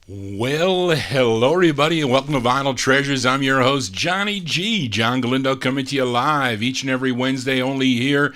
Well, hello everybody and welcome to Vinyl Treasures. I'm your host, Johnny G. John Galindo, coming to you live each and every Wednesday only here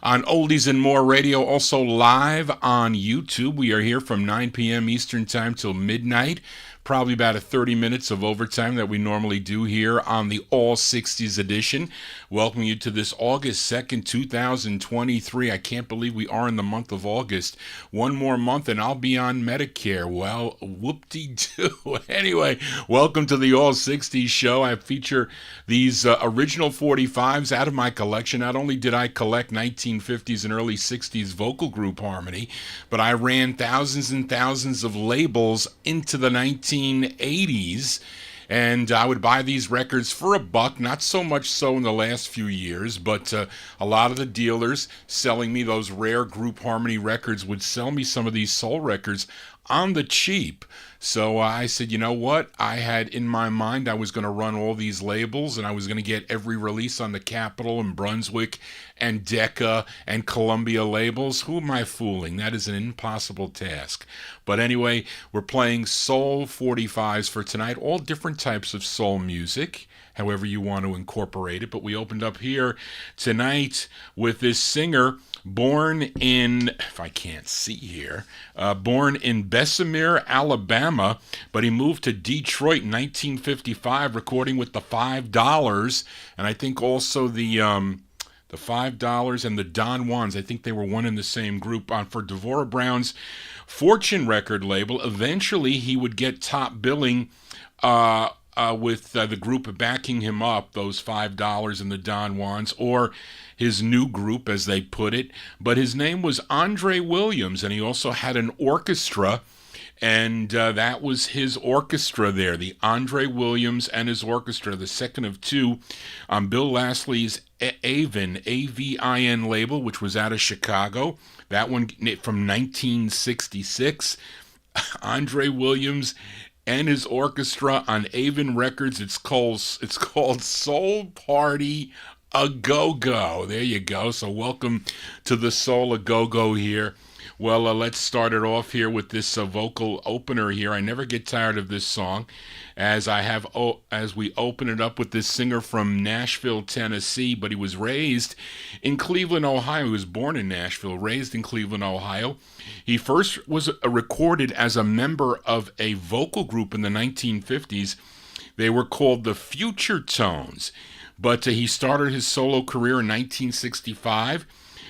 on Oldies and More Radio, also live on YouTube. We are here from 9 p.m. Eastern Time till midnight. Probably about 30 minutes of overtime that we normally do here on the All 60s edition. Welcome you to this August 2nd, 2023. I can't believe we are in the month of August. One more month and I'll be on Medicare. Well, whoop-de-doo. Anyway, welcome to the All 60s show. I feature these original 45s out of my collection. Not only did I collect 1950s and early 60s vocal group harmony, but I ran thousands and thousands of labels into the 1980s, and I would buy these records for $1, not so much so in the last few years, but a lot of the dealers selling me those rare group harmony records would sell me some of these soul records on the cheap. So I said, you know what? I had in my mind I was going to run all these labels and I was going to get every release on the Capitol and Brunswick and Decca and Columbia labels. Who am I fooling? That is an impossible task. But anyway, we're playing soul 45s for tonight, all different types of soul music, however you want to incorporate it. But we opened up here tonight with this singer born in, if I can't see here, born in Bessemer, Alabama, but he moved to Detroit in 1955, recording with the $5, and I think also the $5 and the Don Juans. I think they were one in the same group for Devorah Brown's Fortune record label. Eventually, he would get top billing with the group backing him up, those $5 and the Don Juans, or his new group, as they put it. But his name was Andre Williams, and he also had an orchestra, and that was his orchestra there, the Andre Williams and his orchestra, the second of two on Bill Lashley's Avin, A-V-I-N label, which was out of Chicago. That one from 1966. Andre Williams and his orchestra on Avon Records. It's called Soul Party A Go-Go. There you go. So welcome to the Soul A Go-Go here. Well, let's start it off here with this vocal opener here. I never get tired of this song, as we open it up with this singer from Nashville, Tennessee, but he was raised in Cleveland, Ohio. He was born in Nashville, raised in Cleveland, Ohio. He first was recorded as a member of a vocal group in the 1950s. They were called the Future Tones, but he started his solo career in 1965,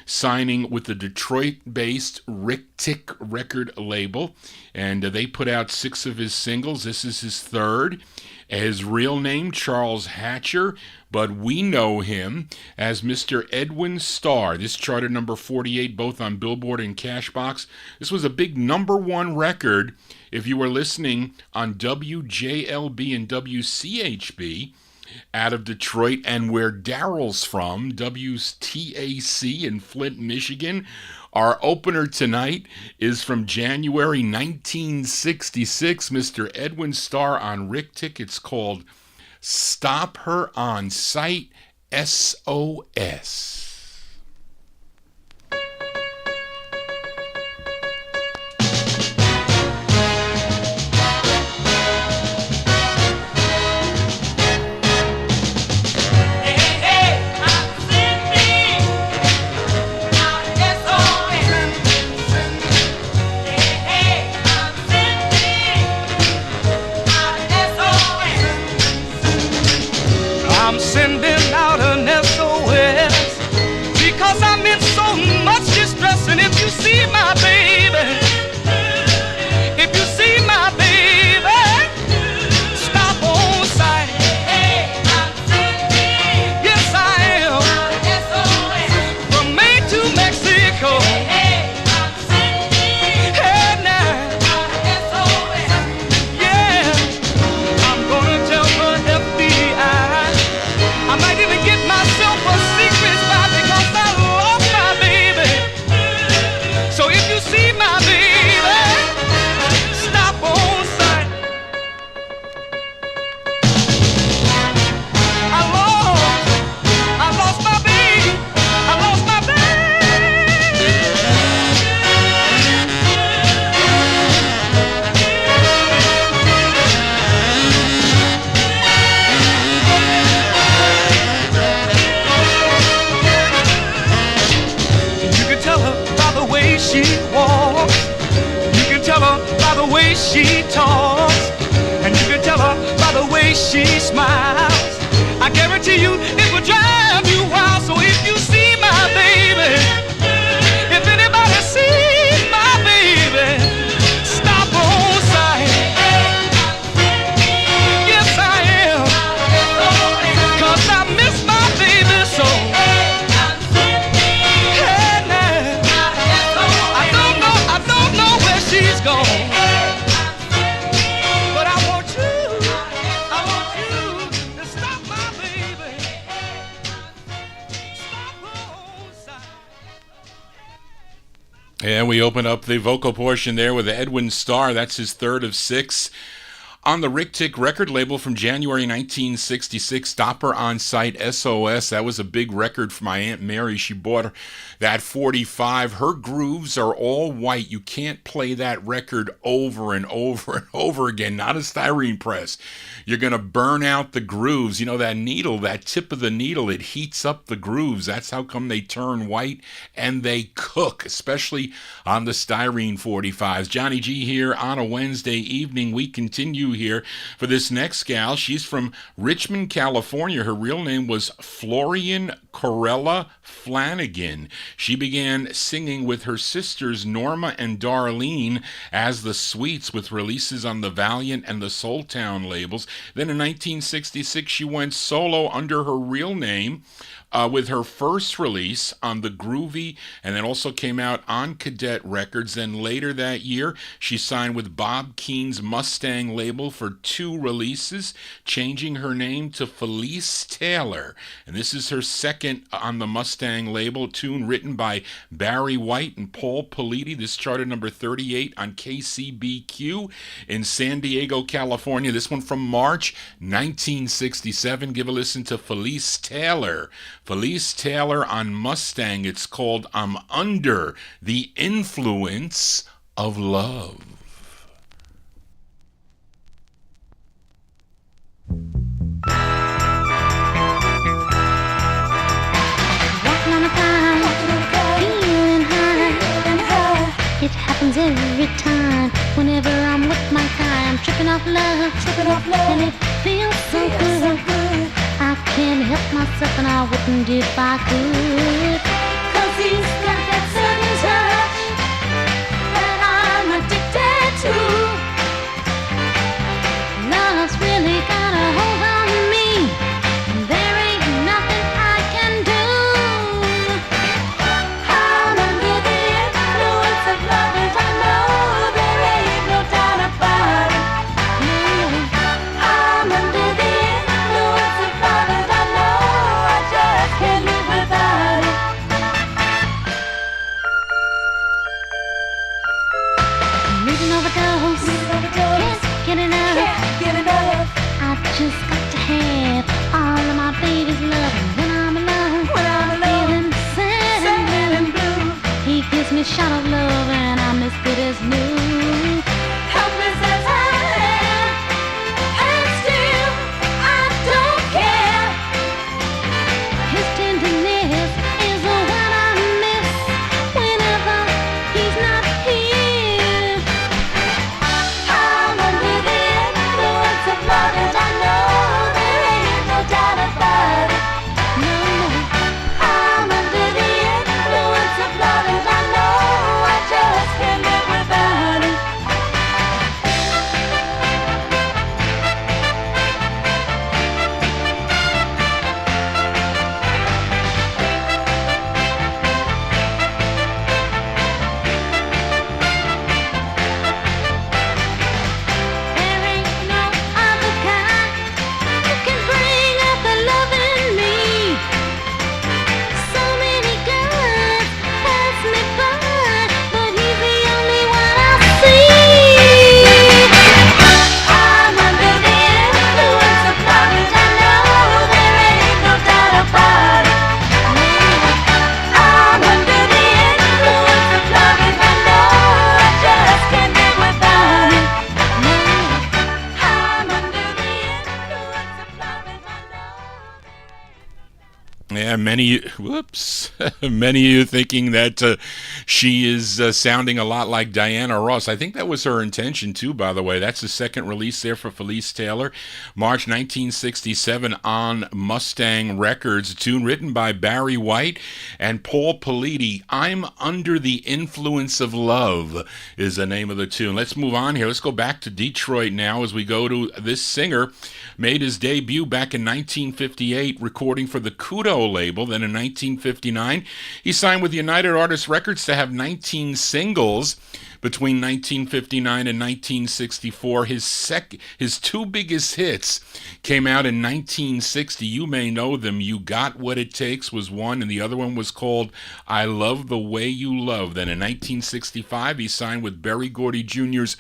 signing with the Detroit-based Rick Tick record label, and they put out 6 of his singles. This is his third. His real name, Charles Hatcher, but we know him as Mr. Edwin Starr. This charted number 48 both on Billboard and Cashbox. This was a big number 1 record if you were listening on WJLB and WCHB out of Detroit, and where Daryl's from, WTAC in Flint, Michigan. Our opener tonight is from January 1966, Mr. Edwin Starr on Rick Tick. It's called Stop Her on Sight, SOS. I'm sending out an SOS way she talks, and you can tell her by the way she smiles. I guarantee you it will drive you wild. So if you see my baby, if anybody sees my baby, stop on sight. Yes, I am, 'cause I miss my baby so. Hey, now, I don't know where she's gone. But I want you to stop my baby. Stop on sight. And we open up the vocal portion there with Edwin Starr. That's his third of 6. On the Rick Tick record label from January 1966, Stopper on Sight SOS. That was a big record for my Aunt Mary. She bought that 45. Her grooves are all white. You can't play that record over and over and over again. Not a styrene press. You're going to burn out the grooves. You know, that needle, that tip of the needle, it heats up the grooves. That's how come they turn white and they cook, especially on the styrene 45s. Johnny G here on a Wednesday evening. We continue here for this next gal. She's from Richmond, California. Her real name was Florian Corella Flanagan. She began singing with her sisters Norma and Darlene as the Sweets, with releases on the Valiant and the Soultown labels. Then in 1966 she went solo under her real name with her first release on the Groovy, and then also came out on Cadet Records. Then later that year, she signed with Bob Keene's Mustang label for 2 releases, changing her name to Felice Taylor. And this is her second on the Mustang label, tune written by Barry White and Paul Politi. This charted number 38 on KCBQ in San Diego, California. This one from March 1967. Give a listen to Felice Taylor. Felice Taylor on Mustang. It's called I'm Under the Influence of Love. Walking on a climb, feeling high. It happens every time. Whenever I'm with my guy, I'm tripping off love, and it feels so good. I can't help myself, and I wouldn't if I could. 'Cause he's got that certain touch that I'm addicted to. Love's really got a hold on me, and there ain't nothing I can do. I'm under the influence of love, as I know there ain't no doubt about it. I'm under the influence of love, as I know I just can't live without it. Need an overdose, can't get enough. I just got to have all of my baby's love. And when I'm alone, feeling sad and blue, he gives me a shot of love, and I'm as good as new. Helpless as I am, and still I don't care. His tenderness is what I miss whenever he's not here. many of you thinking that she is sounding a lot like Diana Ross. I think that was her intention too, by the way. That's the second release there for Felice Taylor, March 1967 on Mustang Records. A tune written by Barry White and Paul Politi. I'm Under the Influence of Love is the name of the tune. Let's move on here. Let's go back to Detroit now as we go to this singer. Made his debut back in 1958, recording for the Kudo label. Then in 1959, he signed with United Artists Records to have 19 singles. Between 1959 and 1964, his two biggest hits came out in 1960. You may know them. You Got What It Takes was one, and the other one was called I Love the Way You Love. Then in 1965, he signed with Berry Gordy Jr.'s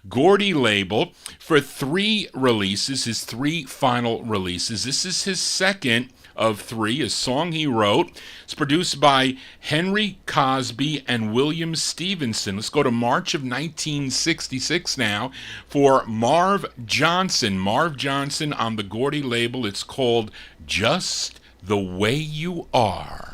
Gordy label for 3 releases, his 3 final releases. This is his second of 3, a song he wrote. It's produced by Henry Cosby and William Stevenson. Let's go to March of 1966 now for Marv Johnson. Marv Johnson on the Gordy label. It's called Just the Way You Are.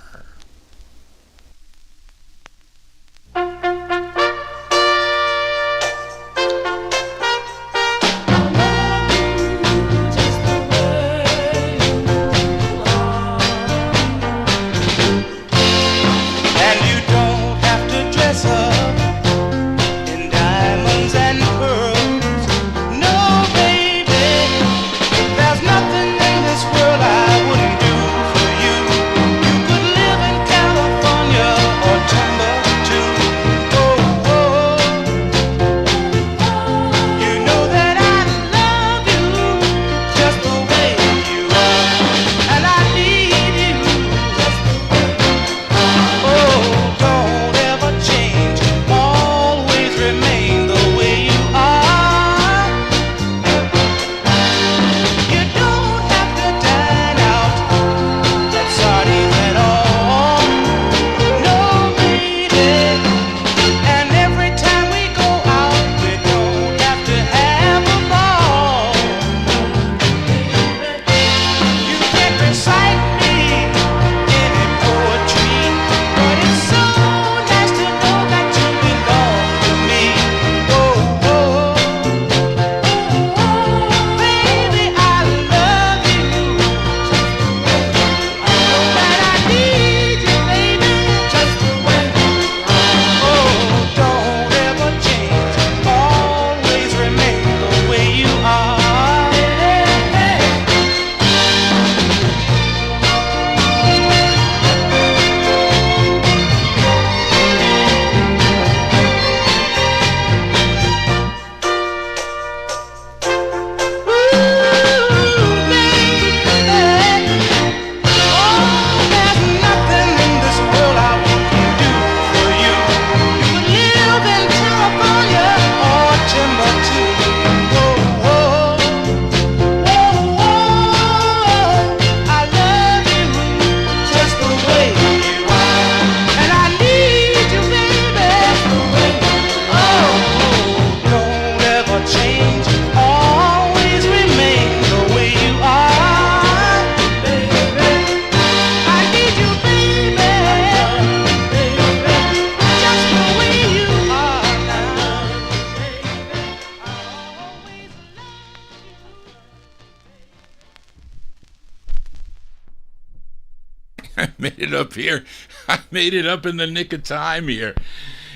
Made it up here. I made it up in the nick of time here,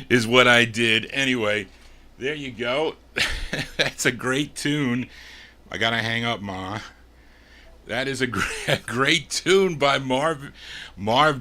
is what I did. Anyway, there you go. That's a great tune. I gotta hang up, Ma. That is a great tune by Marv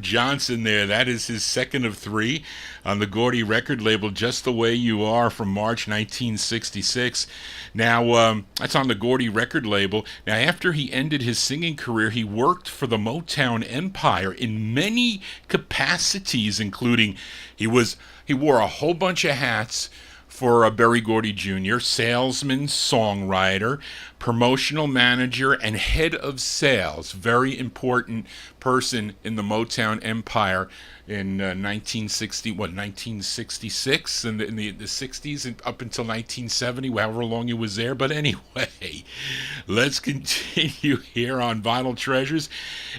Johnson there. That is his second of 3 on the Gordy record label, Just the Way You Are, from March 1966. Now, that's on the Gordy record label. Now, after he ended his singing career, he worked for the Motown Empire in many capacities, including he wore a whole bunch of hats for Berry Gordy Jr., salesman, songwriter, promotional manager, and head of sales. Very important person in the Motown empire in 1966, in the 60s, and up until 1970, however long he was there. But anyway, let's continue here on Vinyl Treasures.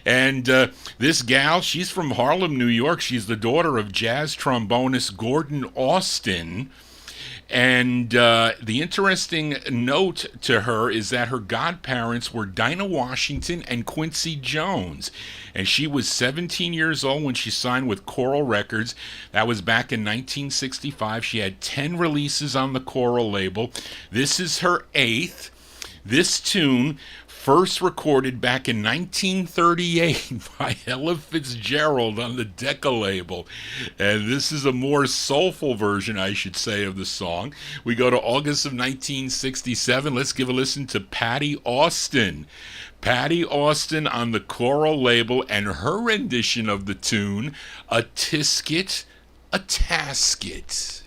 And this gal, she's from Harlem, New York. She's the daughter of jazz trombonist Gordon Austin. And the interesting note to her is that her godparents were Dinah Washington and Quincy Jones. And she was 17 years old when she signed with Coral Records. That was back in 1965. She had 10 releases on the Coral label. This is her 8th. This tune, first recorded back in 1938 by Ella Fitzgerald on the Decca label. And this is a more soulful version, I should say, of the song. We go to August of 1967. Let's give a listen to Patty Austin. Patty Austin on the Coral label, and her rendition of the tune, A Tisket, a Tasket.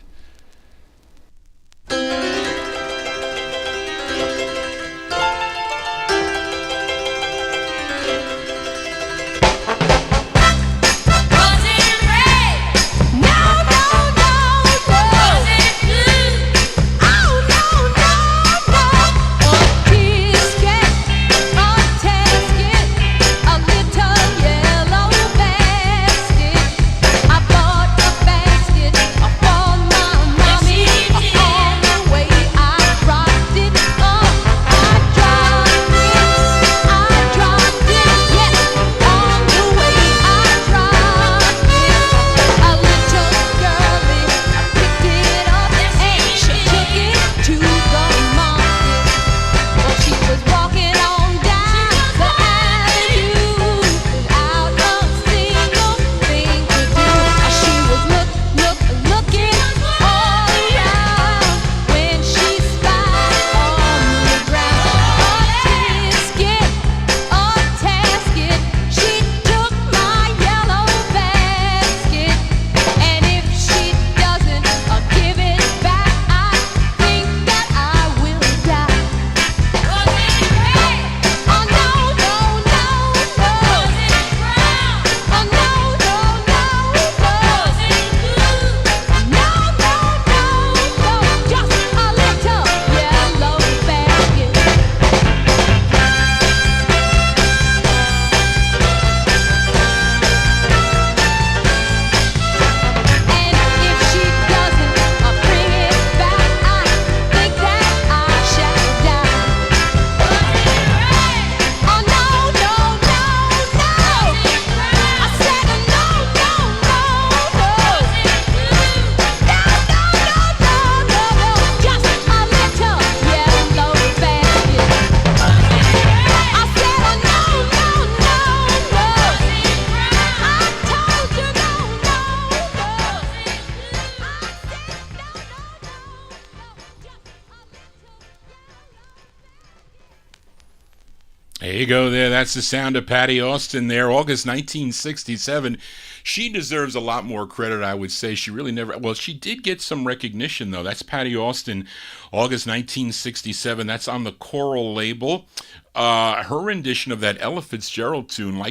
There you go there. That's the sound of Patty Austin there, August 1967. She deserves a lot more credit, I would say. She really never, well, she did get some recognition, though. That's Patty Austin, August 1967. That's on the Coral label. Her rendition of that Ella Fitzgerald tune,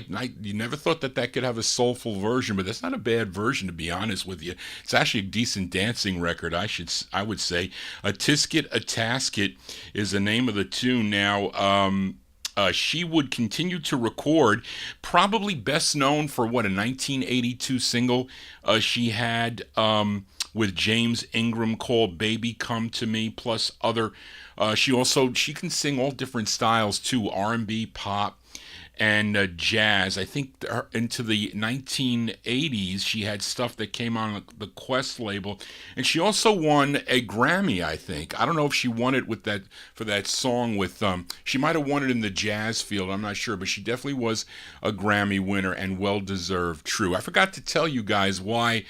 you never thought that could have a soulful version, but that's not a bad version, to be honest with you. It's actually a decent dancing record, I would say. A Tisket, a Tasket is the name of the tune. Now, she would continue to record, probably best known for a 1982 single she had with James Ingram called Baby Come to Me, plus other. She can sing all different styles too, R&B, pop, and jazz. I think into the 1980s, she had stuff that came on the Quest label, and she also won a Grammy, I think. I don't know if she won it for that song with, she might have won it in the jazz field, I'm not sure, but she definitely was a Grammy winner, and well-deserved. True. I forgot to tell you guys why.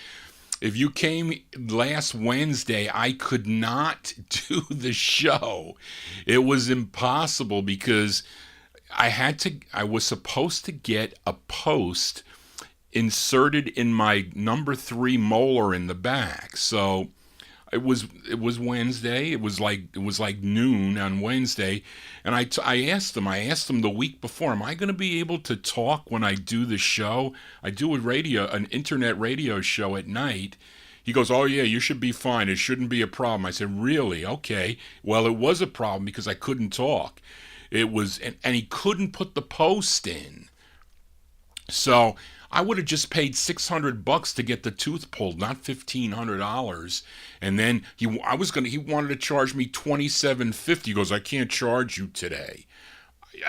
If you came last Wednesday, I could not do the show. It was impossible because I was supposed to get a post inserted in my number 3 molar in the back. So It was Wednesday. It was like noon on Wednesday, and I asked him the week before, am I going to be able to talk when I do the show? I do an internet radio show at night. He goes, oh yeah, you should be fine. It shouldn't be a problem. I said, really? Okay. Well, it was a problem because I couldn't talk. It was, and he couldn't put the post in. So I would have just paid $600 to get the tooth pulled, not $1,500. And then he wanted to charge me $2,750. He goes, I can't charge you today.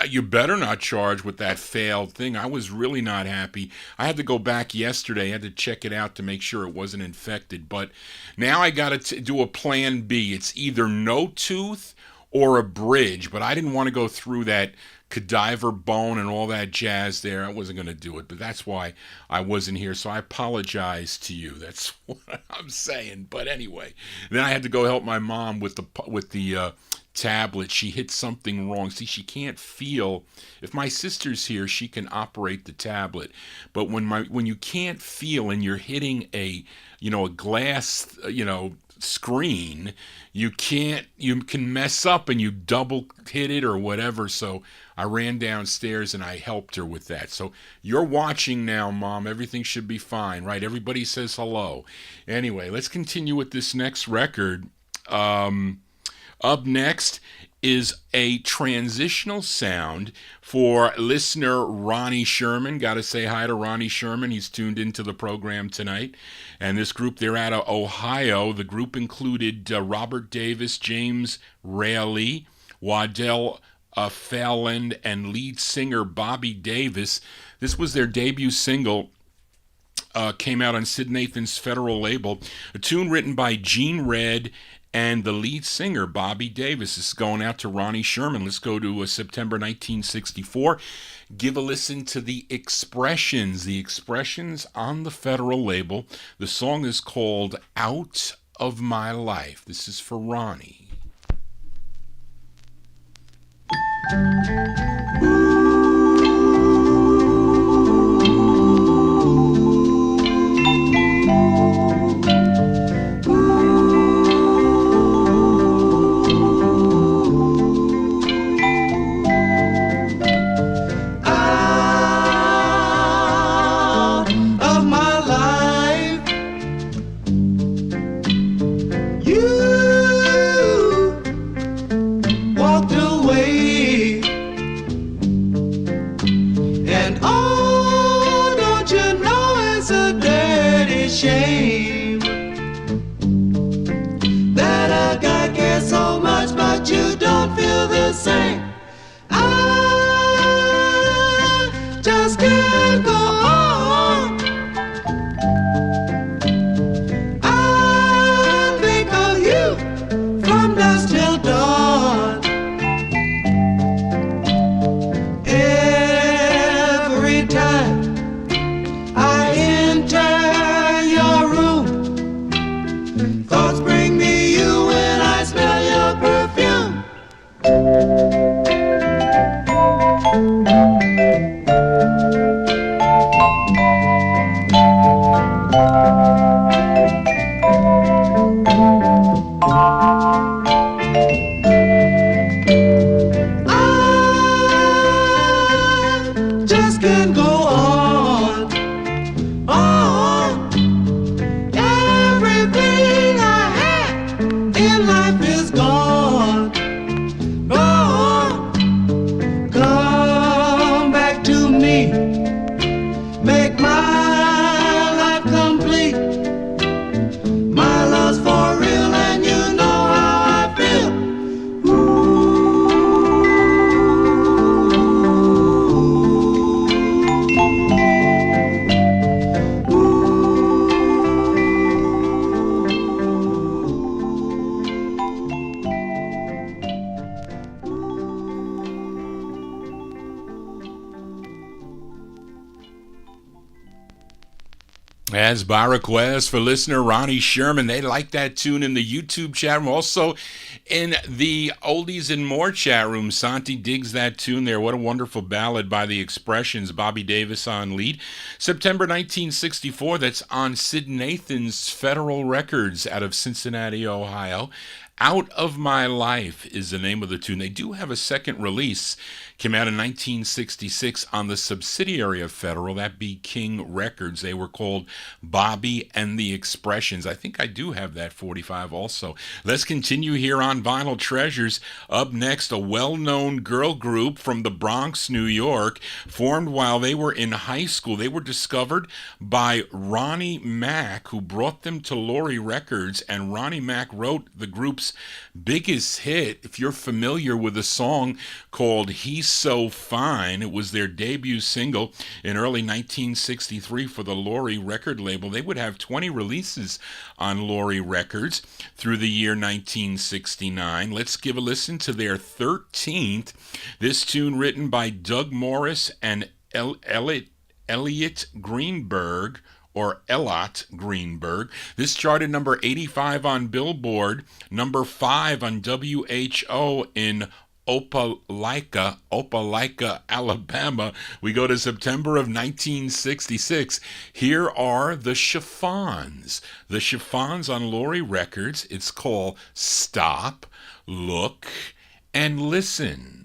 You better not charge with that failed thing. I was really not happy. I had to go back yesterday. I had to check it out to make sure it wasn't infected. But now I got to do a plan B. It's either no tooth or a bridge. But I didn't want to go through that cadaver bone and all that jazz there. I wasn't going to do it. But that's why I wasn't here. So I apologize to you. That's what I'm saying. But anyway, then I had to go help my mom with the tablet. She hit something wrong. See, she can't feel. If my sister's here, she can operate the tablet. But when you can't feel and you're hitting a glass, screen, you can mess up and you double hit it or whatever. So I ran downstairs and I helped her with that. So you're watching now, Mom. Everything should be fine, right? Everybody says hello. Anyway, let's continue with this next record. Up next is a transitional sound for listener Ronnie Sherman. Got to say hi to Ronnie Sherman. He's tuned into the program tonight. And this group, they're out of Ohio. The group included Robert Davis, James Raley, Waddell Fallon, and lead singer Bobby Davis. This was their debut single. Came out on Sid Nathan's Federal label. A tune written by Gene Redd and the lead singer, Bobby Davis. This is going out to Ronnie Sherman. Let's go to September 1964. Give a listen to The Expressions. The Expressions on the Federal label. The song is called Out of My Life. This is for Ronnie. As by request for listener Ronnie Sherman, they like that tune in the YouTube chat room. Also in the Oldies and More chat room, Santi digs that tune there. What a wonderful ballad by the Expressions, Bobby Davis on lead. September 1964, that's on Sid Nathan's Federal Records out of Cincinnati, Ohio. Out of My Life is the name of the tune. They do have a second release. Came out in 1966 on the subsidiary of Federal, that be King Records. They were called Bobby and the Expressions. I think I do have that 45 also. Let's continue here on Vinyl Treasures. Up next, a well-known girl group from the Bronx, New York, formed while they were in high school. They were discovered by Ronnie Mack, who brought them to Laurie Records, and Ronnie Mack wrote the group's biggest hit. If you're familiar with a song called He's So Fine, it was their debut single in early 1963 for the Laurie record label. They would have 20 releases on Laurie Records through the year 1969. Let's give a listen to their 13th. This tune written by Doug Morris and Elliot Greenberg, or Elot Greenberg. This charted number 85 on Billboard, number 5 on WHO in Opelika, Alabama. We go to September of 1966. Here are the Chiffons. The Chiffons on Laurie Records. It's called Stop, Look, and Listen.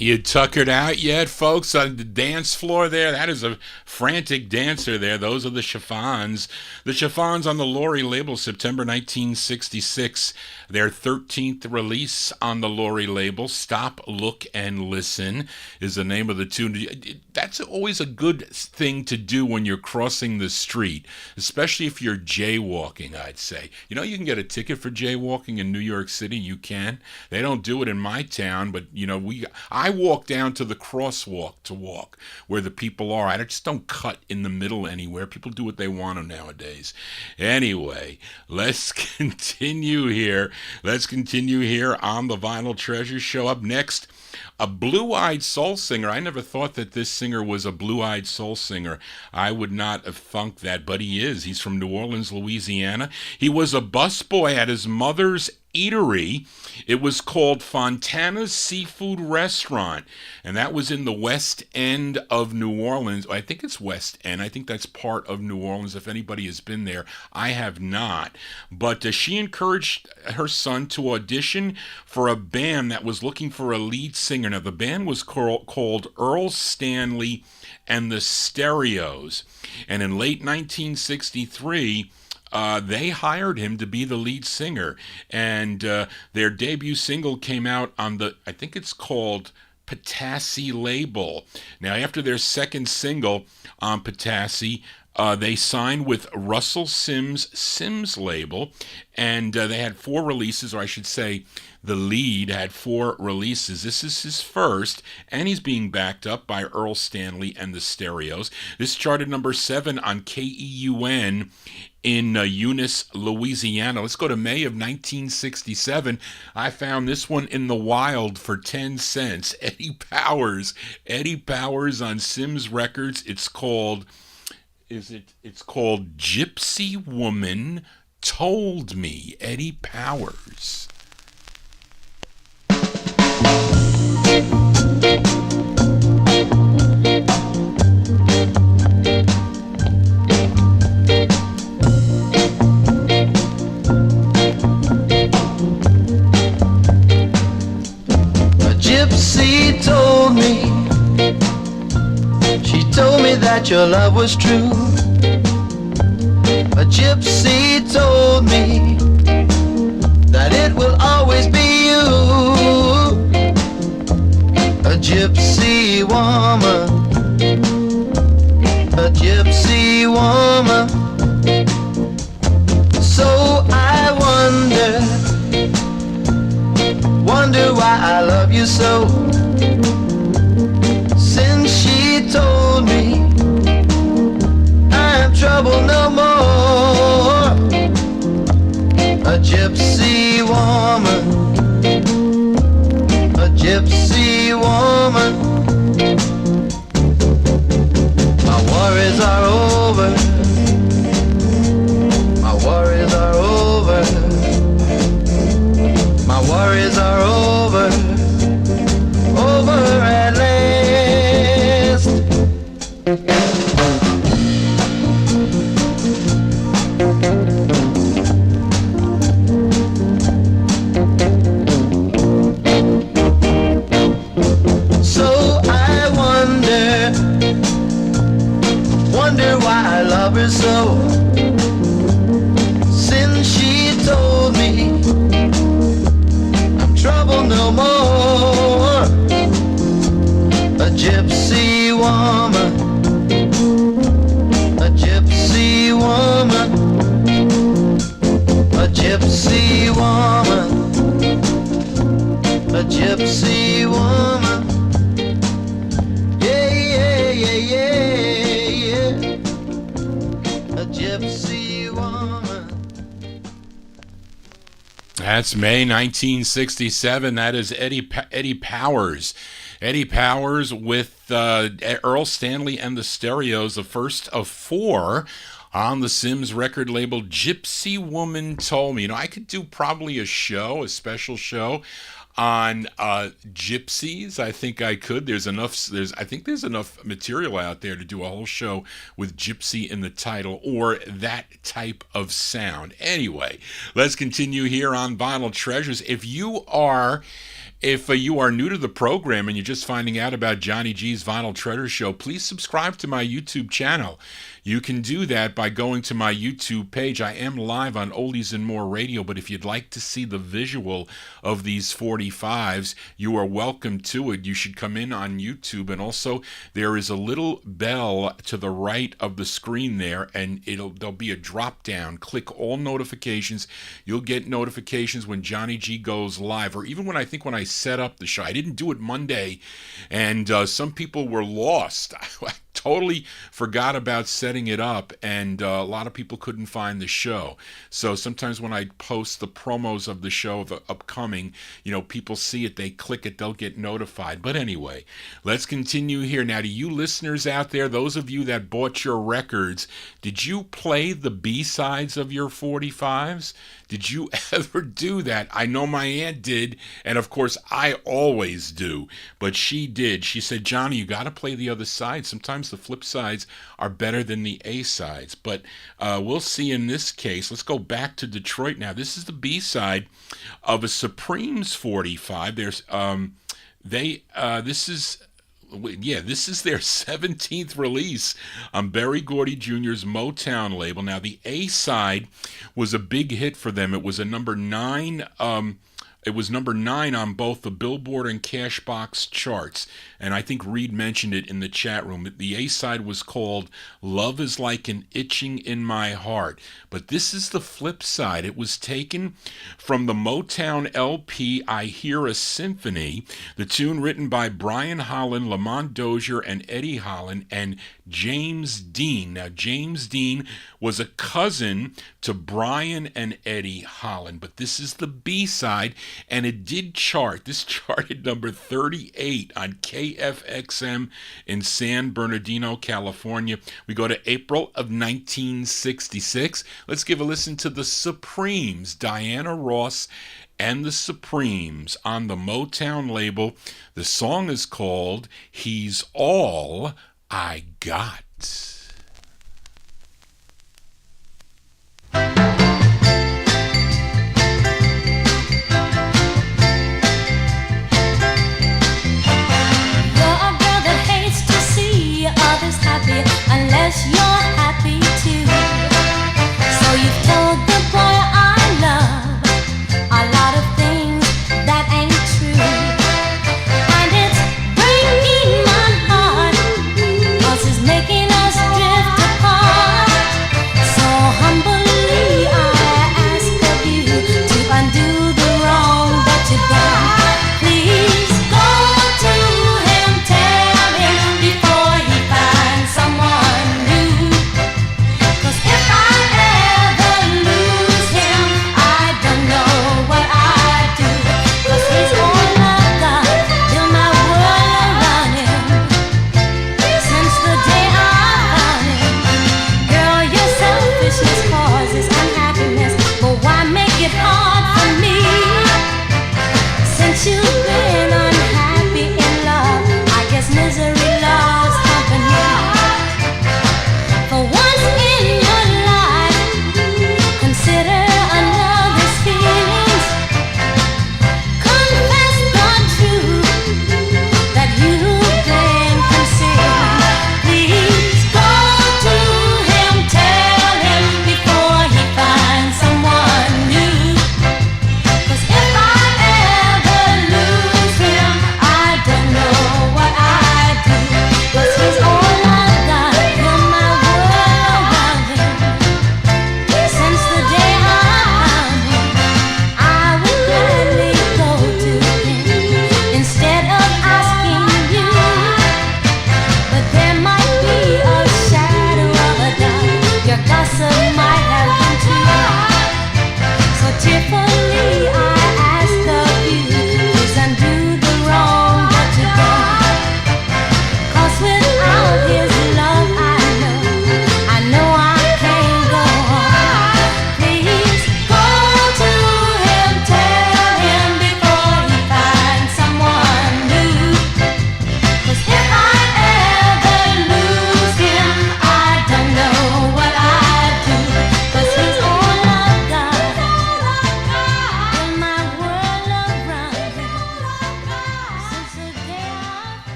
You tuckered out yet, folks? On the dance floor there, that is a frantic dancer there. Those are the Chiffons. The Chiffons on the Laurie label, September 1966. Their 13th release on the Laurie label, Stop, Look, and Listen, is the name of the tune. That's always a good thing to do when you're crossing the street, especially if you're jaywalking, I'd say. You know, you can get a ticket for jaywalking in New York City. You can. They don't do it in my town, but, you know, I I walk down to the crosswalk to walk where the people are. I just don't cut in the middle anywhere. People do what they want to nowadays. Anyway, let's continue here. Let's continue here on the Vinyl Treasure Show. Up next, a blue-eyed soul singer. I never thought that this singer was a blue-eyed soul singer. I would not have thunk that, but he is. He's from New Orleans, Louisiana. He was a busboy at his mother's eatery. It was called Fontana's Seafood Restaurant, and that was in the West End of New Orleans. I think it's West End. I think that's part of New Orleans. If anybody has been there, I have not. But she encouraged her son to audition for a band that was looking for a lead singer. Now, the band was called Earl Stanley and the Stereos, and in late 1963, they hired him to be the lead singer, and their debut single came out on the, I think it's called Potassi label. Now, after their second single on Potassi, they signed with Russell Sims label, and they had 4 releases, or I should say, the lead had 4 releases. This is his first, and he's being backed up by Earl Stanley and the Stereos. This charted number 7 on KEUN in Eunice, Louisiana. Let's go to May of 1967. I found this one in the wild for 10 cents. Eddie Powers on Sims Records. It's called Gypsy Woman Told Me. Eddie Powers. Gypsy told me, she told me that your love was true. A gypsy told me that it will always be you. A gypsy woman, a gypsy woman. So I wonder why I love you so. Since she told me I'm trouble no more. A gypsy woman, a gypsy woman. My worries are over, my worries are over, my worries are over, over at last. So I wonder why I love her so. Since she told me I'm trouble no more. A gypsy woman, a gypsy woman, a gypsy woman, a gypsy woman. Yeah, yeah, yeah, yeah, yeah. A gypsy woman. That's May 1967. That is Eddie Powers. Eddie Powers with Earl Stanley and the Stereos, the first of 4 on the Sims record label. Gypsy Woman Told Me. You know, I could do probably a special show on gypsies. I think I could. I think there's enough material out there to do a whole show with gypsy in the title or that type of sound. Anyway, let's continue here on Vinyl Treasures. If you are new to the program and you're just finding out about Johnny G's Vinyl Treasure Show, please subscribe to my YouTube channel. You can do that by going to my YouTube page. I am live on Oldies and More Radio, but if you'd like to see the visual of these 45s, you are welcome to it. You should come in on YouTube, and also there is a little bell to the right of the screen there, and there'll be a drop down. Click all notifications. You'll get notifications when Johnny G goes live, or even when I set up the show. I didn't do it Monday, and some people were lost. I totally forgot about setting it up, and a lot of people couldn't find the show. So sometimes when I post the promos of the show, the upcoming, people see it, they click it, they'll get notified. But anyway, let's continue here. Now, to you listeners out there, those of you that bought your records, did you play the B-sides of your 45s? Did you ever do that? I know my aunt did, and of course I always do, but she did. She said, Johnny, you got to play the other side. Sometimes the flip sides are better than the A sides, but we'll see in this case. Let's go back to Detroit now. This is the B side of a Supremes 45. This is their 17th release on Berry Gordy Jr.'s Motown label. Now, the A side was a big hit for them. It was a number 9. It was number 9 on both the Billboard and Cashbox charts, and I think Reed mentioned it in the chat room. The A-side was called Love Is Like an Itching in My Heart, but this is the flip side. It was taken from the Motown LP I Hear a Symphony, the tune written by Brian Holland, Lamont Dozier, and Eddie Holland, and James Dean. Now, James Dean was a cousin to Brian and Eddie Holland, but this is the B-side, and it did chart. This charted number 38 on KFXM in San Bernardino, California. We go to April of 1966. Let's give a listen to the Supremes, Diana Ross and the Supremes on the Motown label. The song is called He's All I Got. Unless you're happy too. So you've told the boy I love a lot of things that ain't true. And it's breaking my heart, 'cause it's making us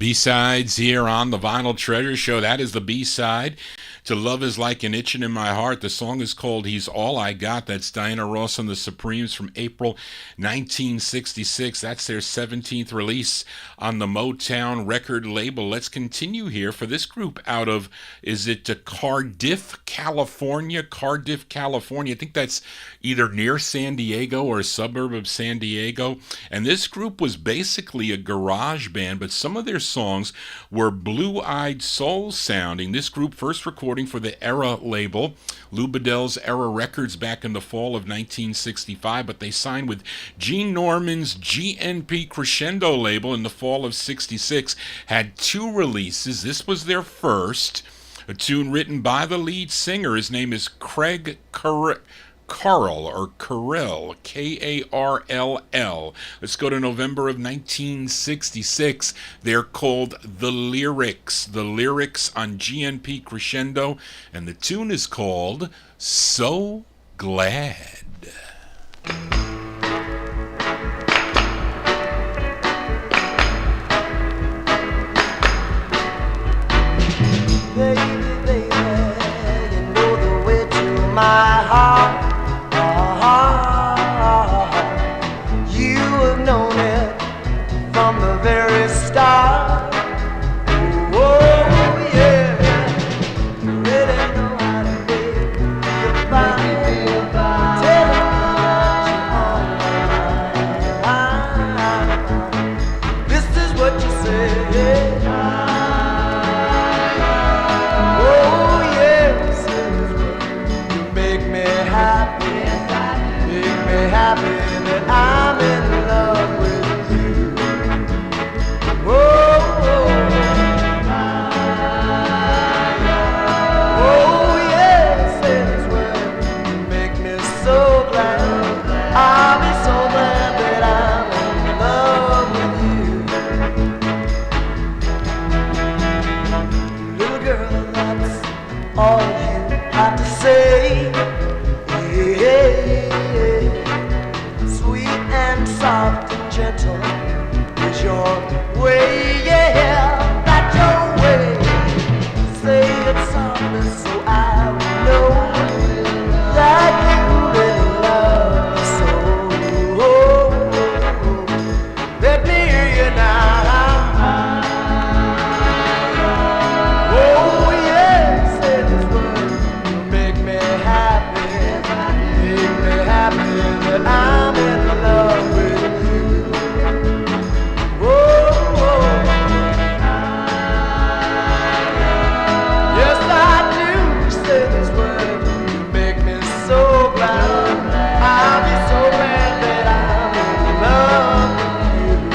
B-sides here on the Vinyl Treasure Show. That is the B-side to Love Is Like an Itchin' in My Heart. The song is called He's All I Got. That's Diana Ross and the Supremes from April 1966. That's their 17th release on the Motown record label. Let's continue here for this group out of, is it Cardiff, California? Cardiff, California. I think that's either near San Diego or a suburb of San Diego. And this group was basically a garage band, but some of their songs were blue-eyed soul sounding. This group first recording for the Era label, Lou Bedell's Era Records, back in the fall of 1965, but they signed with Gene Norman's GNP Crescendo label in the fall of 66, had 2 releases. This was their first, a tune written by the lead singer. His name is Craig Carl, or Carrell, K-A-R-L-L. Let's go to November of 1966. They're called The Lyrics. The Lyrics on GNP Crescendo, and the tune is called So Glad. Baby, baby, you know the way to my heart. You have known it from the very start. Oh, yeah. You really know how to make you fine. Tell me what you want. This is what you say. Oh, yes. You make me happy. Make me happy that I'm in love with you. Oh, yes, it's when you make me so glad. I'll be so glad that I'm in love with you. Little girl, that's all you have to say. Sweet and soft and gentle is your way, yeah, that's your way. Say it softly so I will know that you really love me so. Let me hear you now. Oh, yes, say this word, make me happy. Make me happy that I'm in love with you. Oh, yes, I do say this word. You make me so glad. I'll be so glad that I'm in love with you.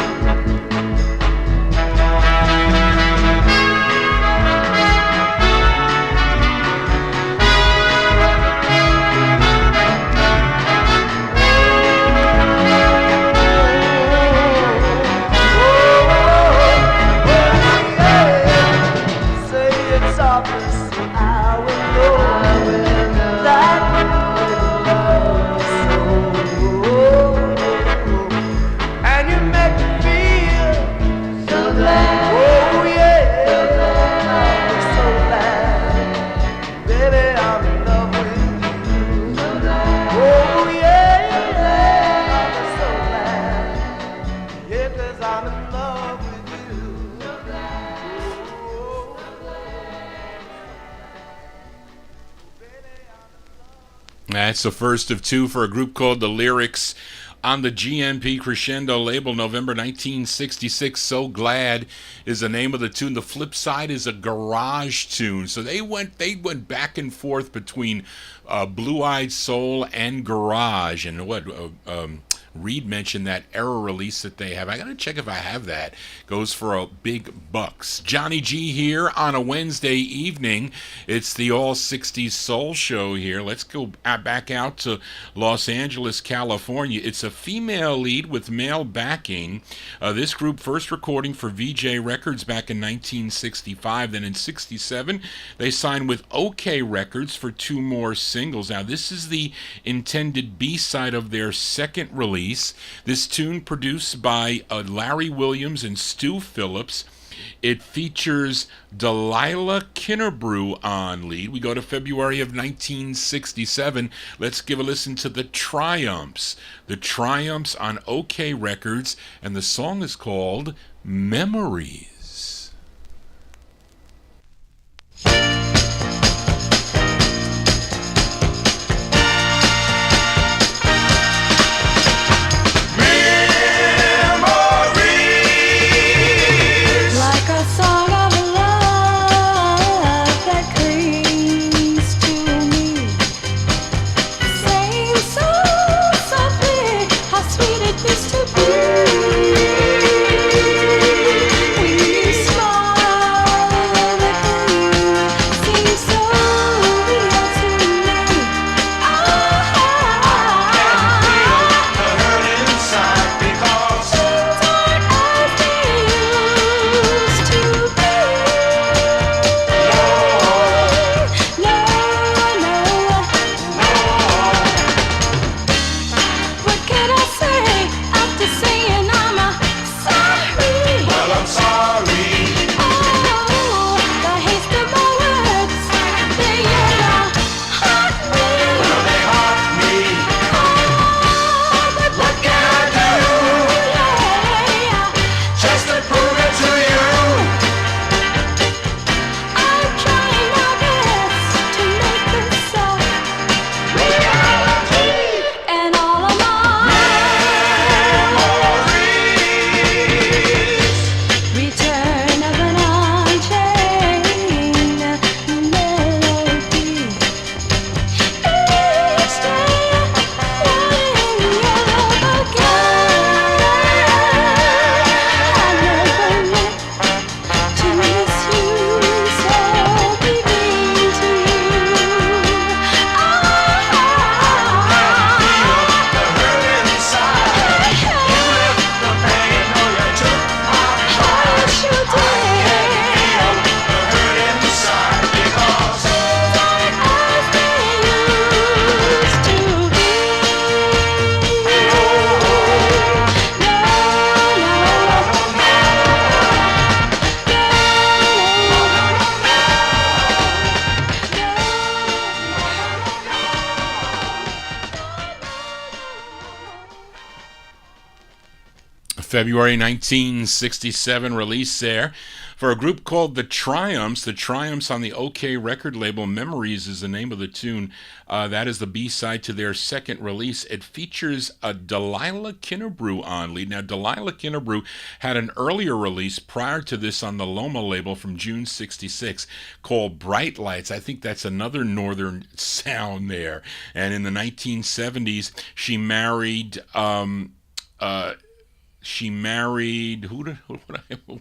Say it softly so I will know that you love me so. And you make me feel so glad. Oh yeah, I'm so glad. Baby, I'm in love with you. Oh yeah, I'm so glad. Yeah, 'cause I'm in love with you. That's the first of 2 for a group called The Lyrics on the GNP Crescendo label, November 1966. So Glad is the name of the tune. The flip side is a garage tune. So they went back and forth between blue-eyed soul and garage. And what Reed mentioned that Era release that they have. I gotta check if I have that. Goes for a big bucks. Johnny G here on a Wednesday evening. It's the All 60s Soul Show here. Let's go back out to Los Angeles, California. It's a female lead with male backing. This group first recording for VJ Records back in 1965. Then in 67, they signed with OK Records for 2 more singles. Now, this is the intended B-side of their second release. This tune produced by Larry Williams and Stu Phillips. It features Delilah Kinnerbrew on lead. We go to February of 1967. Let's give a listen to the Triumphs. The Triumphs on OK Records, and the song is called Memories. Like a song of love that clings to me, saying so softly how sweet it is to be. When you smile, the gleam seems so real to me. I The hurt inside because things aren't as they used to be. No, no. What can I say after saying I'm sorry? well, I'm sorry. Oh, the haste of my words, they hurt me. Well, they haunt me. Oh, but What can I do yeah, just to prove it to you? I'm trying my best to make this reality, and all of my return of an unchained melody. Each day, lying yellow again. I never meant to misuse or be mean to you. The hurt inside. You left the pain. No, you took my heart. Yes, you The did. hurt inside because As they used to be. February 1967 release there for a group called The Triumphs. The Triumphs on the OK record label. Memories is the name of the tune. That is the B-side to their second release. It features a Delilah Kinnerbrew on lead. Now, Delilah Kinnerbrew had an earlier release prior to this on the Loma label from June 66 called Bright Lights. I think that's another northern sound there. And in the 1970s, she married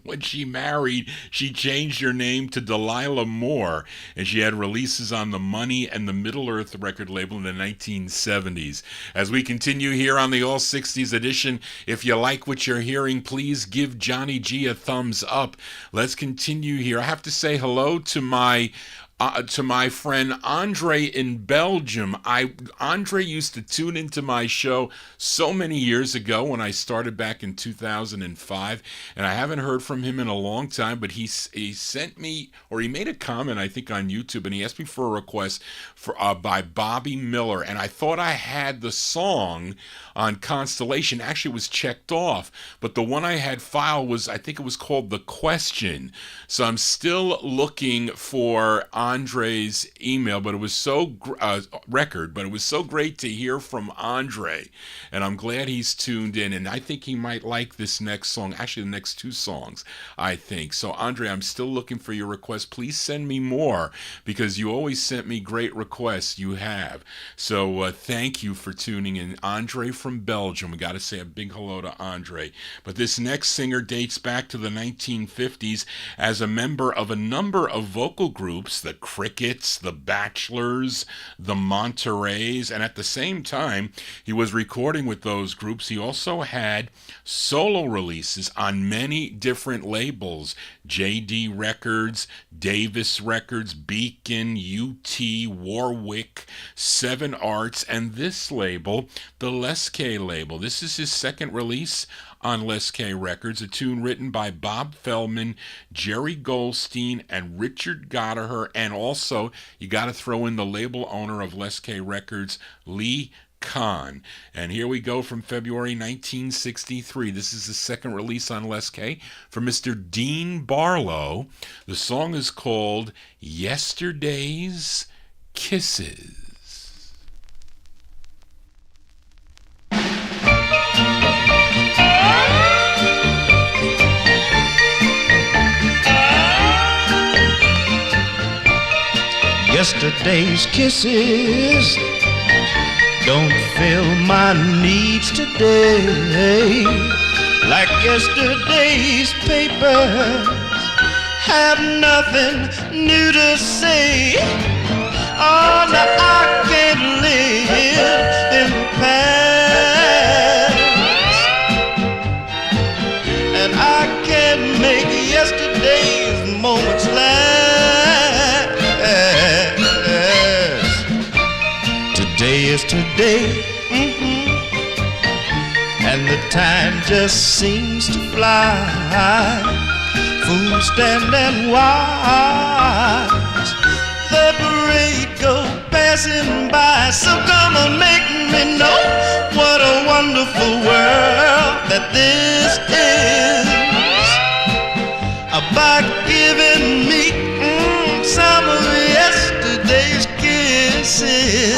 when she married, she changed her name to Delilah Moore, and she had releases on the Money and the Middle Earth record label in the 1970s. As we continue here on the All 60s edition, if you like what you're hearing, please give Johnny G a thumbs up. Let's continue here. I have to say hello to my friend Andre in Belgium. Andre used to tune into my show so many years ago when I started back in 2005, and I haven't heard from him in a long time, but he sent me, or he made a comment, I think, on YouTube, and he asked me for a request for by Bobby Miller, and I thought I had the song on Constellation. Actually, it was checked off, but the one I had filed was, I think it was called The Question. So I'm still looking for Andre's email, but it was so record, but it was so great to hear from Andre, and I'm glad he's tuned in, and I think he might like this next song, actually the next two songs, I think. So Andre, I'm still looking for your request. Please send me more, because you always sent me great requests. You have. So thank you for tuning in. Andre from Belgium. We got to say a big hello to Andre. But this next singer dates back to the 1950s as a member of a number of vocal groups, the Crickets, the Bachelors, the Montereys, and at the same time he was recording with those groups, he also had solo releases on many different labels: JD Records, Davis Records, Beacon, UT, Warwick, Seven Arts, and this label, the Leske label. This is his second release on Les K Records, a tune written by Bob Feldman, Jerry Goldstein, and Richard Goddard, and also you got to throw in the label owner of Les K Records, Lee Kahn. And here we go from February 1963. This is the second release on Les K from Mr. Dean Barlow. The song is called Yesterday's Kisses. Yesterday's kisses don't fill my needs today, like yesterday's papers have nothing new to say. Oh, now I can't live in the past, and I can't make yesterday's moments last. Today is today, and the time just seems to fly. Fools stand and watch the parade go passing by. So come on, make me know what a wonderful world that this is, by giving me some of yesterday's kisses.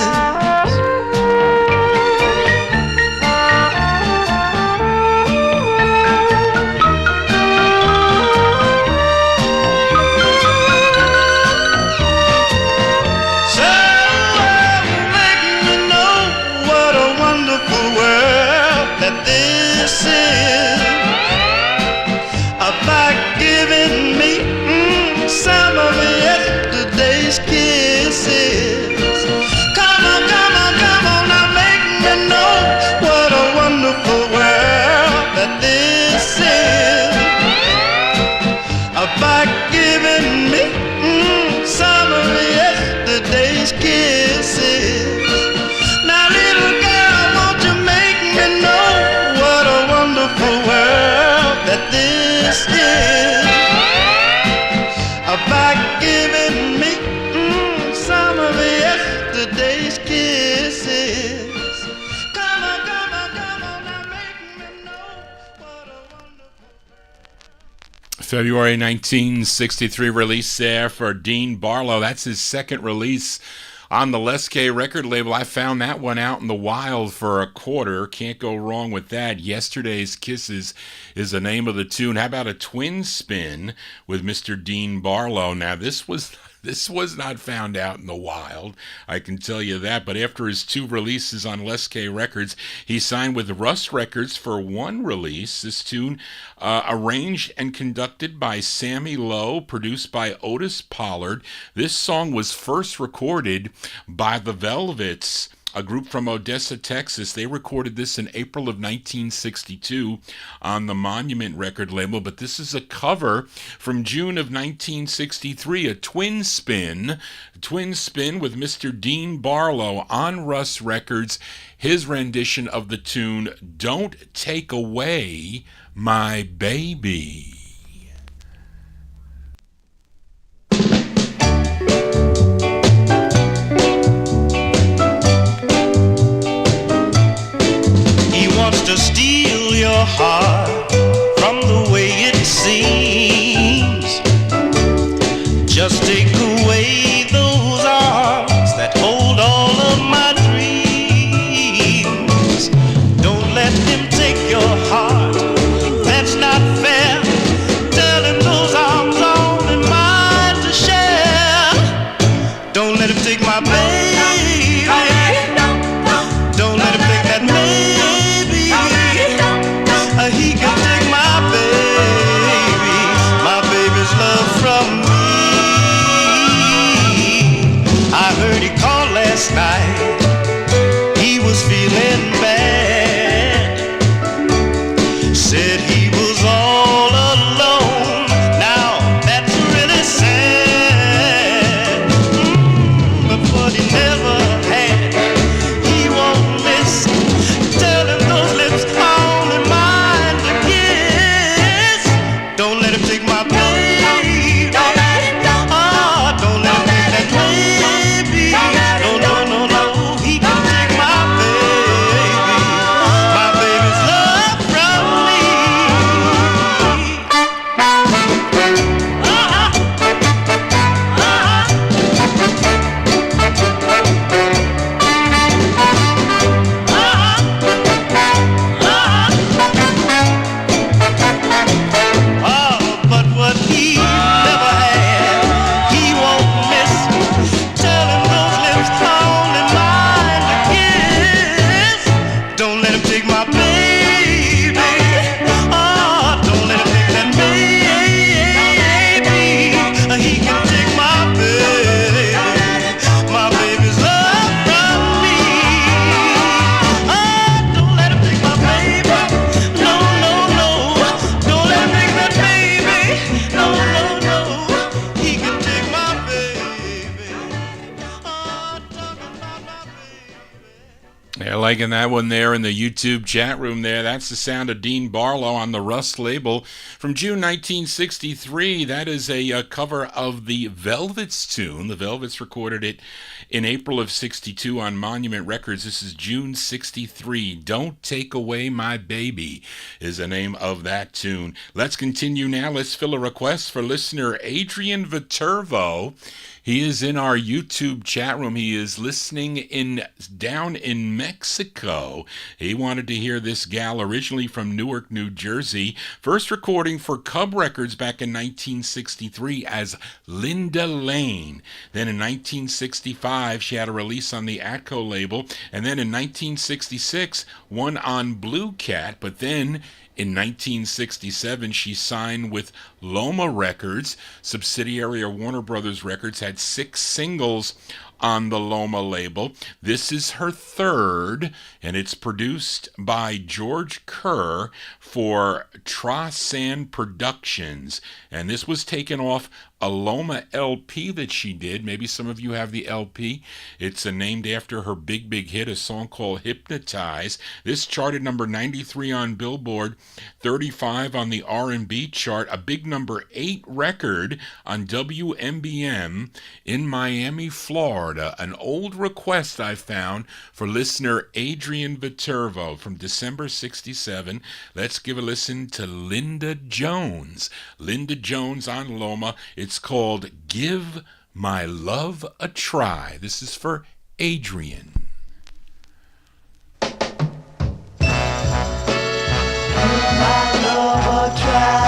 February 1963 release there for Dean Barlow. That's his second release on the Les K record label. I found that one out in the wild for a quarter. Can't go wrong with that. Yesterday's Kisses is the name of the tune. How about a twin spin with Mr. Dean Barlow? Now, this was not found out in the wild, I can tell you that. But after his two releases on Les K Records, he signed with Russ Records for one release. This tune, arranged and conducted by Sammy Lowe, produced by Otis Pollard. This song was first recorded by the Velvets, a group from Odessa, Texas. They recorded this in April of 1962 on the Monument record label, but this is a cover from June of 1963, a twin spin with Mr. Dean Barlow on Russ Records, his rendition of the tune Don't Take Away My Baby. To steal your heart from the way it seems, just take away those arms that hold all of my dreams. Don't let him take your heart, that's not fair. Tell him those arms only mine to share. Don't let him take my baby. Don't let him take that baby. He can take my baby's love from me. I heard he called last night, he was feeling bad, said he was all alone. Now that's really sad, but what he never had, he won't miss. Tell him those lips only mine to They're liking that one there in the YouTube chat room there. That's the sound of Dean Barlow on the Rust label from June 1963. That is a cover of the Velvets tune. The Velvets recorded it in April of 62 on Monument Records. This is June 63. Don't Take Away My Baby is the name of that tune. Let's continue now. Let's fill a request for listener Adrian Viterbo. He is in our YouTube chat room. He is listening down in Mexico. He wanted to hear this gal originally from Newark, New Jersey. First recording for Cub Records back in 1963 as Linda Lane. Then in 1965, she had a release on the Atco label. And then in 1966, one on Blue Cat. But then in 1967, she signed with Loma Records, subsidiary of Warner Brothers Records, had 6 singles on the Loma label. This is her third, and it's produced by George Kerr for Trasan Productions. And this was taken off a Loma LP that she did. Maybe some of you have the LP. It's named after her big hit, a song called Hypnotize. This charted number 93 on Billboard, 35 on the R&B chart, a big number 8 record on WMBM in Miami, Florida. An old request I found for listener Adrian Viterbo from December 67. Let's give a listen to Linda Jones. Linda Jones on Loma. It's called Give My Love a Try. This is for Adrian. My love a try.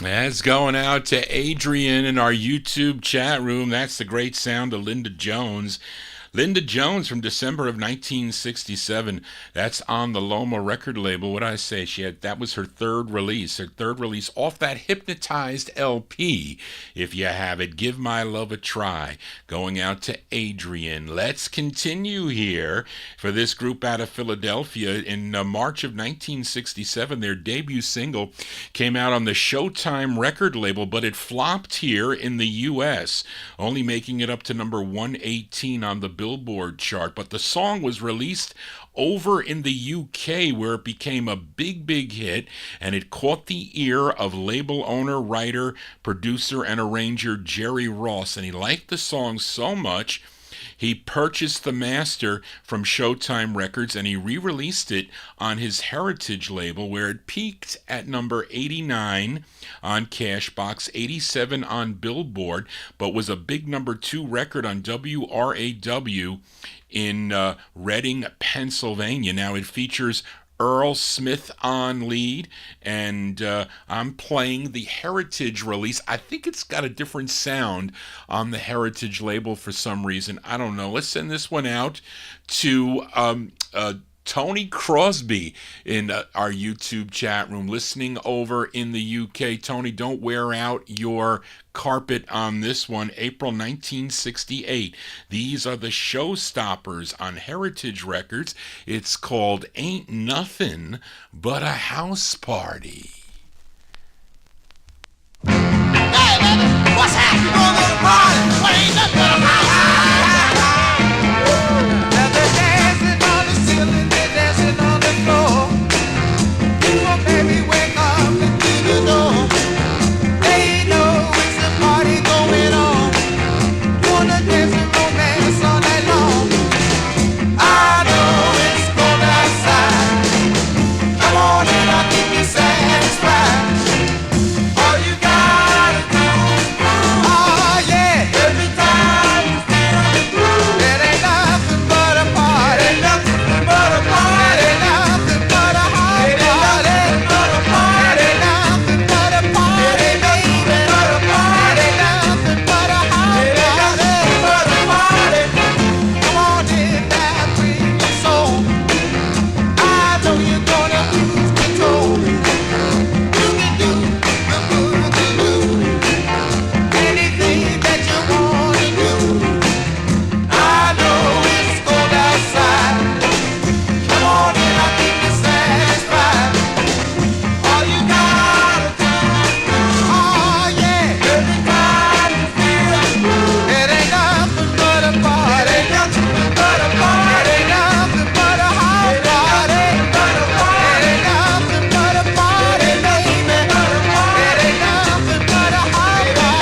That's going out to Adrian in our YouTube chat room. That's the great sound of Linda Jones. Linda Jones from December of 1967. That's on the Loma record label. What did I say? That was her third release. Her third release off that Hypnotized LP. If you have it, Give My Love a Try. Going out to Adrian. Let's continue here for this group out of Philadelphia. In March of 1967, their debut single came out on the Showtime record label, but it flopped here in the U.S., only making it up to number 118 on the Billboard chart. But the song was released over in the UK, where it became a big hit, and it caught the ear of label owner, writer, producer, and arranger Jerry Ross, and he liked the song so much He purchased the master from Showtime Records and he re-released it on his Heritage label, where it peaked at number 89 on Cashbox, 87 on Billboard, but was a big number 2 record on WRAW in Reading, Pennsylvania. Now it features Earl Smith on lead, and I'm playing the Heritage release. I think it's got a different sound on the Heritage label for some reason. I don't know. Let's send this one out to Tony Crosby in our YouTube chat room, listening over in the UK. Tony, don't wear out your carpet on this one. April 1968. These are the Showstoppers on Heritage Records. It's called Ain't Nothing But a House Party. Hey, baby, what's happening? You gonna go to the party? Well, ain't nothing but a house. Now they're dancing on the ceiling, they're dancing on the floor. Oh, baby, wake up and do the door. They know it's a party going on. Wanna dance and romance all night long. I know it's cold outside. Come on and I'll keep you satisfied. All you gotta do, oh yeah, every time you feel the groove, it ain't nothing but a party, ain't nothing but a party, it ain't nothing but a hot party, it ain't nothing but a party, it ain't nothing but a party, it ain't nothing but a hot party, it ain't nothing but a party. Come on in now, free your soul. I know you're gonna lose control. You can do the boogaloo, anything that you wanna do. I know it's cold outside. Come on in, I'll keep you satisfied. All you gotta do, oh yeah, every time you feel the groove, it ain't nothing but a party, it ain't nothing but a party, it ain't nothing but a hot party, it ain't nothing but a party, baby, it ain't nothing but a hot party,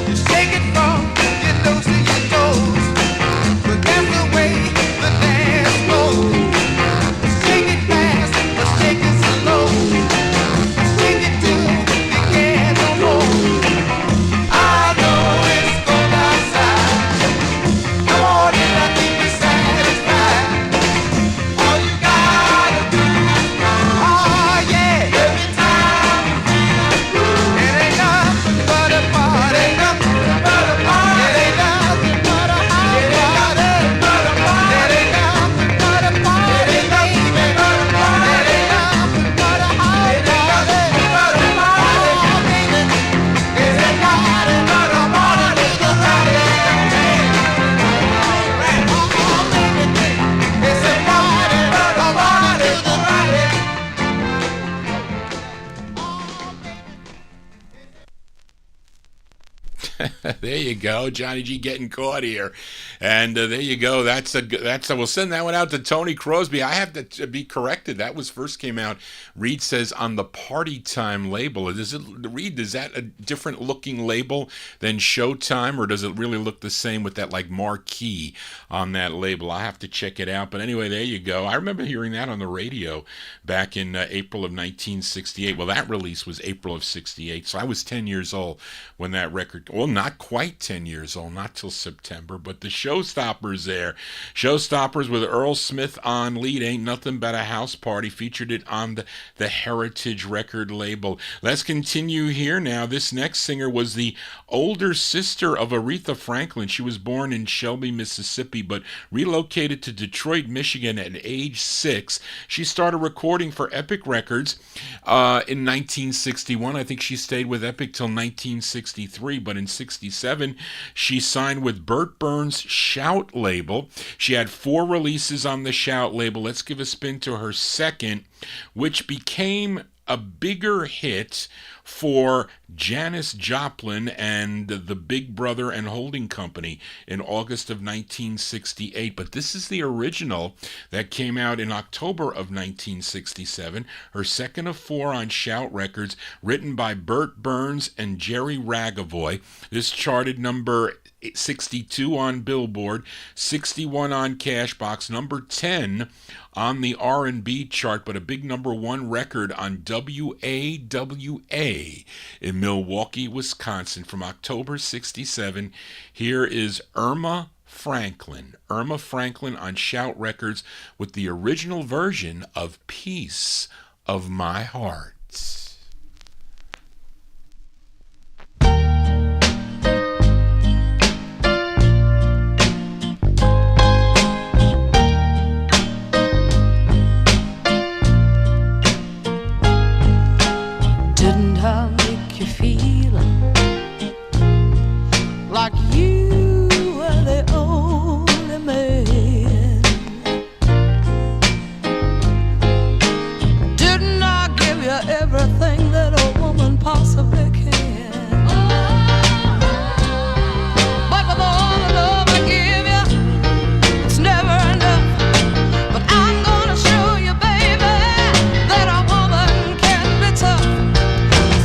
you shake it from your nose to your toes, but that's the way the dance goes. Shake it fast, but shake it slow. Shake it till you can't no more. I know it's cold outside. Come on in, I'll keep you satisfied. All you gotta do, oh yeah, every time you feel the groove, it ain't nothing but a party, ain't nothing but a party, it ain't nothing but a hot party, it ain't nothing but a party, it ain't nothing but a party, it ain't nothing but a hot party, it ain't nothing but a party, oh baby, it's a party, but a party to the party, oh baby, it's a party, but a party to the party. There you go, Johnny G getting caught here, and there you go. That's a we'll send that one out to Tony Crosby. I have to be corrected. That was first came out. Reed says on the Party Time label. Reed? Is that a different looking label than Showtime, or does it really look the same with that like marquee on that label? I have to check it out. But anyway, there you go. I remember hearing that on the radio back in April of 1968. Well, that release was April of '68, so I was 10 years old when that record. Well, not quite 10 years old, not till September, but the Showstoppers there. Showstoppers with Earl Smith on lead, Ain't Nothing But a House Party, featured it on the Heritage record label. Let's continue here now. This next singer was the older sister of Aretha Franklin. She was born in Shelby, Mississippi, but relocated to Detroit, Michigan at age 6. She started recording for Epic Records in 1961. I think she stayed with Epic till 1963, but in 67 she signed with Burt Burns' Shout label. She had 4 releases on the Shout label. Let's give a spin to her second, which became a bigger hit for Janis Joplin and the Big Brother and Holding Company in August of 1968. But this is the original that came out in October of 1967, her second of four on Shout Records, written by Bert Burns and Jerry Ragavoy. This charted number 62 on Billboard, 61 on Cashbox, number 10 on the R&B chart, but a big number one record on WAWA in Milwaukee, Wisconsin from October 67. Here is Irma Franklin on Shout Records with the original version of Piece of My Heart. Didn't I make you feel like you were the only man? Didn't I give you everything that a woman possibly can? But with all the love I give you, it's never enough. But I'm gonna show you, baby, that a woman can be tough.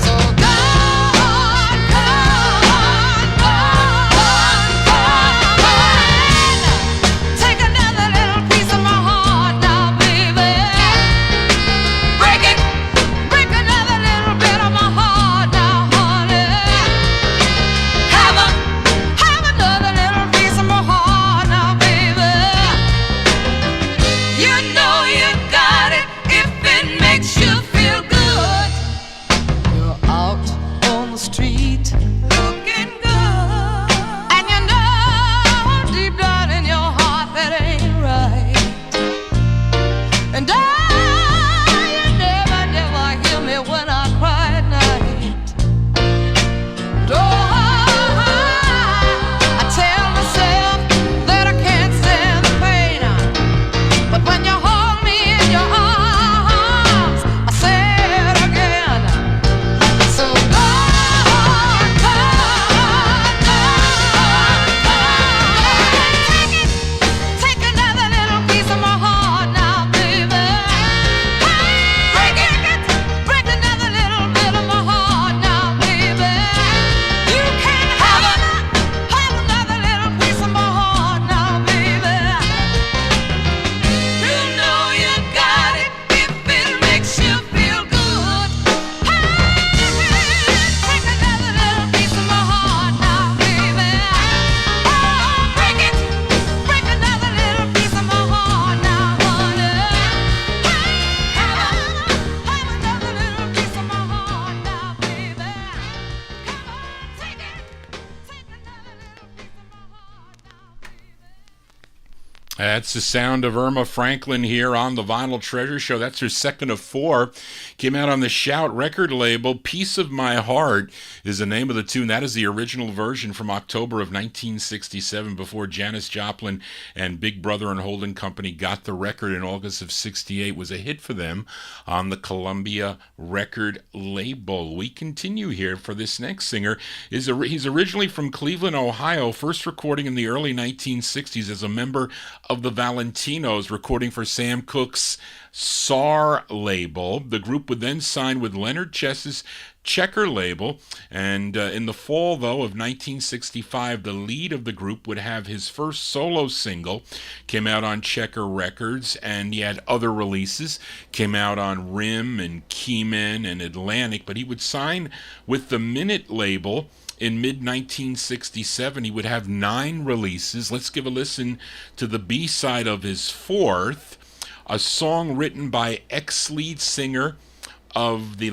So go on, come on, go on, come on. Take another little piece of my heart now, baby. Break it, break another little bit of my heart now, honey. Have another little piece of my heart now, baby. You know you got it if it makes you feel good. You're out on the street looking good, and you know deep down in your heart that ain't right. And you never hear me when I cry at night. And I tell myself that I can't stand the pain. But when you hold me in your arms, I say it again. So go on, come on, go on, take another little piece of my heart now, baby. Break it, break another little bit of my heart now, baby. You can have another little piece of my heart now, baby. You know you got it if it makes you feel good. Take another little piece of my heart now, baby. Oh, break it, break another little piece of my heart now, honey. Have another little piece of my heart now, baby. Come on, take it, take another little piece of my heart now, baby. That's the sound of Irma Franklin here on the Vinyl Treasure Show. That's her second of four. Came out on the Shout record label. Piece of My Heart is the name of the tune. That is the original version from October of 1967, before Janis Joplin and Big Brother and Holding Company got the record in August of 68. It was a hit for them on the Columbia record label. We continue here for this next singer. He's originally from Cleveland, Ohio, first recording in the early 1960s as a member of the Valentinos, recording for Sam Cooke's SAR label. The group would then sign with Leonard Chess's Checker label, and in the fall, though, of 1965, the lead of the group would have his first solo single, came out on Checker Records, and he had other releases, came out on Rim and Keyman and Atlantic, but he would sign with the Minute label in mid-1967. He would have 9 releases. Let's give a listen to the B-side of his fourth, a song written by ex-lead singer of the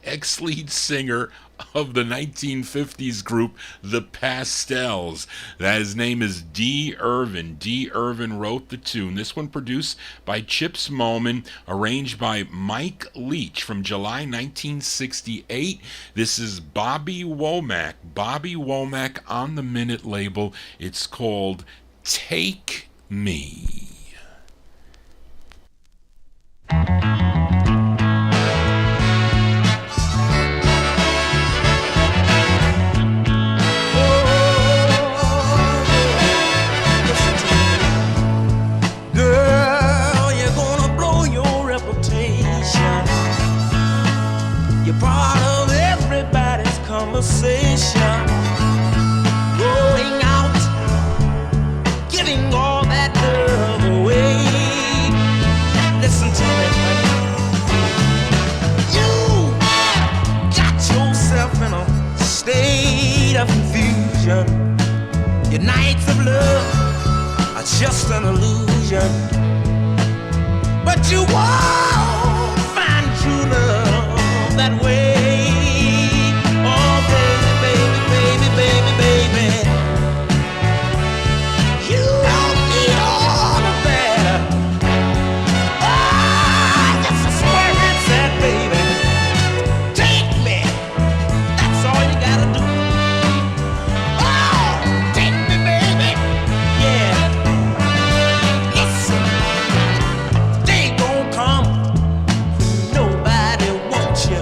ex-lead singer of the 1950s group The Pastels. His name is D. Irvin. D. Irvin wrote the tune. This one produced by Chips Moman, arranged by Mike Leach from July 1968. This is Bobby Womack. Bobby Womack on the Minute label. It's called Take Me. conversation, going out, giving all that love away. Listen to me, honey. You got yourself in a state of confusion. Your nights of love are just an illusion, but you won't find true love that way. Oh, baby, baby, baby, baby, baby, you don't need all of that. Oh, this is where it's at, baby. Take me, that's all you gotta do. Oh, take me, baby, yeah. Listen, they gon' come, nobody wants you.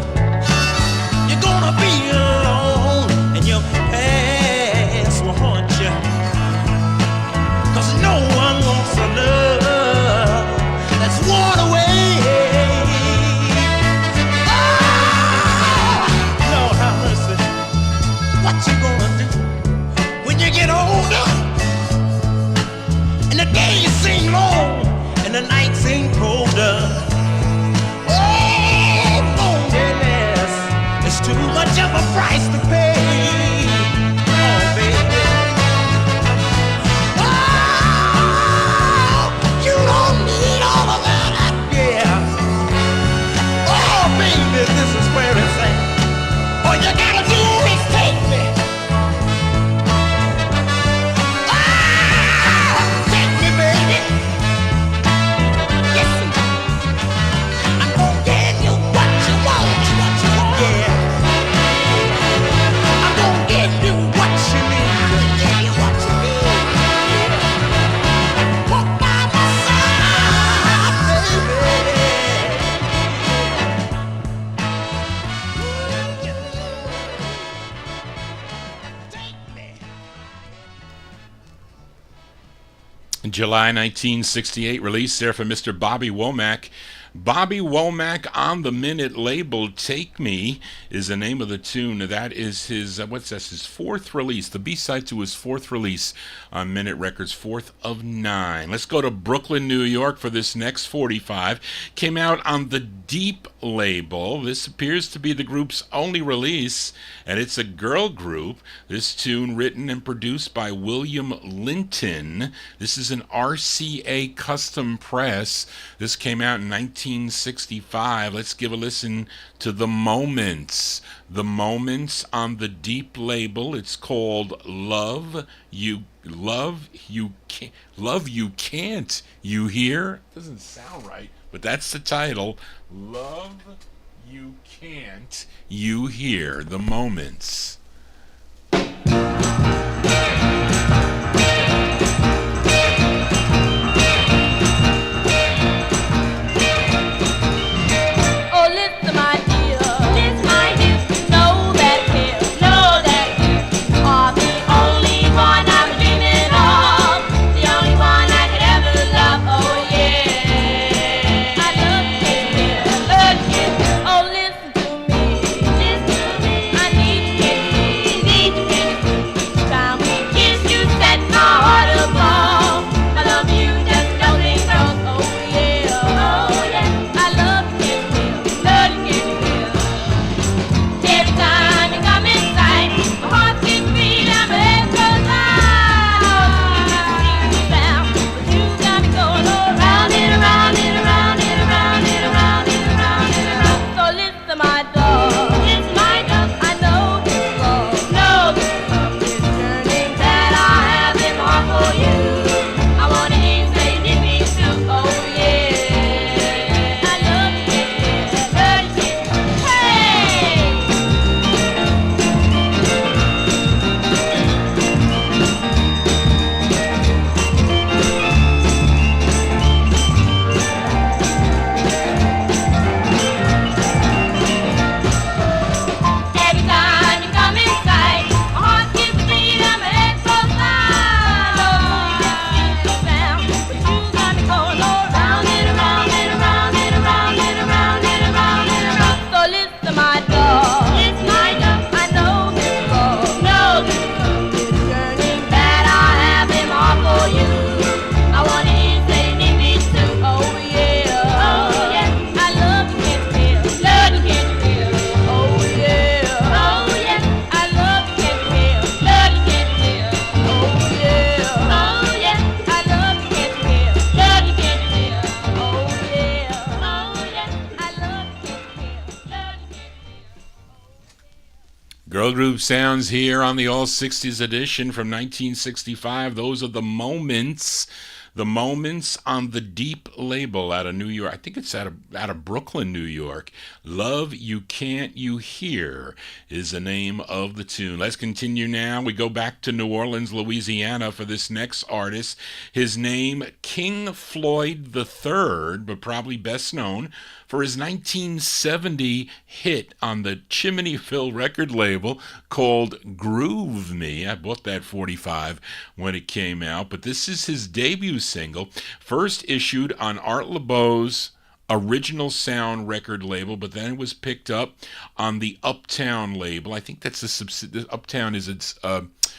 You're gonna be alone, and your past will haunt you. 'Cause no one wants a love that's worn away. Oh, Lord have mercy. What you gonna do when you get older and the days seem long and the nights seem colder? Oh, loneliness is too much of a price to pay. Oh, baby. Oh, you don't need all of that, yeah. Oh, baby, this is where it's at. All you gotta do is take me. Ah, take me, baby. Listen, I'm gonna give you what you want, yeah. I'm gonna give you what you need, give you what you need, yeah. Walk by my side, baby. Take me. July 1968 release there for Mr. Bobby Womack. Bobby Womack on the Minute label. Take Me is the name of the tune. That is his, his fourth release, the B-side to his fourth release on Minute Records, fourth of 9. Let's go to Brooklyn, New York for this next 45. Came out on the Deep label. This appears to be the group's only release, and it's a girl group. This tune written and produced by William Linton. This is an RCA custom press. This came out in 1965. Let's give a listen to The Moments. The Moments on the Deep label. It's called Love You Can't. You hear? Doesn't sound right, but that's the title. Love You Can't. You hear. The Moments. Oh, listen, my dear. Listen, my dear. Know that here, know that here are the only one I'm dreaming of, the only one I could ever love. Oh yeah, I love you, dear, love you. Oh, listen to me, I need to get you, Girl group sounds here on the All 60s edition from 1965. Those are the Moments. The Moments on the Deep label out of New York. I think it's out of Brooklyn, New York. Love You Can't You Hear is the name of the tune. Let's continue now. We go back to New Orleans, Louisiana for this next artist. His name, King Floyd III, but probably best known for his 1970 hit on the Chimneyville record label called Groove Me. I bought that 45 when it came out, but this is his debut single, first issued on Art Laboe's Original Sound record label, but then it was picked up on the Uptown label. I think that's Uptown is its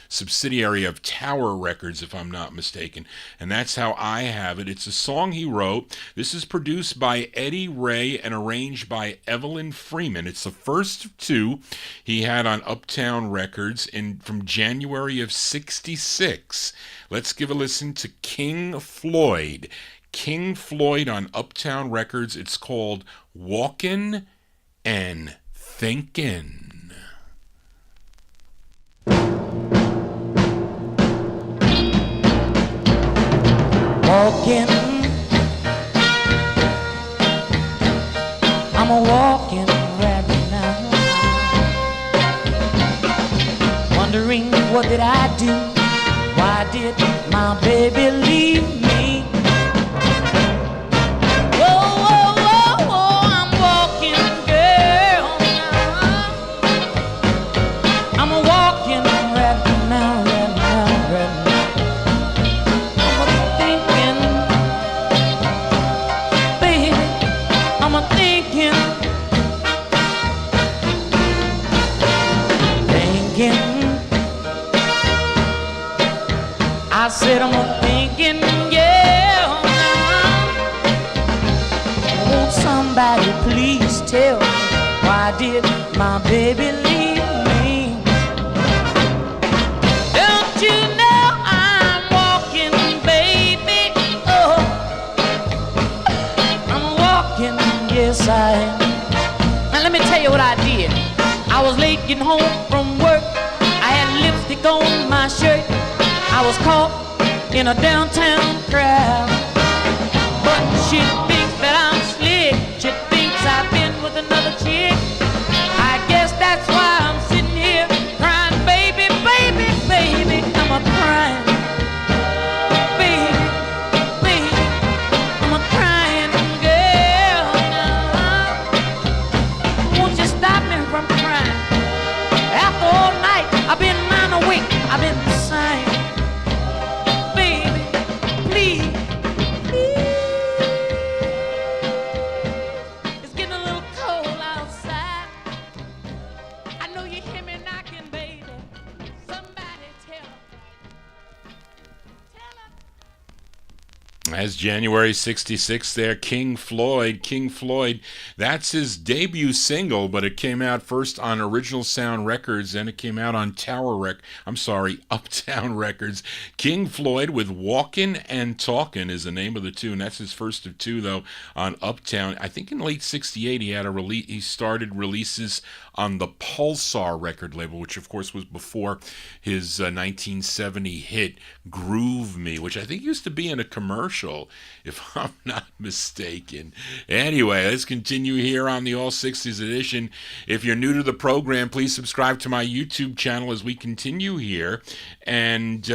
subsidiary of Tower Records, if I'm not mistaken. And that's how I have it. It's a song he wrote. This is produced by Eddie Ray and arranged by Evelyn Freeman. It's the first of two he had on Uptown Records from January of '66. Let's give a listen to King Floyd. King Floyd on Uptown Records. It's called Walkin' and Thinkin'. Walking, I'm a walking rabbit now, wondering what did I do, why did my baby leave me? Whoa, whoa, whoa, whoa, I'm walking, girl, now. I'm a walking rabbit now, rabbit now, rabbit now. I said I'm a thinking, yeah. Won't somebody please tell me why did my baby leave me? Don't you know I'm walking, baby? Oh, I'm walking, yes I am. Now let me tell you what I did. I was late getting home from work. I had lipstick on my shirt. I was caught in a downtown crowd. But she thinks that I'm slick. She thinks I've been with another chick. I guess that's why I'm sitting here crying, baby, baby, baby. I'm a crying, baby, baby. I'm a crying girl now. Won't you stop me from crying? After all night, I've been lying awake. I've been sighing. As January '66 there, King Floyd, that's his debut single, but it came out first on Original Sound Records, then it came out on Uptown Records. King Floyd with Walkin' and Talkin' is the name of the tune. That's his first of two, though, on Uptown. I think in late '68 he started releases on the Pulsar record label, which of course was before his 1970 hit Groove Me, which I think used to be in a commercial, if I'm not mistaken. Anyway, let's continue here on the All 60s edition. If you're new to the program, please subscribe to my YouTube channel as we continue here. And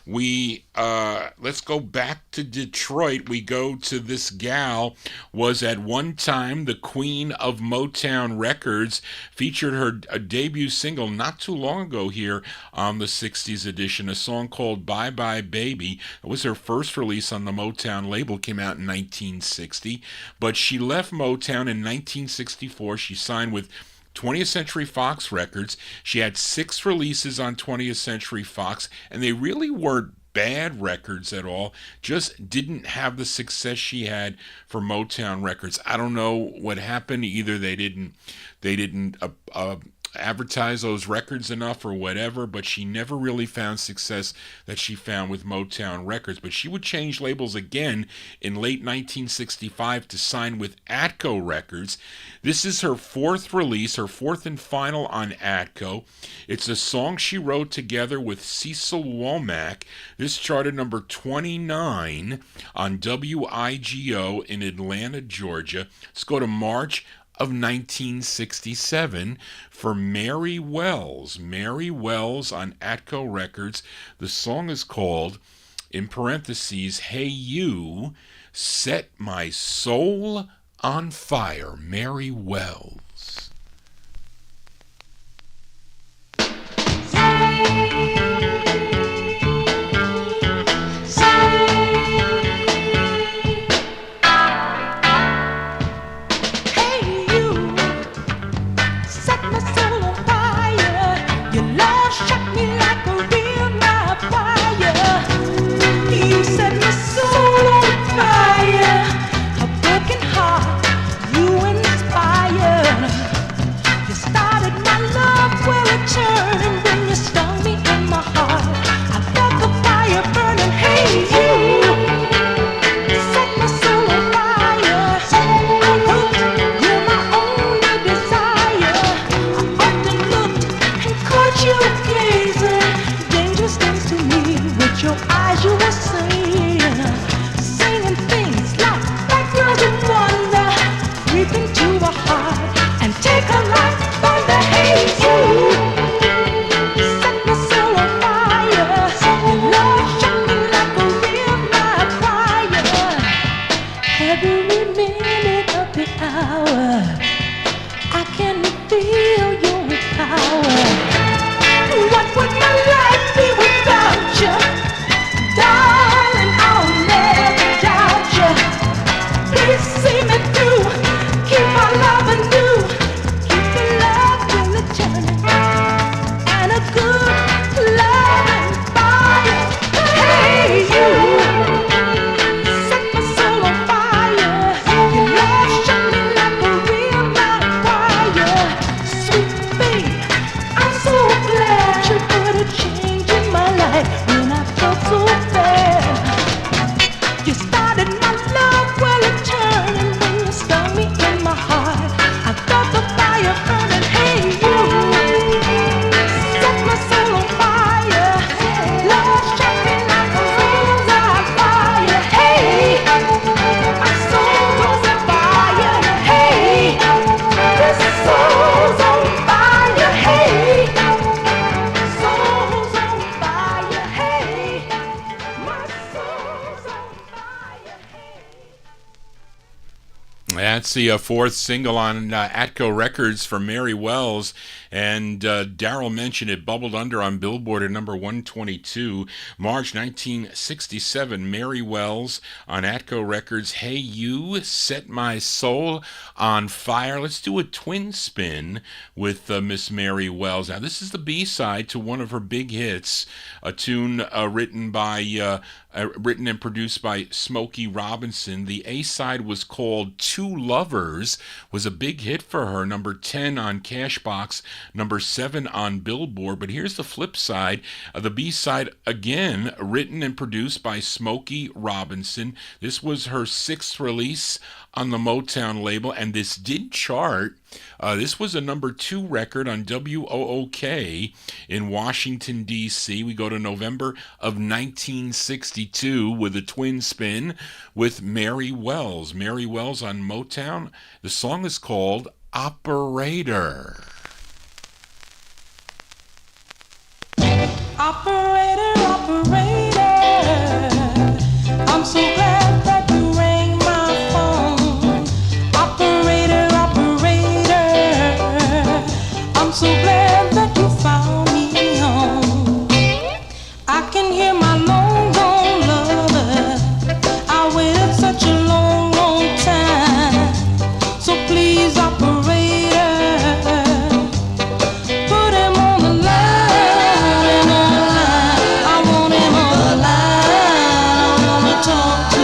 let's go back to Detroit. We go to this gal, was at one time the queen of Motown Records, featured her debut single not too long ago here on the 60s edition, a song called Bye Bye Baby. It was her first release on the Motown label, came out in 1960, but she left Motown in 1964. She signed with 20th Century Fox Records. She had 6 releases on 20th Century Fox, and they really weren't bad records at all, just didn't have the success she had for Motown Records. I don't know what happened. Either they didn't advertise those records enough or whatever, but she never really found success that she found with Motown Records. But she would change labels again in late 1965 to sign with Atco Records. This is her fourth release, her fourth and final on Atco. It's a song she wrote together with Cecil Womack. This charted number 29 on WIGO in Atlanta, Georgia. Let's go to March of 1967 for Mary Wells. Mary Wells on Atco Records. The song is called, in parentheses, Hey You, Set My Soul on Fire. Mary Wells. That's the fourth single on Atco Records for Mary Wells, and Daryl mentioned it bubbled under on Billboard at number 122. March 1967, Mary Wells on Atco Records, Hey You, Set My Soul on Fire. Let's do a twin spin with Miss Mary Wells. Now, this is the B-side to one of her big hits, a tune written and produced by Smokey Robinson. The A-side was called Two Lovers, was a big hit for her, number 10 on Cashbox, number 7 on Billboard. But here's the flip side, the B-side, again, written and produced by Smokey Robinson. This was her sixth release on the Motown label, and this did chart. This was a number 2 record on WOOK in Washington, D.C. We go to November of 1962 with a twin spin with Mary Wells. Mary Wells on Motown. The song is called Operator. Operator, operator, I'm so glad that you rang my phone. Operator, operator, I'm so glad that you found me home. I can hear my long gone lover, I waited such a long, long time. So please, operator, put him on the line. I want him on the line. I wanna talk to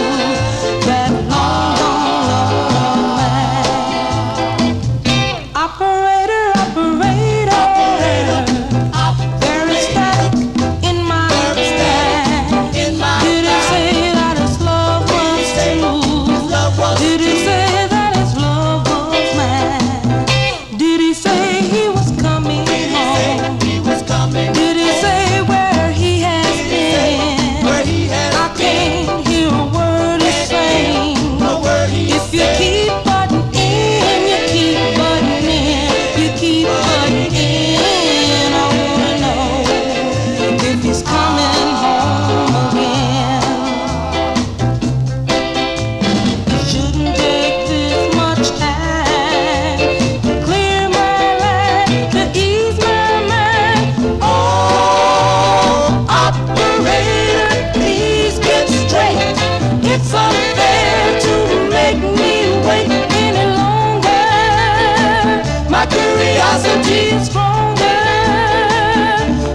Necessity is stronger.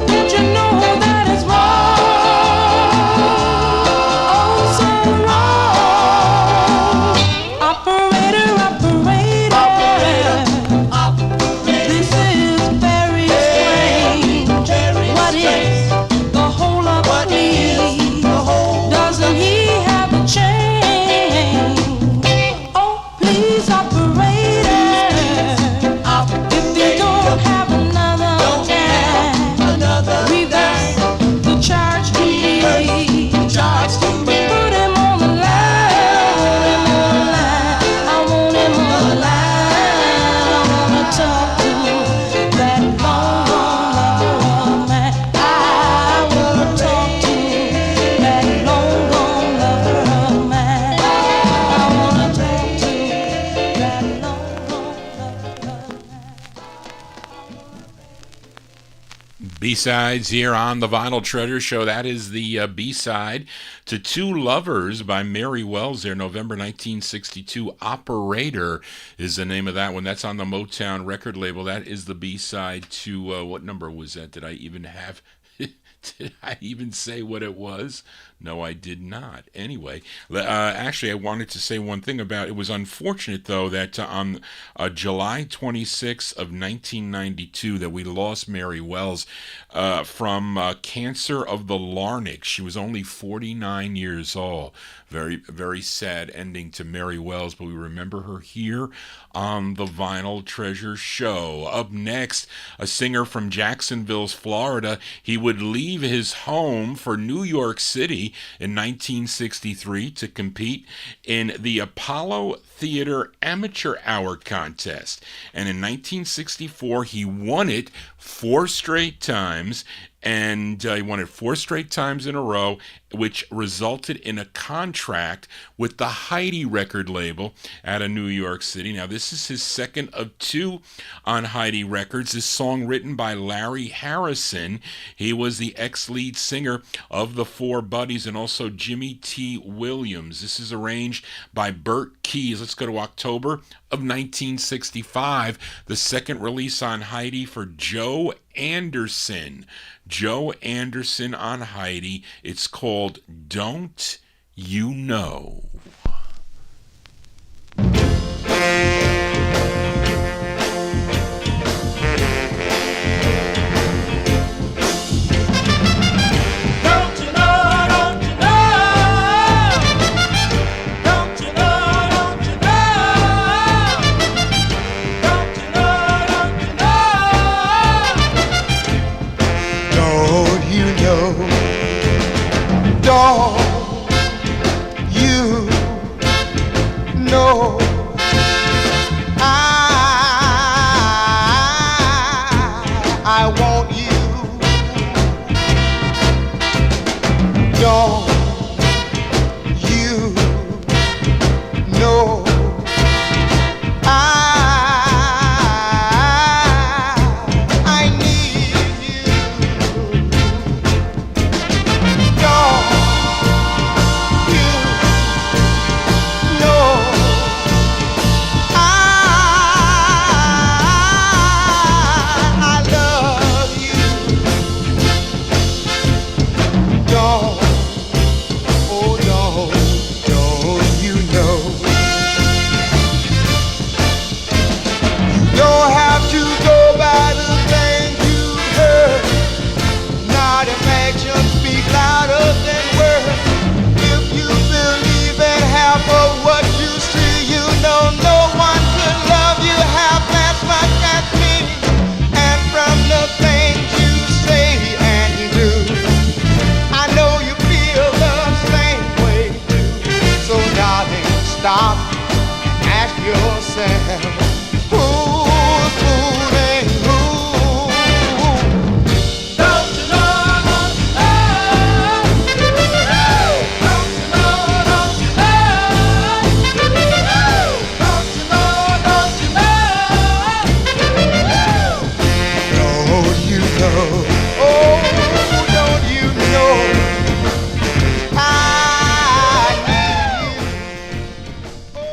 Don't you know that it's wrong? Oh, so wrong. Operator, this is very strange. What is the whole of me? Doesn't he have a change? Oh, please, operator, if you don't have another time, reverse the charge to me. Put him on the line. I want him on the line. I wanna talk to that long gone lover of mine. I wanna talk to that long gone lover of mine. I wanna talk to that long gone lover of mine. B-sides here on the Vinyl Treasure Show. That is the B-side to Two Lovers by Mary Wells there, November 1962. Operator is the name of that one. That's on the Motown record label. That is the B-side to, what number was that? Did I even have... Did I even say what it was? No, I did not. Anyway, actually, I wanted to say one thing about it. Was unfortunate, though, that on July 26th of 1992 that we lost Mary Wells from cancer of the larynx. She was only 49 years old. Very, very sad ending to Mary Wells, but we remember her here on the Vinyl Treasure Show. Up next, a singer from Jacksonville, Florida. He would leave his home for New York City in 1963 to compete in the Apollo Theater Amateur Hour Contest. And in 1964, he won it 4 straight times. And he won it 4 straight times in a row, which resulted in a contract with the Heidi record label out of New York City. Now, this is his second of 2 on Heidi Records. This song written by Larry Harrison. He was the ex-lead singer of the Four Buddies and also Jimmy T. Williams. This is arranged by Bert Keys. Let's go to October of 1965. The second release on Heidi for Joe Anderson. Joe Anderson on Heidi. It's called Don't You Know. Don't you know I want you? Don't you know I need you? Don't you know I love you? Don't, oh don't you know? You don't have to go by the things you heard. Not if actions speak louder than words. If you believe in half of what you see, you know no one could love you half as much as me. And from the things you say and do, I know you feel the same way too. So darling, stop and ask yourself, who's fooling who? Don't you know? Don't you know? Oh, don't you know? I need you.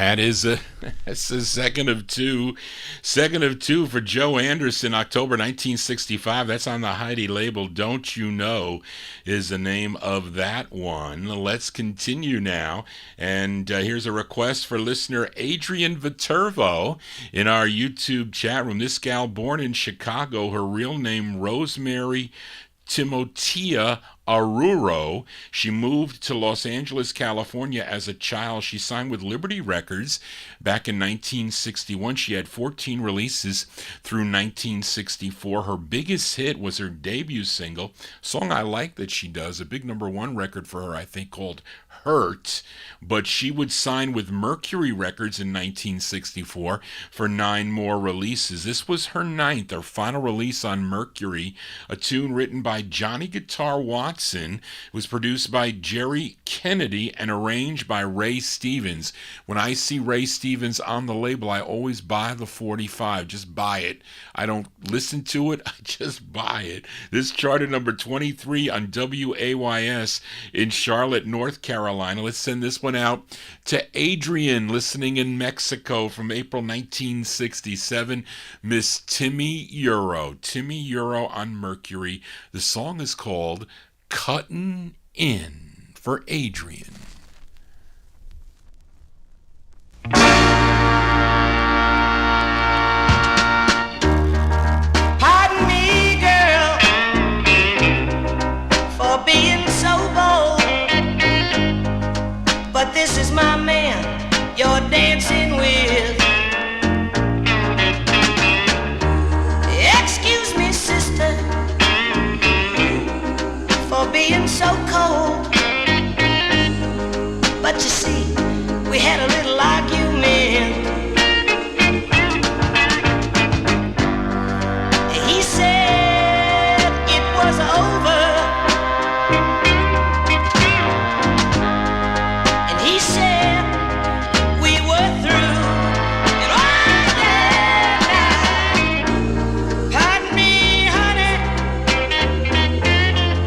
That is that's the second of two. Second of two for Joe Anderson, October 1965. That's on the Heidi label. Don't You Know is the name of that one. Let's continue now. And here's a request for listener Adrian Viterbo in our YouTube chat room. This gal born in Chicago, her real name Rosemary Timotea Aruro. She moved to Los Angeles, California as a child. She signed with Liberty Records back in 1961. She had 14 releases through 1964. Her biggest hit was her debut single, song I like that she does, a big #1 record for her, I think, called Hurt. But she would sign with Mercury Records in 1964 for 9 more releases. This was her 9th, her final release on Mercury, a tune written by Johnny Guitar Watson. It was produced by Jerry Kennedy and arranged by Ray Stevens. When I see Ray Stevens on the label, I always buy the 45. Just buy it. I don't listen to it. I just buy it. This charted number 23 on WAYS in Charlotte, North Carolina. Let's send this one out to Adrian, listening in Mexico from April 1967. Miss Timmy Euro. Timmy Euro on Mercury. The song is called Cuttin' In for Adrian. Pardon me, girl, for being so bold, but this is my man you're dancing with. Excuse me, sister, for being so cold, but you see, we had a little argument. He said it was over, and he said we were through. And oh yeah, pardon me, honey,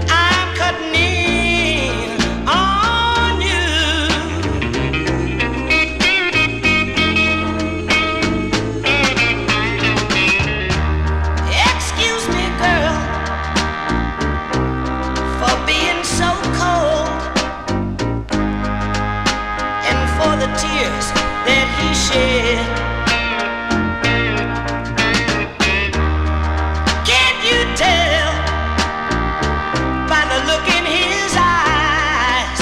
I'm cutting in on you. Excuse me, girl, for being so cold, and for the tears that he shed. Can't you tell by the look in his eyes?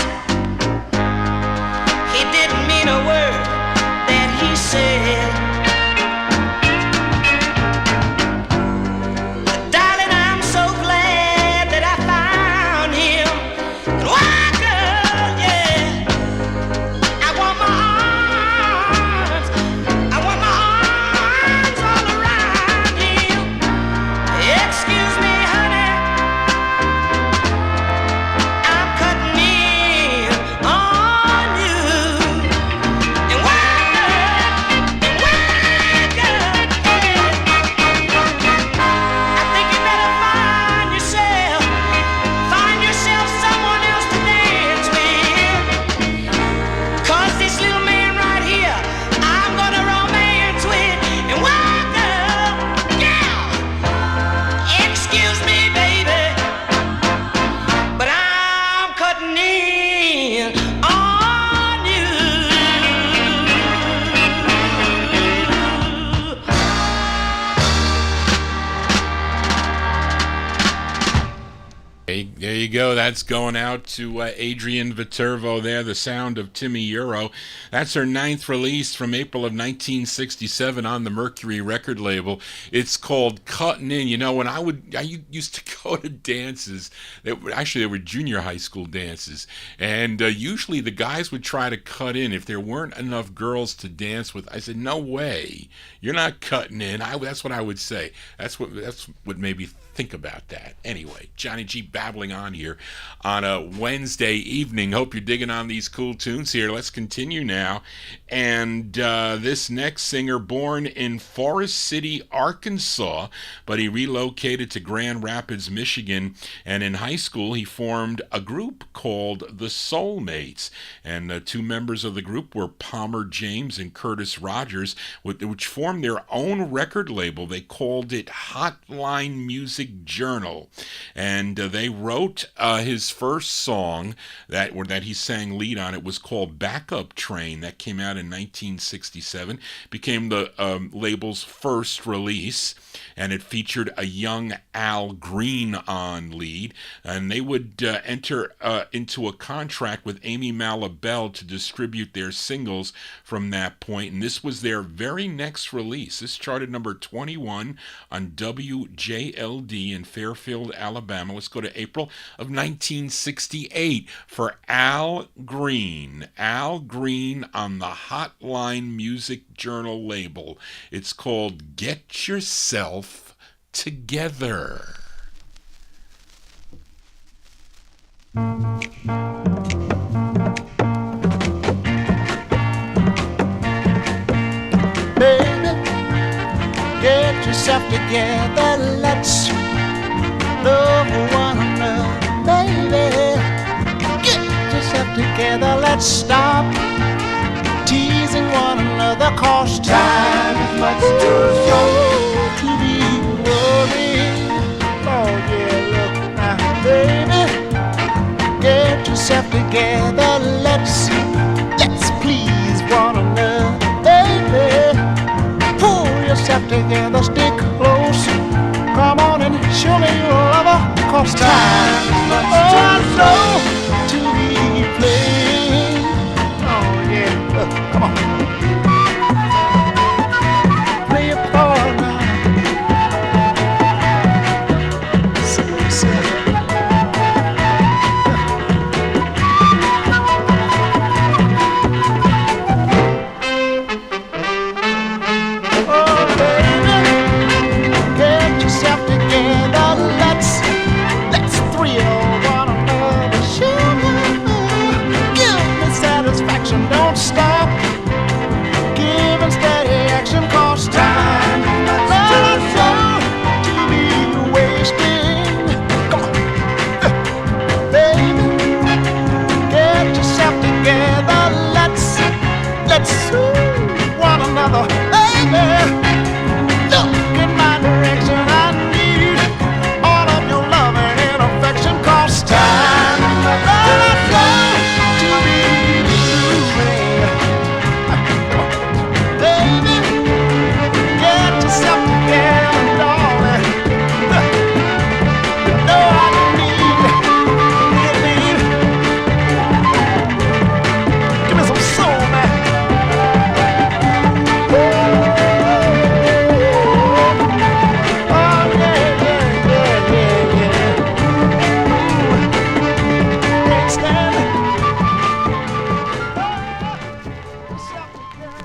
He didn't mean a word that he said. But darling, I'm so glad that I found him. And why, girl, yeah, I want my arms all around him. Excuse me, honey, I'm cutting in on you. And why, girl, I think you better find yourself someone else to dance with. 'Cause this little man right here, I'm gonna romance with. And why, girl, excuse me, baby, but I'm cutting in on you. There you go. That's going out to Adrian Viterbo there, the sound of Timmy Euro. That's her 9th release from April of 1967 on the Mercury record label. It's called Cuttin' In. You know, when I used to go to dances, they were junior high school dances, and usually the guys would try to cut in if there weren't enough girls to dance with. I said, no way, you're not cutting in. That's what I would say. That's what made me Think about that. Anyway, Johnny G babbling on here on a Wednesday evening. Hope you're digging on these cool tunes here. Let's continue now. And this next singer, born in Forest City, Arkansas, but he relocated to Grand Rapids, Michigan. And in high school, he formed a group called the Soulmates. And two members of the group were Palmer James and Curtis Rogers, which formed their own record label. They called it Hotline Music Journal, and they wrote his first song that he sang lead on. It was called Backup Train. That came out in 1967, became the label's first release, and it featured a young Al Green on lead, and they would enter into a contract with Amy Malabelle to distribute their singles from that point, and this was their very next release. This charted number 21 on WJLD in Fairfield, Alabama. Let's go to April of 1968 for Al Green. Al Green on the Hotline Music Journal label. It's called Get Yourself Together. Baby, get yourself together, let's love one another, baby. Get yourself together, let's stop teasing one another, 'cause time is much too short to be worried. Oh yeah, look now, baby, get yourself together, let's please one another, baby. Pull yourself together, stick close. Come on and show me your lover, 'cause time is much too slow to be playing. Oh yeah, come on. Play your part now. Oh baby, get yourself together, let's thrill one another, sugar. Give me satisfaction, don't stop. Give and steady action, 'cause time is not so to be wasting. Come on, baby, get yourself together, let's soothe one another, baby. Look in my direction, I need all of your love and affection, 'cause time is not so to be losing. Baby, get yourself together, darling. You know I need. Give me some soul, man. Oh yeah, yeah, yeah, yeah. Can't stand it. Yourself together.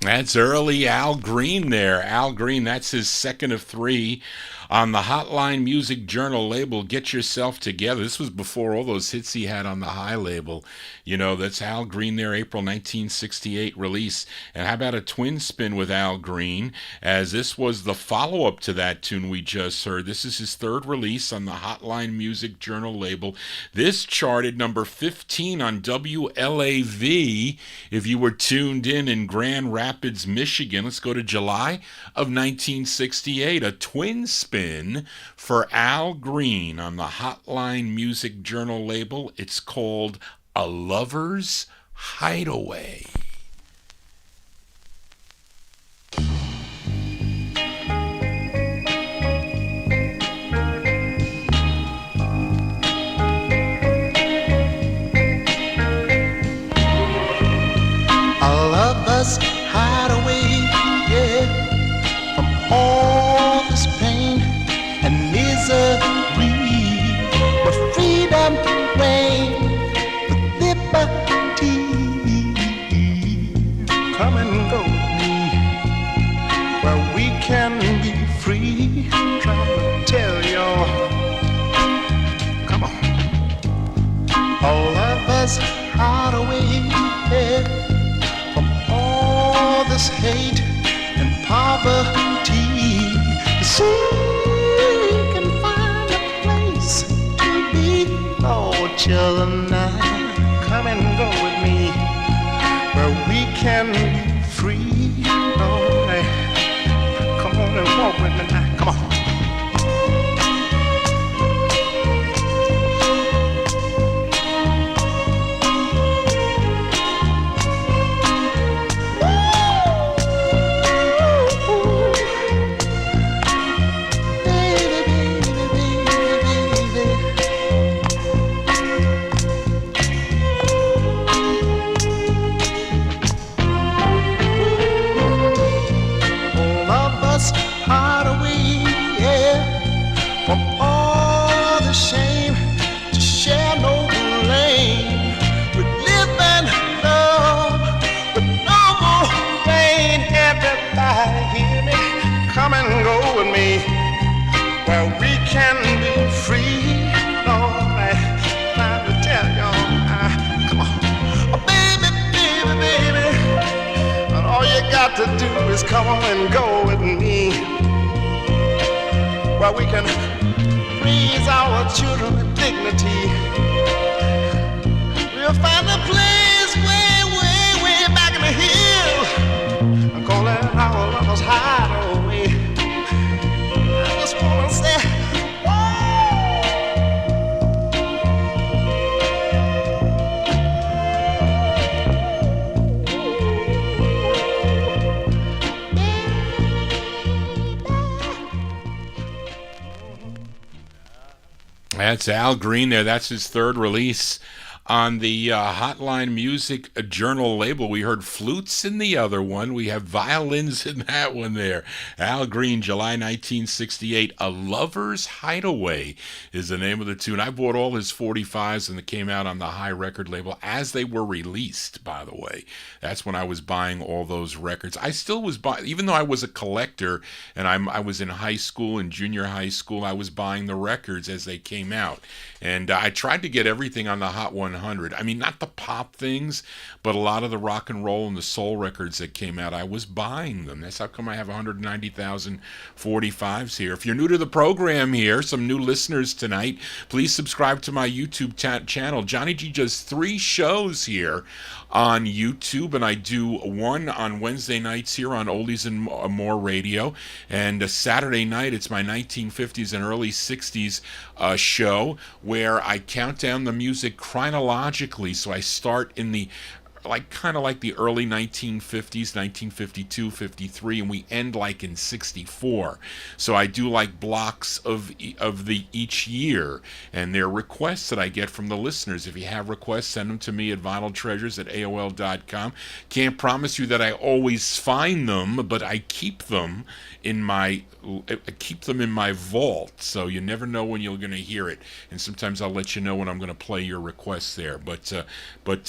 That's early Al Green there. Al Green, that's his second of three on the Hotline Music Journal label, Get Yourself Together. This was before all those hits he had on the High label. You know, that's Al Green there, April 1968 release. And how about a twin spin with Al Green, as this was the follow-up to that tune we just heard. This is his third release on the Hotline Music Journal label. This charted number 15 on WLAV if you were tuned in Grand Rapids, Michigan. Let's go to July of 1968, a twin spin for Al Green on the Hotline Music Journal label. It's called A Lover's Hideaway. A lover's hideaway, yeah, from all this pain and misery, where freedom reigns with liberty. of us hide away from all this hate and poverty. So we can find a place to be. Oh, children, now come and go with me where we can be free. Oh, hey, come on and walk with me now. Come on. Hide away, yeah, from all the shame, to share no blame. We live and love with no more pain. Everybody hear me, come and go with me where we can be free. Lord, I time to tell y'all, come on, oh, baby, baby, baby, and all you got to do is come on and go with me where we can raise our children with dignity. We'll find a place way, way, way back in the hills and call it our lover's hideaway. I just wanna say, That's Al Green there. That's his third release on the Hotline Music Journal label. We heard flutes in the other one. We have violins in that one there. Al Green, July 1968. A Lover's Hideaway is the name of the tune. I bought all his 45s and they came out on the High record label as they were released, by the way. That's when I was buying all those records. I still was buying, even though I was a collector and I was in high school and junior high school, I was buying the records as they came out. And I tried to get everything on the Hot 100. I mean, not the pop things, but a lot of the rock and roll and the soul records that came out, I was buying them. That's how come I have 190,000 45s here. If you're new to the program here, some new listeners tonight, please subscribe to my YouTube channel. Johnny G does 3 shows here on YouTube, and I do one on Wednesday nights here on Oldies and More Radio, and a Saturday night it's my 1950s and early 60s show where I count down the music chronologically. So I start in the kind of like the early 1950s, 1952, 53, and we end like in 64. So I do like blocks of the each year, and they're requests that I get from the listeners. If you have requests, send them to me at vinyltreasures@aol.com. Can't promise you that I always find them, but I keep them in my vault, so you never know when you're going to hear it. And sometimes I'll let you know when I'm going to play your requests there. But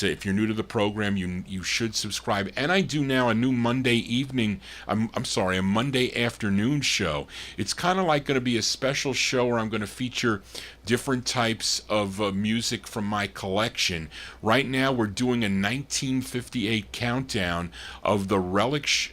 if you're new to the program, you should subscribe. And I do now a new Monday evening, a Monday afternoon show. It's kind of like going to be a special show where I'm going to feature different types of music from my collection. Right now we're doing a 1958 countdown of the Relic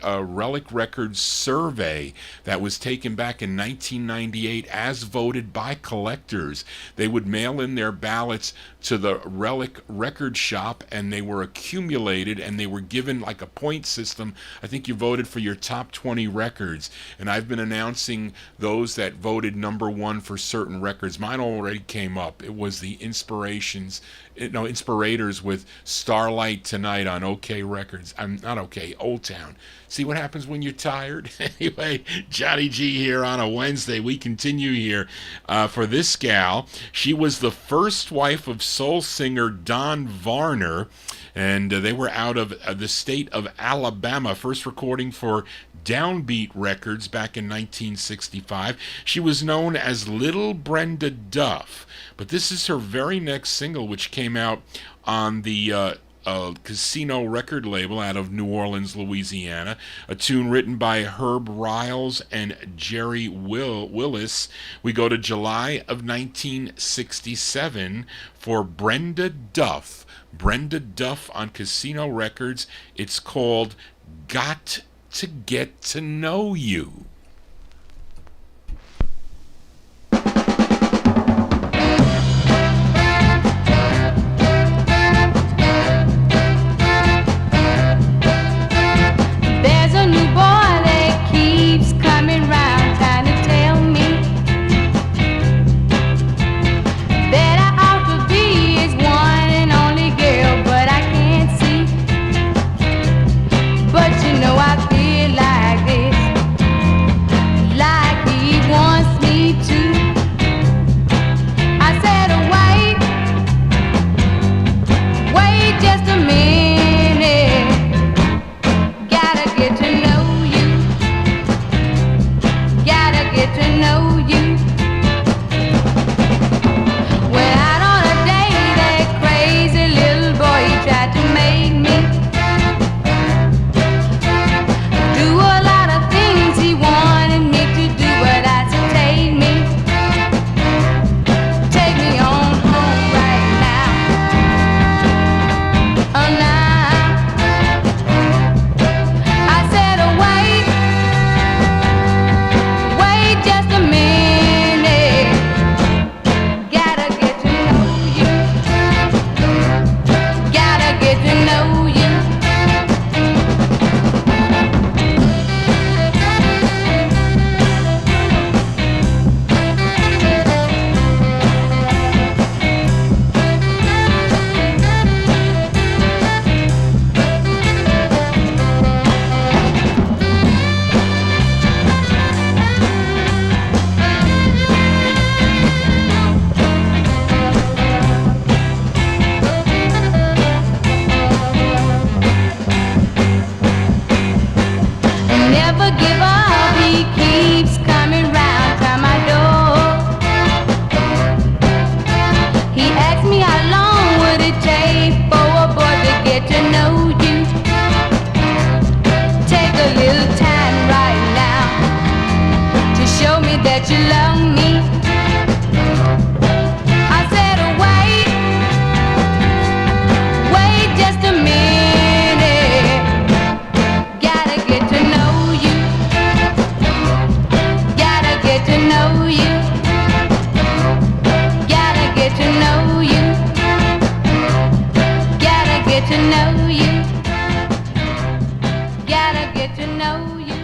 Records survey that was taken back in 1998 as voted by collectors. They would mail in their ballots to the Relic Record Shop, and they were accumulated, and they were given like a point system. I think you voted for your top 20 records, and I've been announcing those that voted number 1 for certain records. Mine already came up. It was the Inspirators with Starlight Tonight on OK Records. I'm not OK, Old Town. See what happens when you're tired? Anyway, Johnny G here on a Wednesday. We continue here for this gal. She was the first wife of soul singer Don Varner, and they were out of the state of Alabama, first recording for Downbeat Records back in 1965. She was known as Little Brenda Duff, but this is her very next single, which came out on the a Casino record label out of New Orleans, Louisiana. A tune written by Herb Riles and Jerry Willis. We go to July of 1967 for Brenda Duff. Brenda Duff on Casino Records. It's called Got to Get to Know You. There's a new boy that keeps coming round trying to tell me that I ought to be his one and only girl, but I can't see. But you know I feel like this, like he wants me to. I said, wait just a minute. Gotta get to know you. Gotta get to know you. Went out on a date, that crazy little boy, he tried to make me do a lot of things he wanted me to do, but I said, take me on home right now. Oh, now. I said, wait just a minute. Gotta get to know you. Gotta get to know you. Never give up, he keeps coming round to my door. He asked me how long would it take for a boy to get to know you. Take a little time right now to show me that you love me. I said, wait just a minute. Gotta get to know you. Gotta get to know you. Gotta get to know you. Gotta get to know you. Gotta get to know you.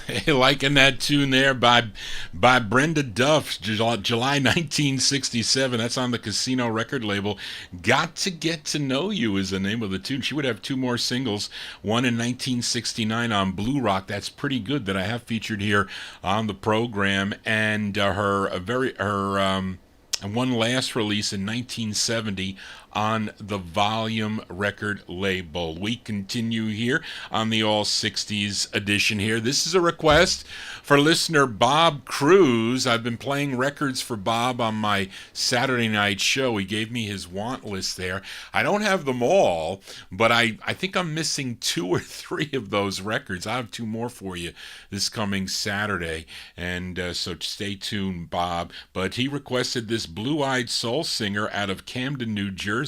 Hey, liking that tune there by Brenda Duff, July 1967. That's on the Casino record label. Got to Get to Know You is the name of the tune. She would have two more singles, one in 1969 on Blue Rock. That's pretty good, that I have featured here on the program, and her one last release in 1970 on the Volume record label. We continue here on the All 60s edition here. This is a request for listener Bob Cruz. I've been playing records for Bob on my Saturday night show. He gave me his want list there. I don't have them all, but I think I'm missing 2 or 3 of those records. I have 2 more for you this coming Saturday, and so stay tuned, Bob. But he requested this blue-eyed soul singer out of Camden, New Jersey.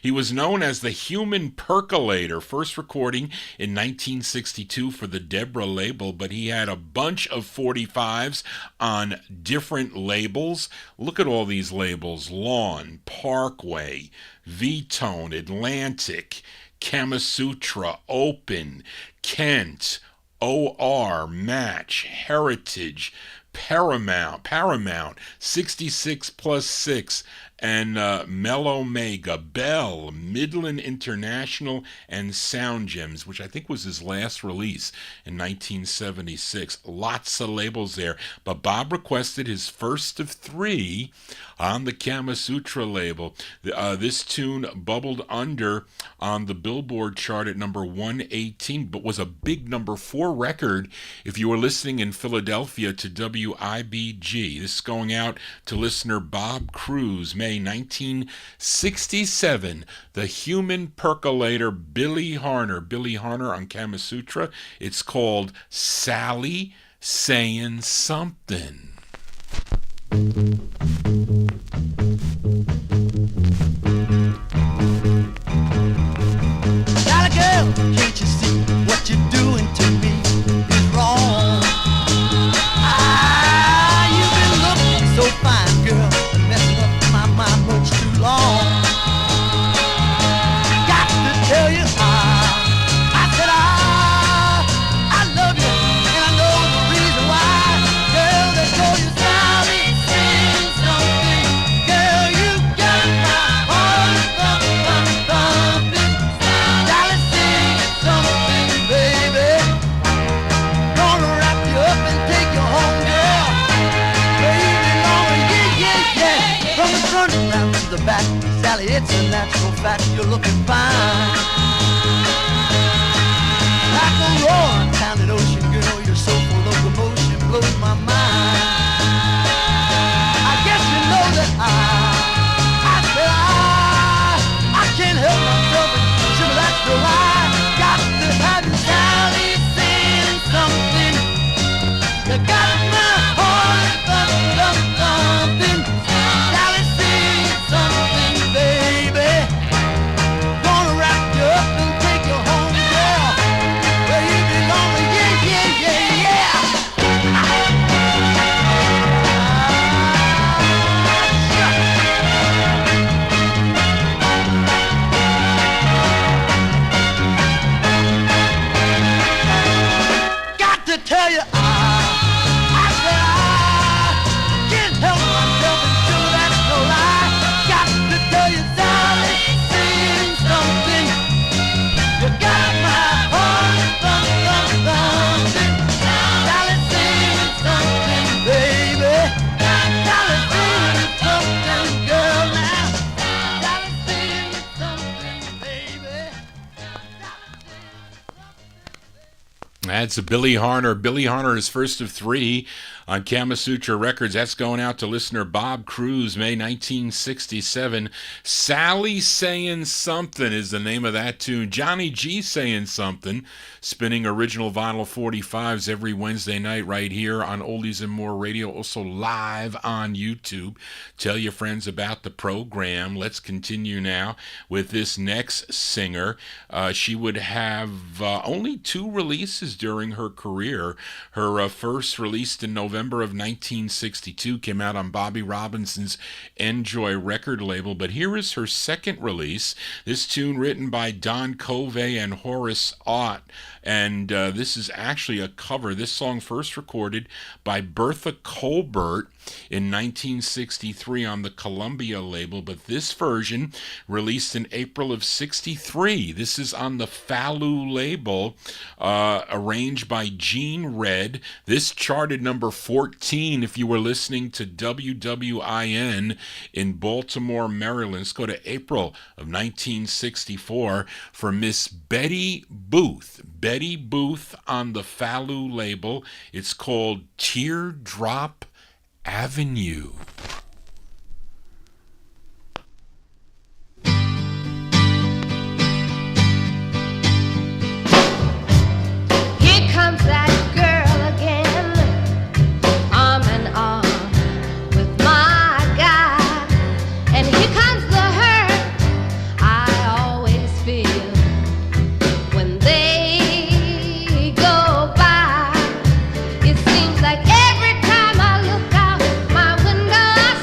He was known as the Human Percolator, first recording in 1962 for the Deborah label, but he had a bunch of 45s on different labels. Look at all these labels: Lawn, Parkway, V-Tone, Atlantic, Kamasutra, Open, Kent, OR, Match, Heritage, Paramount, 66 plus 6, and Mellow Mega, Bell, Midland International, and Sound Gems, which I think was his last release in 1976. Lots of labels there, but Bob requested his first of 3 on the Kamasutra label. This tune bubbled under on the Billboard chart at number 118, but was a big number 4 record if you were listening in Philadelphia to WIBG. This is going out to listener Bob Cruz, May 1967. The Human Percolator, Billy Harner on Kama Sutra. It's called Sally Saying Something. Sally girl, can't you see what you're doing to me is wrong? You've been looking so fine, girl, and messing up my mind much too long. Got to tell you, I said I love you, and I know the reason why. Girl, they told you Sally saying something. Girl, you got my heart thumping. Sally saying something, baby. Gonna wrap you up and take you home, girl. Baby, long, yeah. From the front round to the back, Sally, it's a natural fact. You're looking fine. Like a roaring, pounded ocean, girl, your soulful locomotion blows my mind. I guess you know that I can't help myself, and sure that's the lie. Got to have you, Sally, saying something. You got my heart thumping. Sally saying something, baby. Gonna wrap you up and take you home, girl. Where you belong, yeah. Got to tell you, I said I can't help myself, and sure that's no lie. Got to tell you, Sally, saying something. You got my heart thumping. Sally saying something, baby. Sally saying something, girl, now. Sally saying something, baby. That's a Billy Harner. Billy Harner is first of three on Kama Sutra Records. That's going out to listener Bob Cruz, May 1967. Sally Saying Something is the name of that tune. Johnny G Saying Something, spinning original vinyl 45s every Wednesday night right here on Oldies and More Radio, also live on YouTube. Tell your friends about the program. Let's continue now with this next singer. She would have only 2 releases during her career. Her first, released in November of 1962, came out on Bobby Robinson's Enjoy record label, but here is her second release. This tune written by Don Covey and Horace Ott, and this is actually a cover. This song first recorded by Bertha Colbert in 1963 on the Columbia label, but this version released in April of 63. This is on the Falu label, arranged by Gene Red. This charted number 14 if you were listening to WWIN in Baltimore, Maryland. Let's go to April of 1964 for Miss Betty Booth. Betty Booth on the Falu label. It's called Teardrop Avenue. Here comes that girl again, arm in arm with my guy. And here comes the hurt I always feel when they go by. It seems like every time I look out my window, I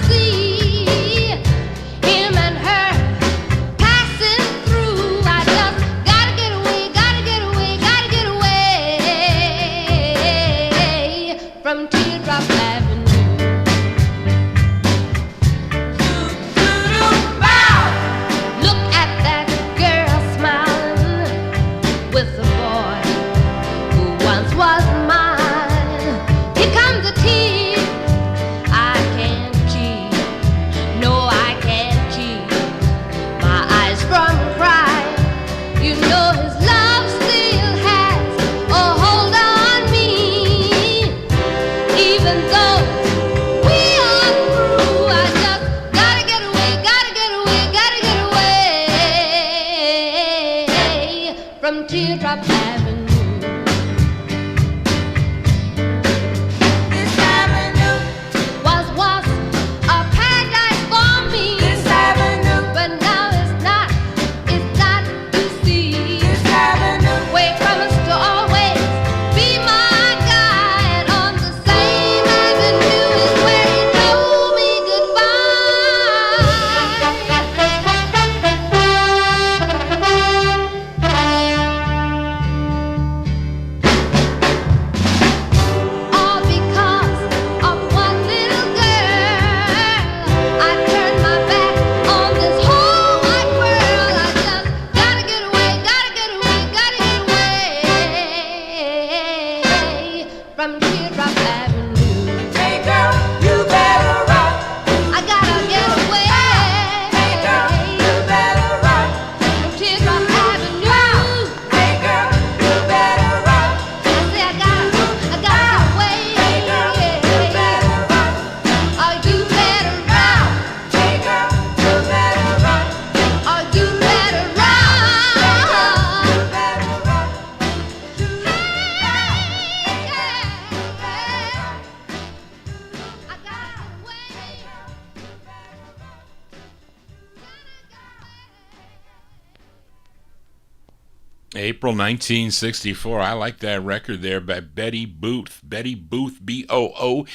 April 1964. I like that record there by Betty Booth. Betty Booth, Boothe.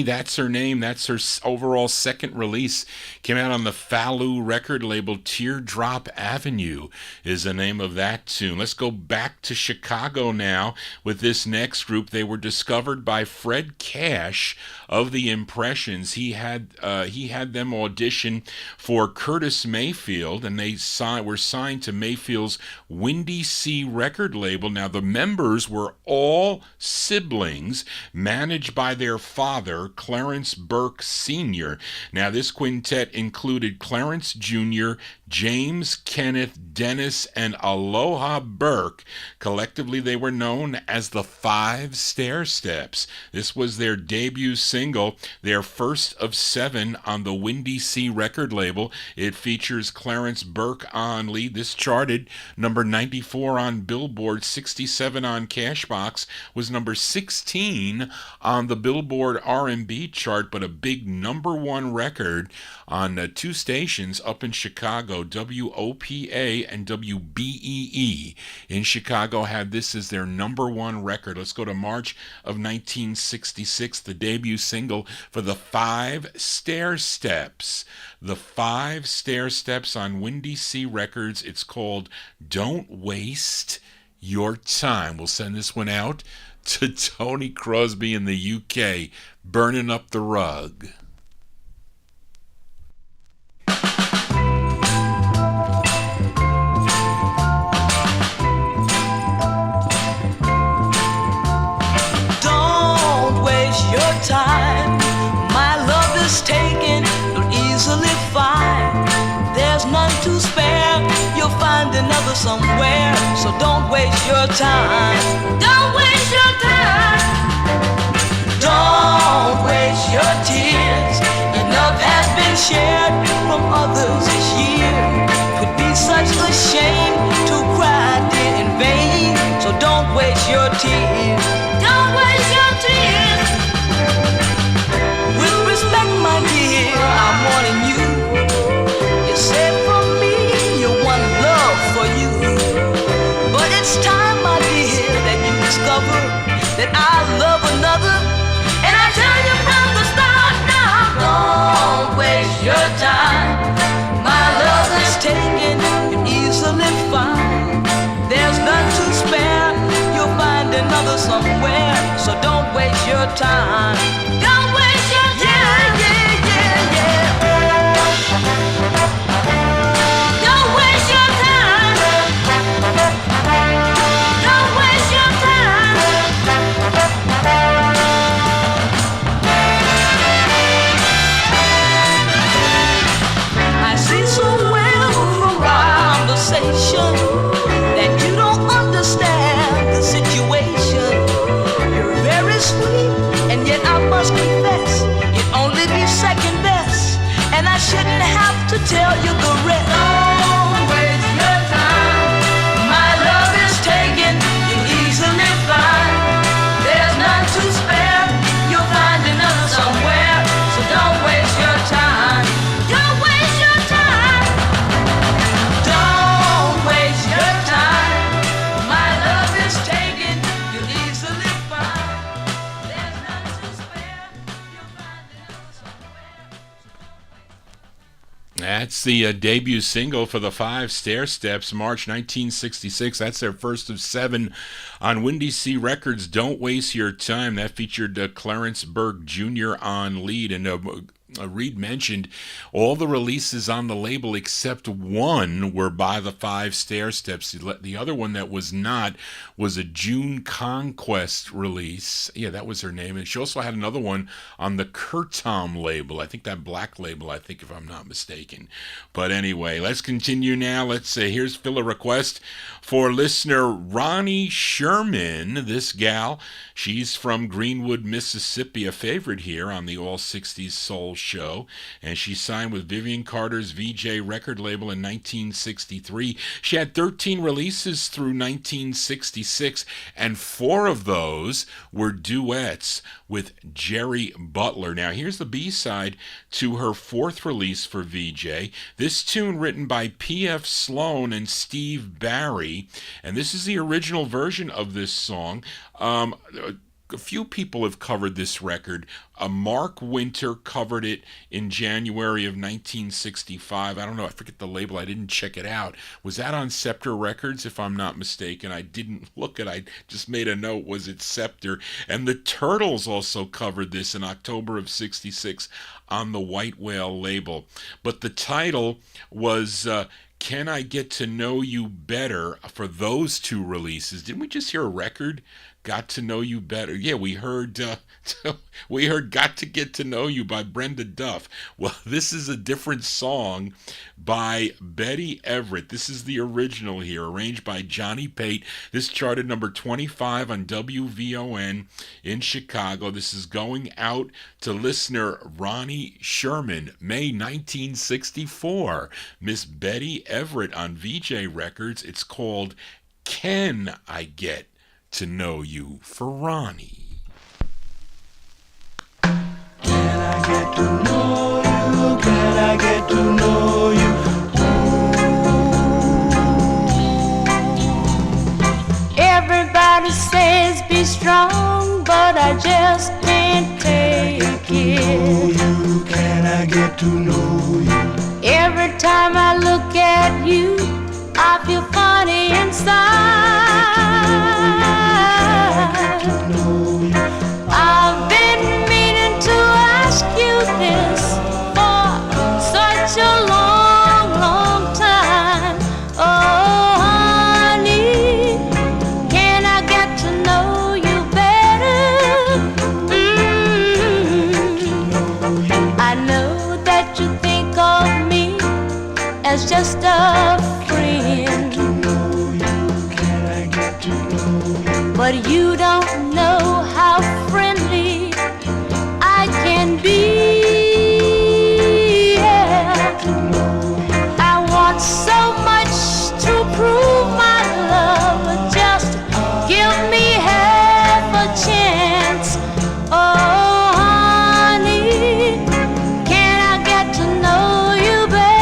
That's her name. That's her overall second release. Came out on the Fallu record label. Teardrop Avenue is the name of that tune. Let's go back to Chicago now with this next group. They were discovered by Fred Cash of the Impressions. He had them audition for Curtis Mayfield, and they were signed to Mayfield's Windy Sea record label. Now, the members were all siblings, managed by their father, Clarence Burke Sr. Now, this quintet included Clarence Jr., James, Kenneth, Dennis, and Aloha Burke. Collectively, they were known as the Five Stairsteps. This was their debut single, their first of 7 on the Windy Sea record label. It features Clarence Burke on lead. This charted number 94 on Billboard, 67 on Cashbox, was number 16 on the Billboard R&B chart, but a big number 1 record on 2 stations up in Chicago. WOPA and WBEE in Chicago had this as their number 1 record. Let's go to March of 1966, the debut single for the Five Stairsteps. The Five Stairsteps on Windy Sea Records. It's called Don't Waste Your Time. We'll send this one out to Tony Crosby in the UK, burning up the rug. Time, my love is taken, you'll easily find there's none to spare. You'll find another somewhere, so don't waste your time. Don't waste your time. Don't waste your tears. Enough has been shared from others this year. Could be such a shame to cry dear in vain, so don't waste your tears. Don't waste your tears. With respect, my dear, I'm warning you. You said from me you want love for you, but it's time, my dear, that you discover that I love another. And I tell you from the start now, don't waste your time. My love is taken, you easily find there's none to spare. You'll find another somewhere, so don't waste your time. Don't waste your time. Don't waste your time. Don't waste your time. I see so well from our conversation that you don't understand the situation. You're very sweet, and yet I must confess you'd only be second best, and I shouldn't have to tell you the rest. Don't waste your time. My love is taken, you easily find there's none to spare. You'll find another somewhere, so don't waste your time. Don't waste your time. Don't waste your time. My love is taken, you easily find there's none to spare. You'll find another somewhere. That's the debut single for the Five Stairsteps, March 1966. That's their first of 7 on Windy Sea Records. Don't Waste Your Time. That featured Clarence Burke Jr. on lead, and Reed mentioned all the releases on the label except one were by the Five Stairsteps. The other one that was not was a June Conquest release. Yeah, that was her name. And she also had another one on the Kurtom label. I think that black label, if I'm not mistaken. But anyway, let's continue now. Let's say here's fill a request for listener Ronnie Sherman. This gal, she's from Greenwood, Mississippi, a favorite here on the All 60s Soul show, and she signed with Vivian Carter's VJ record label in 1963. She had 13 releases through 1966, and 4 of those were duets with Jerry Butler. Now, here's the B-side to her 4th release for VJ. This tune written by P.F. Sloan and Steve Barry, and this is the original version of this song. A few people have covered this record. Mark Winter covered it in January of 1965. I don't know, I forget the label. I didn't check it out. Was that on Scepter Records, if I'm not mistaken? I didn't look at it. I just made a note. Was it Scepter? And the Turtles also covered this in October of 66 on the White Whale label. But the title was Can I Get to Know You Better for those 2 releases. Didn't we just hear a record? Got to Know You Better. Yeah, we heard Got to Get to Know You by Brenda Duff. Well, this is a different song by Betty Everett. This is the original here, arranged by Johnny Pate. This charted number 25 on WVON in Chicago. This is going out to listener Ronnie Sherman, May 1964. Miss Betty Everett on VJ Records. It's called Can I Get to Know You, for Ronnie. Can I get to know you? Can I get to know you? Everybody says be strong, but I just can't take it. You, can I get to know you? Every time I look at you, I feel funny inside. I've been meaning to ask you this for such a long, long time. Oh, honey, can I get to know you better? I know that you think of me as just a friend, but you don't know how friendly I can be. Yeah. I want so much to prove my love. Just give me half a chance. Oh, honey, can I get to know you better?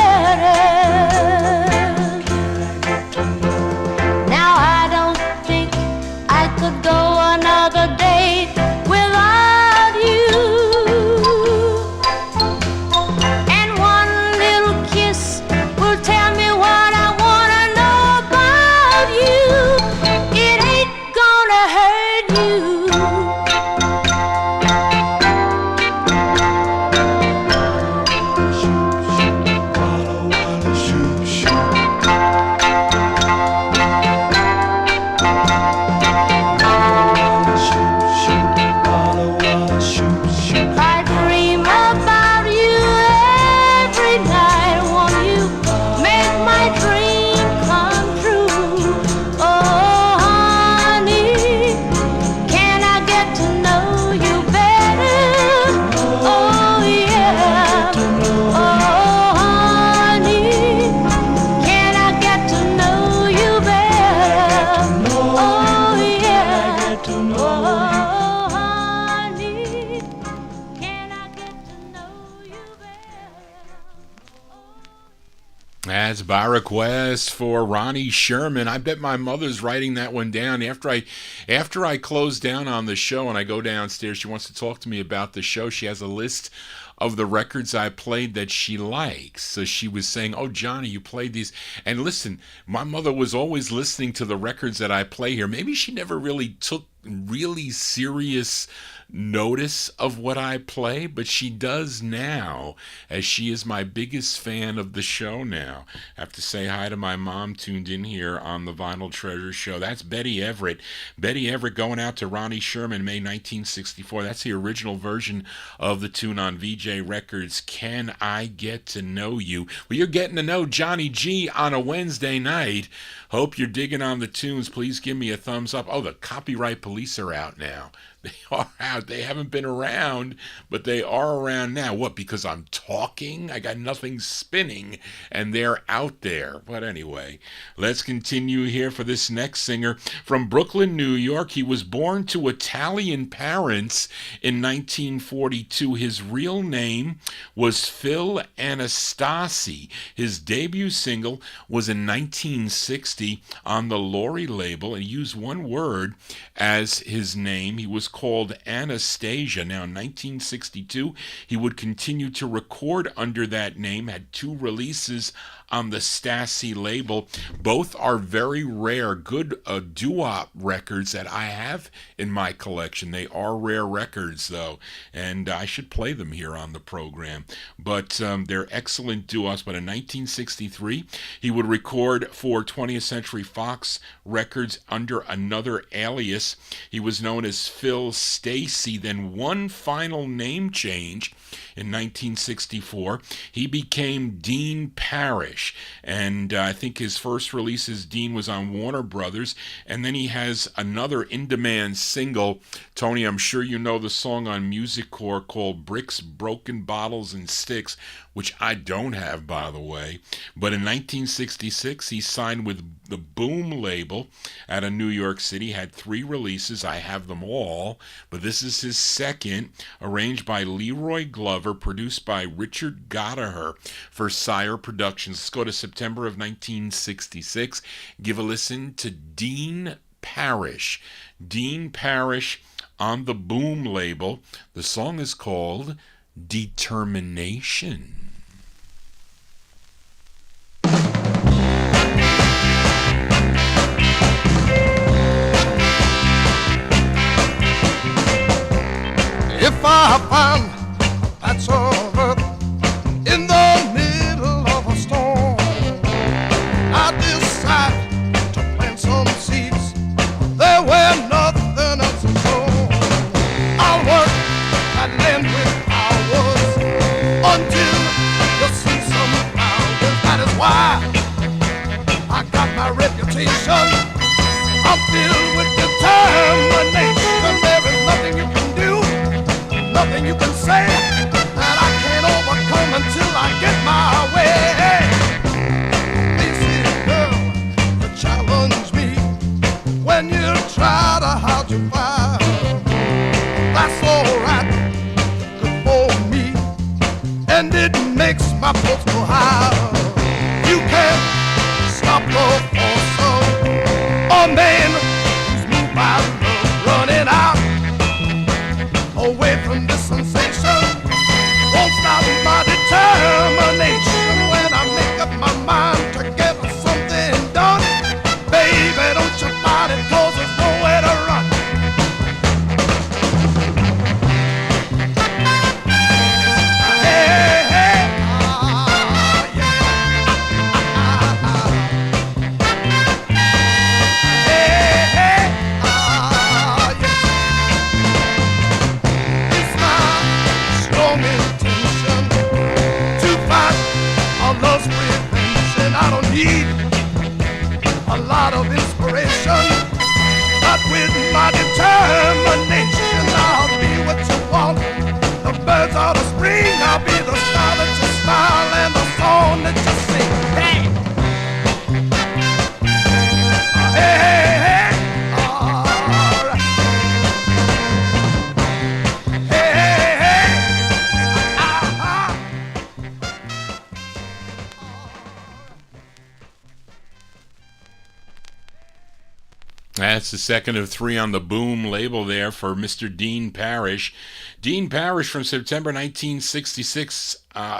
Now I don't think I could go another day without you. And one little kiss will tell me what I wanna know about you. It ain't gonna hurt you. I dream about you every night. Won't you make my dream come true? Oh, honey, can I get to know you better? Oh, yeah. Oh, honey, can I get to know you better? Oh, yeah. Oh, honey, can I get to know you better? That's by request for Ronnie Sherman. I bet my mother's writing that one down. After I close down on the show and I go downstairs, she wants to talk to me about the show. She has a list of the records I played that she likes. So she was saying, oh, Johnny, you played these. And listen, my mother was always listening to the records that I play here. Maybe she never really took really serious notice of what I play, but she does now, as she is my biggest fan of the show now. I have to say hi to my mom, tuned in here on the Vinyl Treasure show. That's Betty Everett. Betty Everett going out to Ronnie Sherman, May 1964. That's the original version of the tune on VJ Records, Can I Get to Know You? Well, you're getting to know Johnny G on a Wednesday night. Hope you're digging on the tunes. Please give me a thumbs up. Oh, the copyright police are out now. They are out. They haven't been around, but they are around now. What? Because I'm talking? I got nothing spinning, and they're out there. But anyway, let's continue here for this next singer. From Brooklyn, New York, he was born to Italian parents in 1942. His real name was Phil Anastasi. His debut single was in 1960 on the Lori label, and he used one word as his name. He was called Anastasia. Now, in 1962, he would continue to record under that name, had 2 releases on the Stasi label. Both are very rare, good doo-wop records that I have in my collection. They are rare records, though, and I should play them here on the program. But they're excellent doo-wops. But in 1963, he would record for 20th Century Fox Records under another alias. He was known as Phil Stacy. Then one final name change in 1964. He became Dean Parrish, and I think his first release as Dean was on Warner Brothers, and then he has another in-demand single. Tony, I'm sure you know the song on Music Core called Bricks, Broken Bottles, and Sticks, which I don't have, by the way. But in 1966, he signed with the Boom label out of New York City, had 3 releases. I have them all, but this is his second, arranged by Leroy Glover, produced by Richard Goddard for Sire Productions. Let's go to September of 1966. Give a listen to Dean Parrish. Dean Parrish on the Boom label. The song is called Determination. If I find a patch of earth in the middle of a storm, I decide to plant some seeds there where nothing else is sown. I'll work that land with hours until you see some flowers. That is why I got my reputation. I'm filled with determination. There is nothing you can do, nothing you can say that I can't overcome until I get my way. This is, girl, you challenge me when you try to hide your fire. That's alright, good for me, and it makes my pulse go higher. You can't stop the force of a man who's moved by love running out away from this sensation. Won't stop my determination when I make up my mind to get something done. Baby, don't you fight it, 'cause there's nowhere to run. Hey, hey, yeah. Hey, hey, yeah. It's my strong intention to fight a love's prevention. I don't need a lot of inspiration, but with my determination, I'll be what you want. The birds of the spring, I'll be the star that you smile and the song that you sing. Hey, hey, hey, hey. All right. Hey, hey, hey. That's the second of 3 on the Boom label there for Mr. Dean Parrish. Dean Parrish from September 1966,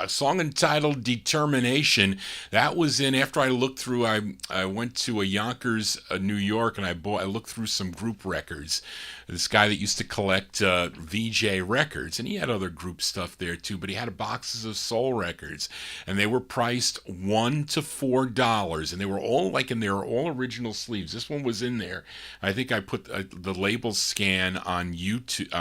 song entitled Determination. That was in, after I looked through, I went to a Yonkers, New York, and I looked through some group records. This guy that used to collect VJ records, and he had other group stuff there too, but he had boxes of soul records, and they were priced $1 to $4, and they were all all original sleeves. This one was in there. I think I put the label scan on YouTube,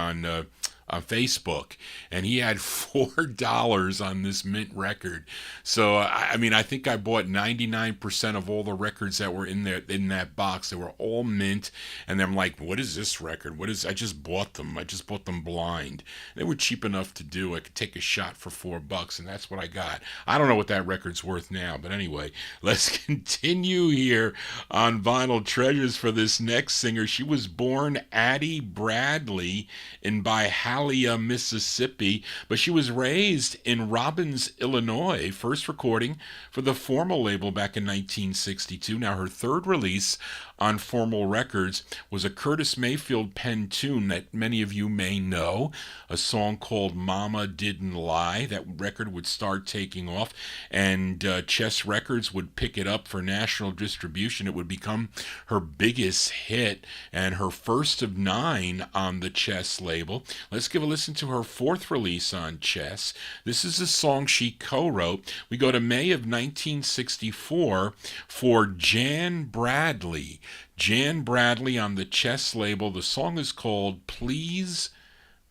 on Facebook, and he had $4 on this mint record. So I mean, I think I bought 99% of all the records that were in there in that box. They were all mint, and I'm like, what is this record? What is? I just bought them. I just bought them blind. They were cheap enough to do. I could take a shot for $4, and that's what I got. I don't know what that record's worth now, but anyway, let's continue here on Vinyl Treasures for this next singer. She was born Addie Bradley in Byhalia, Mississippi, but she was raised in Robbins, Illinois. First recording for the Formal label back in 1962. Now her third release on Formal Records was a Curtis Mayfield pen tune that many of you may know, a song called Mama Didn't Lie. That record would start taking off, and Chess Records would pick it up for national distribution. It would become her biggest hit and her first of 9 on the Chess label. Let's give a listen to her fourth release on Chess. This is a song she co-wrote. We go to May of 1964 for Jan Bradley. Jan Bradley on the Chess label. The song is called Please,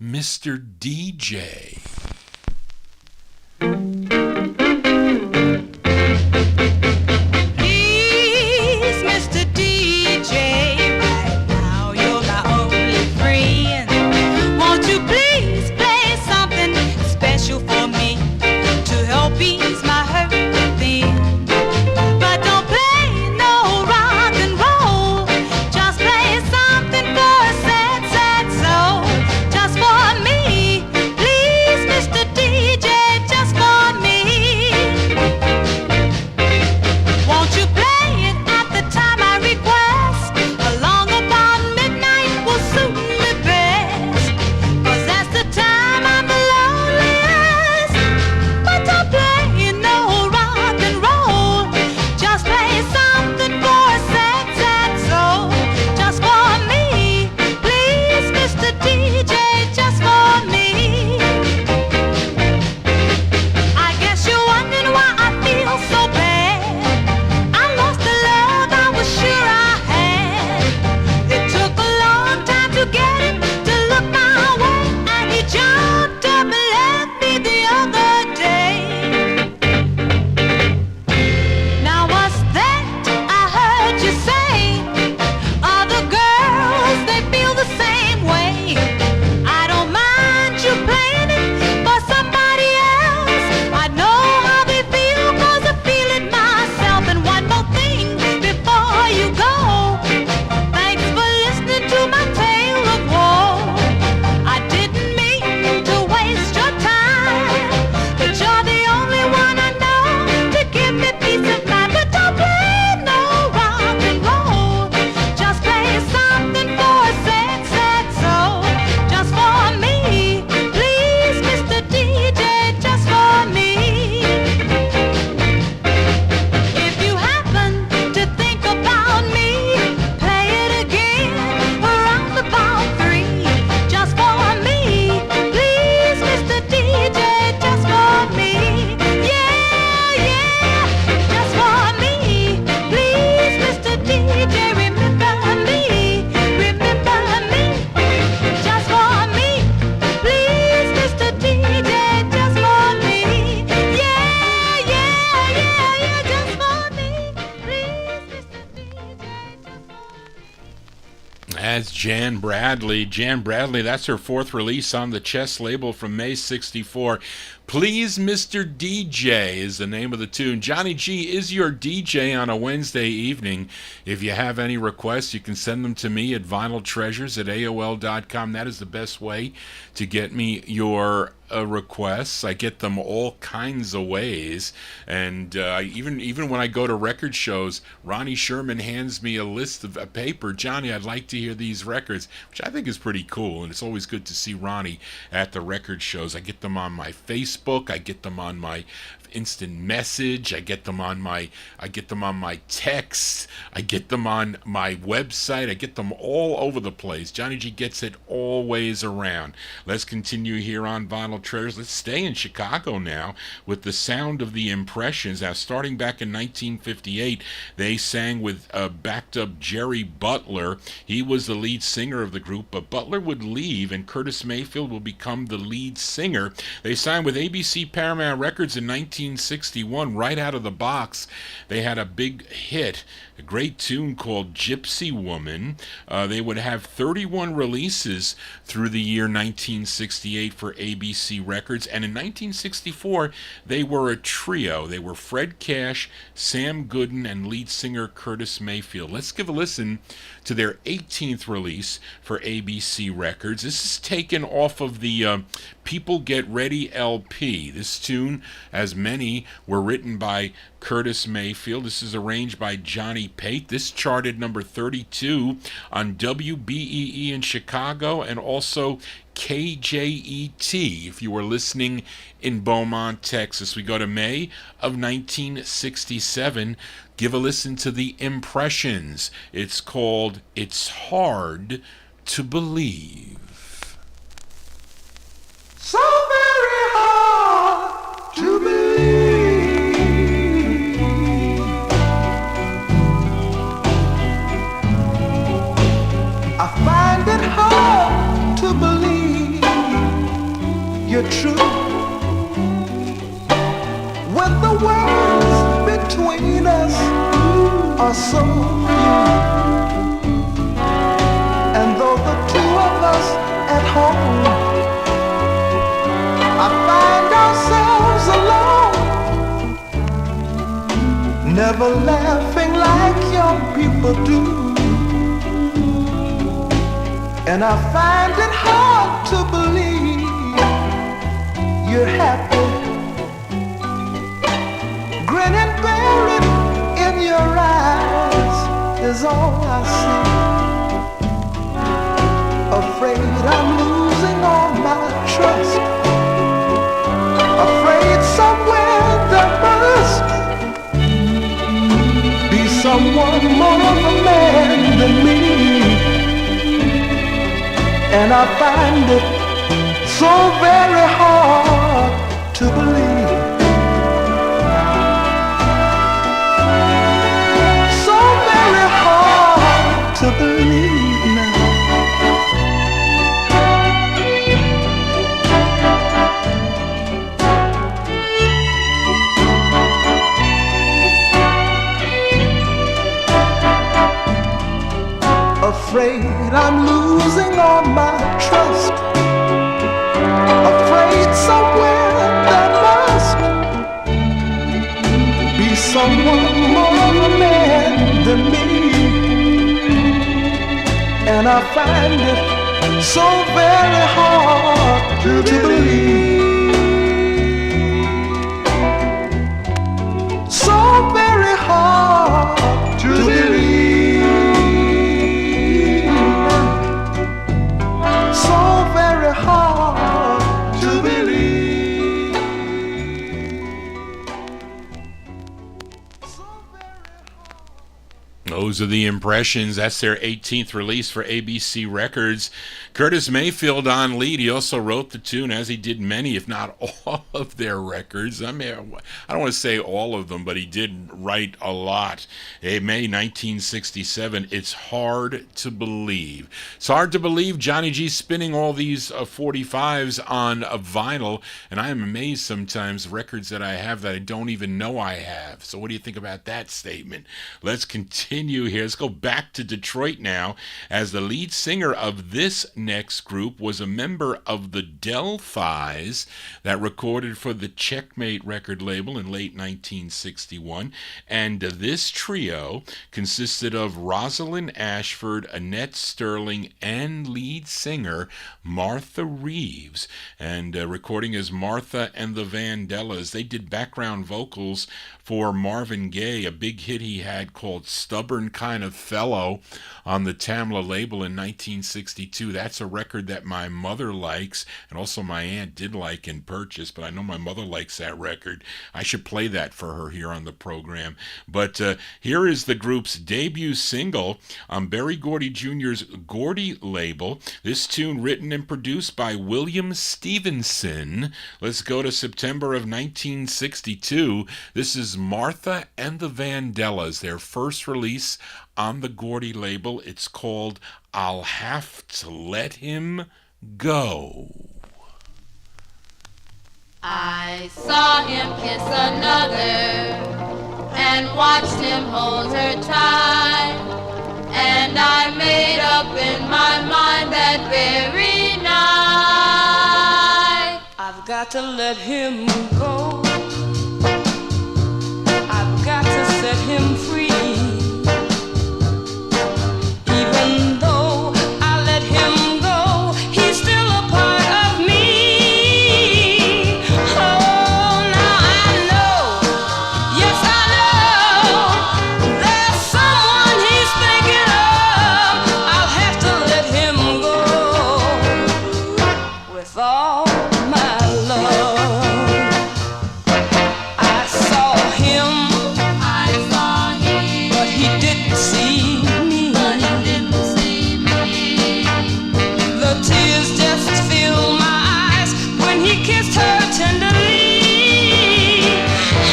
Mr. DJ. Please, Mr. DJ, right now you're my only friend. Won't you please play something special for me to help ease my hurt within? But don't play no rock and roll, just play something for a sad, sad soul. Just for me, please, Mr. DJ, just for me. Won't you play it at the time I request? Along about midnight will suit me best, 'cause that's the time I'm the loneliest. But don't play no rock and roll, just play something for a sad, sad soul. Just for me, please, Mr. DJ, just for me. I guess you're wondering why I feel so bad. I lost the love I was sure I had. It took a long time to get him to look my way, and he jumped up and left me the other day. Now what's that I heard you say? Other girls, they feel the same way. I don't mind you playing it for somebody else. I know how they feel 'cause I feel it myself. And one more thing before you go, thanks for listening to my tale of woe. I didn't mean to waste your time, but you're the only one I know to give me peace of mind. But don't play no rock and roll, just play something for a sad, sad soul. Just for me, please, Mr. DJ, just for me. If you happen to think about me, play it again around about 3. Just for me, please, Mr. DJ, just for me. Yeah, yeah, just for me, please, Mr. DJ, remember me, just for me, please, Mr. DJ, just for me. Yeah, yeah, yeah, yeah, just for me, please, Mr. DJ, just for me. That's Jan Bradley. Jan Bradley, that's her fourth release on the Chess label from May 64. Please, Mr. DJ is the name of the tune. Johnny G is your DJ on a Wednesday evening. If you have any requests, you can send them to me at vinyltreasures@aol.com. That is the best way to get me your requests. I get them all kinds of ways, and even when I go to record shows, Ronnie Sherman hands me a list of a paper. Johnny, I'd like to hear these records, which I think is pretty cool, and it's always good to see Ronnie at the record shows. I get them on my Facebook, I get them on my instant message, I get them on my text, I get them on my website, I get them all over the place. Johnny G gets it always around. Let's continue here on Vinyl Treasures. Let's stay in Chicago now with the sound of the Impressions. Now, starting back in 1958, they sang with backed up Jerry Butler. He was the lead singer of the group, but Butler would leave and Curtis Mayfield will become the lead singer. They signed with ABC Paramount Records in 1961. Right out of the box, they had a big hit, a great tune called Gypsy Woman. They would have 31 releases through the year 1968 for ABC Records, and in 1964 they were a trio. They were Fred Cash, Sam Gooden, and lead singer Curtis Mayfield. Let's give a listen to their 18th release for ABC Records. This is taken off of the People Get Ready LP. This tune, as many, were written by Curtis Mayfield. This is arranged by Johnny Pate. This charted number 32 on WBEE in Chicago and also KJET if you were listening in Beaumont, Texas. We go to May of 1967. Give a listen to the Impressions. It's called It's Hard to Believe. So very hard to believe. I find it hard to believe you're true. When the words between us are so few, and though the two of us at home, I find ourselves alone, never laughing like young people do. And I find it hard to believe you're happy. Grin and bear it in your eyes is all I see. Afraid I'm losing all my trust. Afraid somewhere there must be someone more of a man than me. And I find it so very hard to believe. So very hard to believe now. Afraid I'm losing all my trust. Afraid somewhere there must be someone more of a man than me. And I find it so very hard to believe. So very hard to believe. Hard to believe. Those are the Impressions. That's their 18th release for ABC Records. Curtis Mayfield on lead. He also wrote the tune, as he did many, if not all of their records. I mean, I don't want to say all of them, but he did write a lot. In May 1967, It's Hard to Believe. It's hard to believe Johnny G's spinning all these 45s on vinyl, and I am amazed sometimes records that I have that I don't even know I have. So what do you think about that statement? Let's continue here. Let's go back to Detroit now, as the lead singer of this next group was a member of the Delphis that recorded for the Checkmate record label in late 1961. And this trio consisted of Rosalind Ashford, Annette Sterling, and lead singer Martha Reeves. And recording as Martha and the Vandellas. They did background vocals for Marvin Gaye, a big hit he had called Stubborn stubborn kind of fellow on the Tamla label in 1962. That's a record that my mother likes, and also my aunt did like and purchase, but I know my mother likes that record. I should play that for her here on the program. But here is the group's debut single on Berry Gordy Jr.'s Gordy label. This tune written and produced by William Stevenson. Let's go to September of 1962. This is Martha and the Vandellas, their first release on the Gordy label. It's called I'll Have to Let Him Go. I saw him kiss another and watched him hold her tight, and I made up in my mind that very night I've got to let him go. I've got to set him free. Even though I let him go, he's still a part of me. Oh, now I know, yes I know, there's someone he's thinking of. I'll have to let him go with all my love. I saw him, but he didn't see me. The tears just filled my eyes when he kissed her tenderly.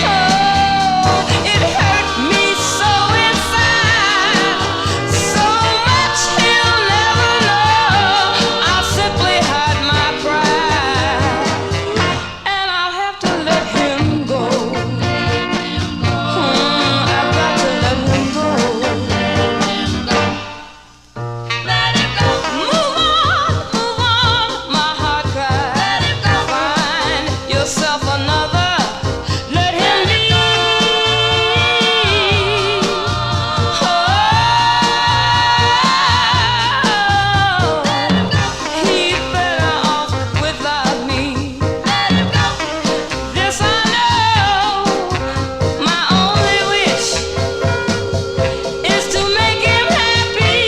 Oh, it hurt me so inside, so much he'll never know. I'll simply hide my pride, and I'll have to let him go. I've got to let him go. Let him go. Move on, my heart cries. Find yourself another. Let him be. Oh, he's better off without me. Let him go. This I know, my only wish is to make him happy.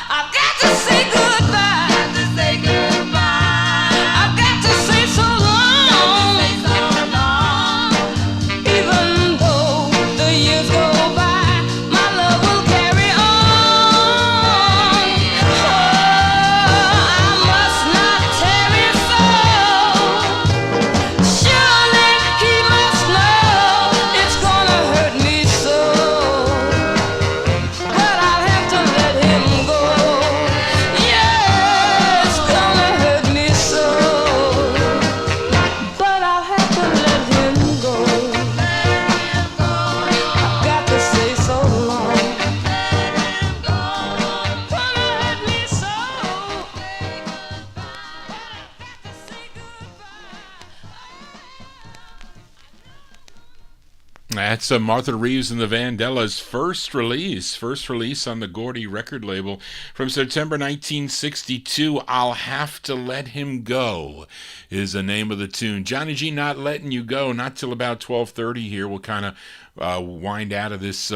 I've got to say goodbye. To say goodbye. I've got to say so long. Say so long. Even though the years go by, my love will carry on. Oh, I must not tarry so. Surely he must know it's gonna hurt me so. But I'll have to let him go. Yeah, it's gonna hurt me so. But I'll have to let him go. I've got to say so long. Gonna hurt me so. That's Martha Reeves and the Vandellas' first release on the Gordy record label from September 1962. I'll Have to Let Him Go is the name of the tune. Johnny G, Not Letting You Go, not till about 12:30 here. We'll kind of wind out of this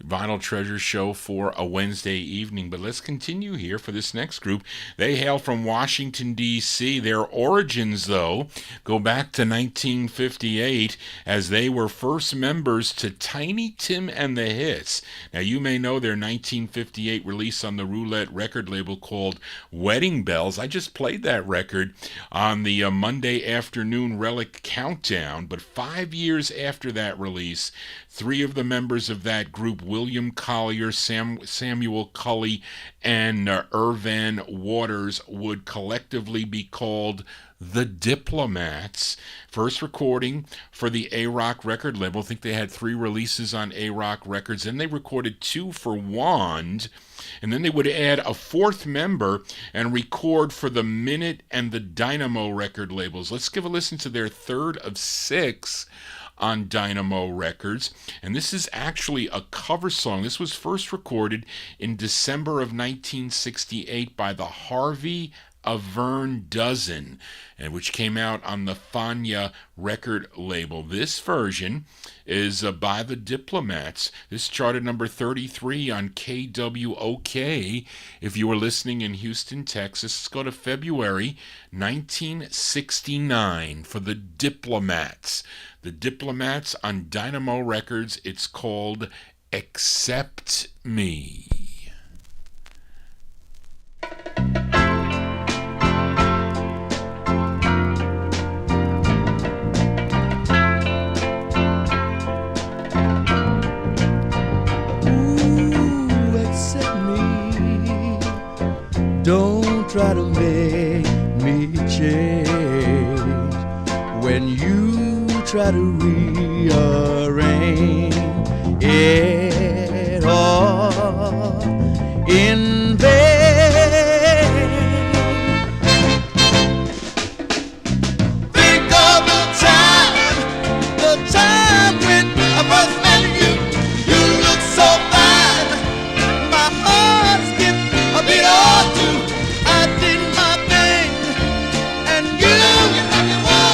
Vinyl Treasure show for a Wednesday evening. But let's continue here for this next group. They hail from Washington, D.C. Their origins, though, go back to 1958 as they were first members to Tiny Tim and the Hits. Now, you may know their 1958 release on the Roulette record label called Wedding Bells. I just played that record on the Monday afternoon Relic Countdown, but 5 years after that release, three of the members of that group, William Collier, Samuel Cully, and Irvan Waters, would collectively be called the Diplomats. First recording for the A-Rock record label. I think they had 3 releases on A-Rock Records. Then they recorded 2 for Wand. And then they would add a 4th member and record for the Minute and the Dynamo record labels. Let's give a listen to their 3rd of 6 on Dynamo Records, and this is actually a cover song. This was first recorded in December of 1968 by the Harvey A Vern Dozen, and which came out on the Fania record label. This version is by the Diplomats. This charted number 33 on KWOK. If you were listening in Houston, Texas, let's go to February 1969 for the Diplomats. The Diplomats on Dynamo Records. It's called Accept Me. Don't try to make me change when you try to rearrange it all in vain. Think of the time when I first met you. You look so fine, my heart skipped a beat or two. I did my thing, and you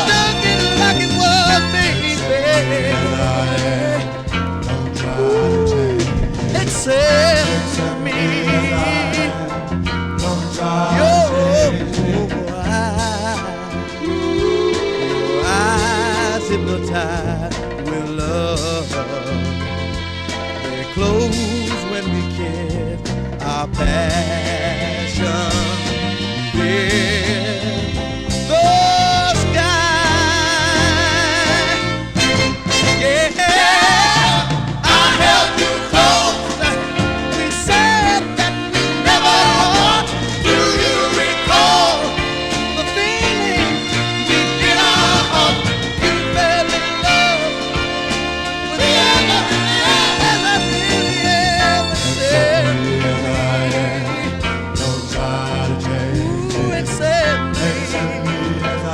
took it like it was, baby. Don't try to accept me. Don't try your eyes hypnotized with love. They close when we kiss our passion. In the sky, yeah, I held you close. We said that we never part. Do you recall the feeling deep in our heart? You fell in love with me, and I really ever said. Don't try to change. Accept me as I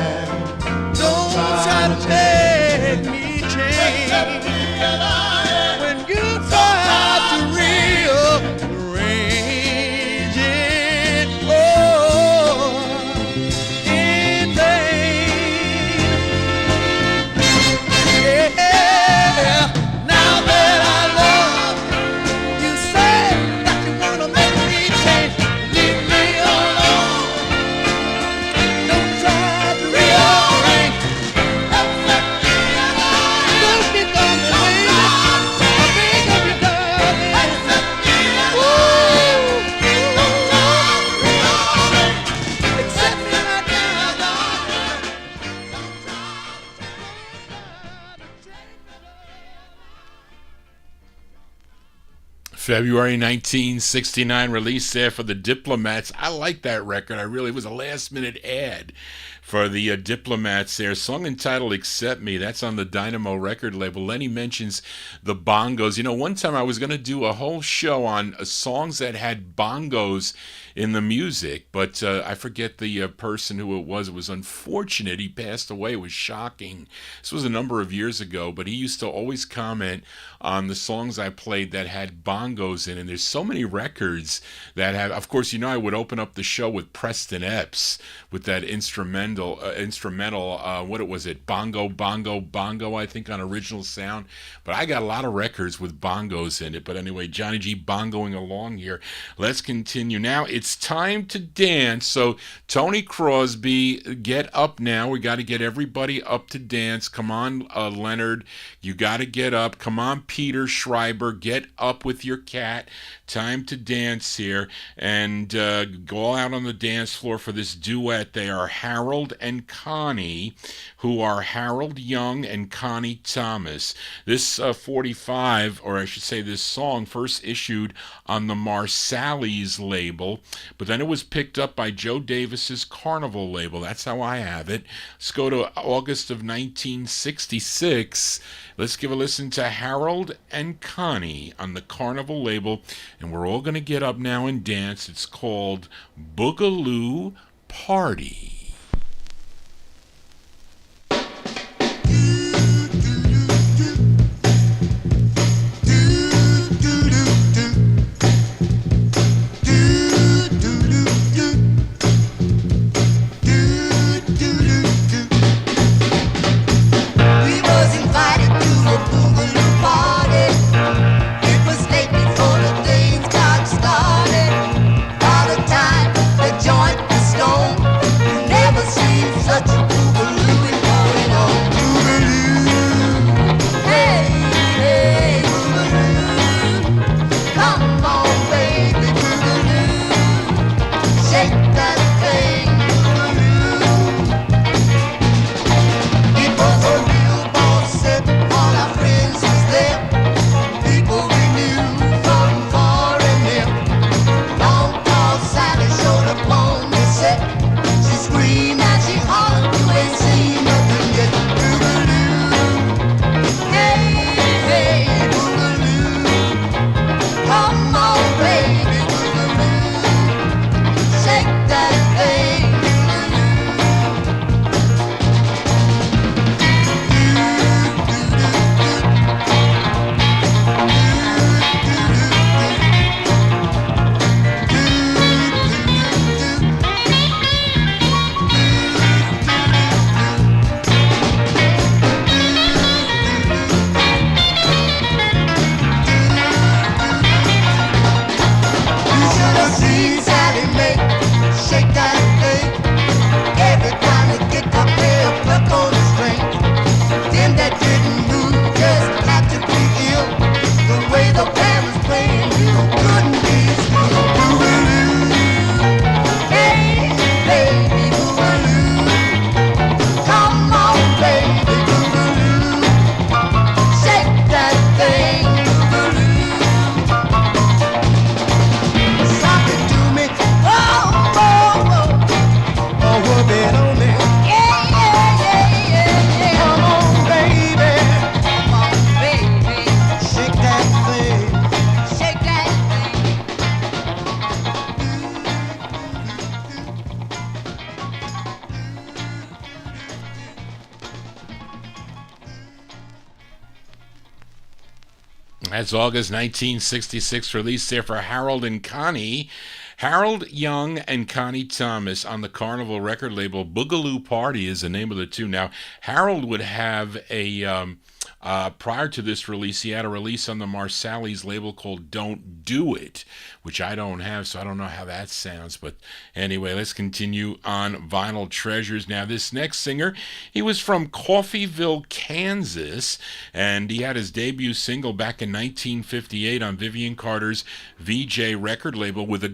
am. Don't try to make me change. When you try to rearrange it all in vain. Yeah, now that I love you, say that you wanna make me change. Leave me alone. Don't try to rearrange. Accept me as I am. Don't be gone, baby. I think of you, darling. Accept me as I am. Don't try to rearrange. Accept me like I am. Don't try to change my love. February 1969 release there for the Diplomats. I like that record. It was a last-minute ad for the Diplomats there. Song entitled Accept Me. That's on the Dynamo record label. Lenny mentions the bongos. One time I was going to do a whole show on songs that had bongos in the music, but I forget the person who it was. It was unfortunate. He passed away. It was shocking. This was a number of years ago, but he used to always comment on the songs I played that had bongos in. And there's so many records that have, of course, I would open up the show with Preston Epps with that instrumental, what was it? Bongo, Bongo, Bongo, I think, on Original Sound. But I got a lot of records with bongos in it. But anyway, Johnny G bongoing along here. Let's continue. Now it's time to dance. So Tony Crosby, get up now. We got to get everybody up to dance. Come on, Leonard, you got to get up. Come on, Peter Schreiber, get up with your cat. Time to dance here and go out on the dance floor for this duet. They are Harold and Connie, who are Harold Young and Connie Thomas. This 45, or I should say this song, first issued on the Marsalis label, but then it was picked up by Joe Davis's Carnival label. That's how I have it. Let's go to August of 1966. Let's give a listen to Harold and Connie on the Carnival label, and we're all going to get up now and dance. It's called Boogaloo Party. That's August 1966 release there for Harold and Connie. Harold Young and Connie Thomas on the Carnival record label. Boogaloo Party is the name of the two. Now, Harold would have prior to this release, he had a release on the Marsalis label called Don't Do It, which I don't have, so I don't know how that sounds. But anyway, let's continue on Vinyl Treasures. Now, this next singer, he was from Coffeyville, Kansas, and he had his debut single back in 1958 on Vivian Carter's VJ record label with a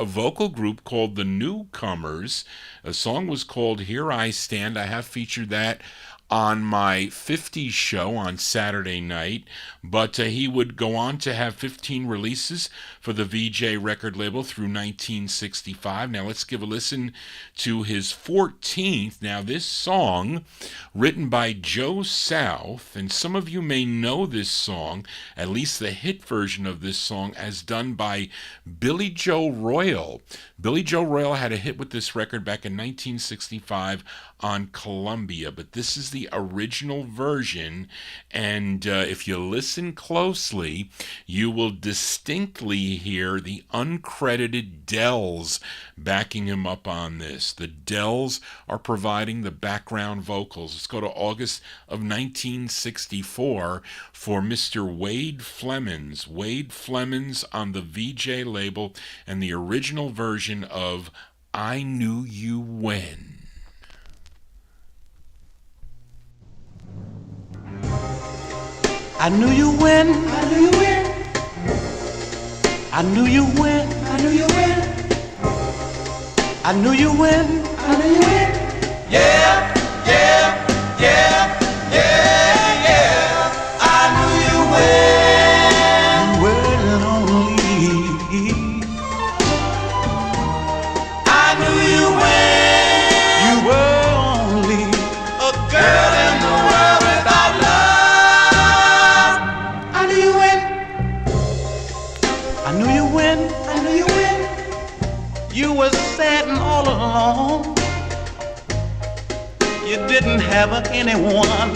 vocal group called The Newcomers. The song was called Here I Stand. I have featured that on my 50s show on Saturday night, but he would go on to have 15 releases for the VJ record label through 1965. Now let's give a listen to his 14th. Now this song, written by Joe South, and some of you may know this song, at least the hit version of this song, as done by Billy Joe Royal. Billy Joe Royal had a hit with this record back in 1965 on Columbia, but this is the original version, and if you listen closely, you will distinctly hear the uncredited Dells backing him up on this. The Dells are providing the background vocals. Let's go to August of 1964 for Mr. Wade Flemons. Wade Flemons on the VJ label, and the original version of I Knew You When. I knew you when, I knew you when, I knew you when, I knew you when, I knew you when, I knew you when, yeah, yeah, yeah, yeah, yeah, I knew you when, well only, I knew you when, you were only a girl in the world without love. You were sad and all alone. You didn't have anyone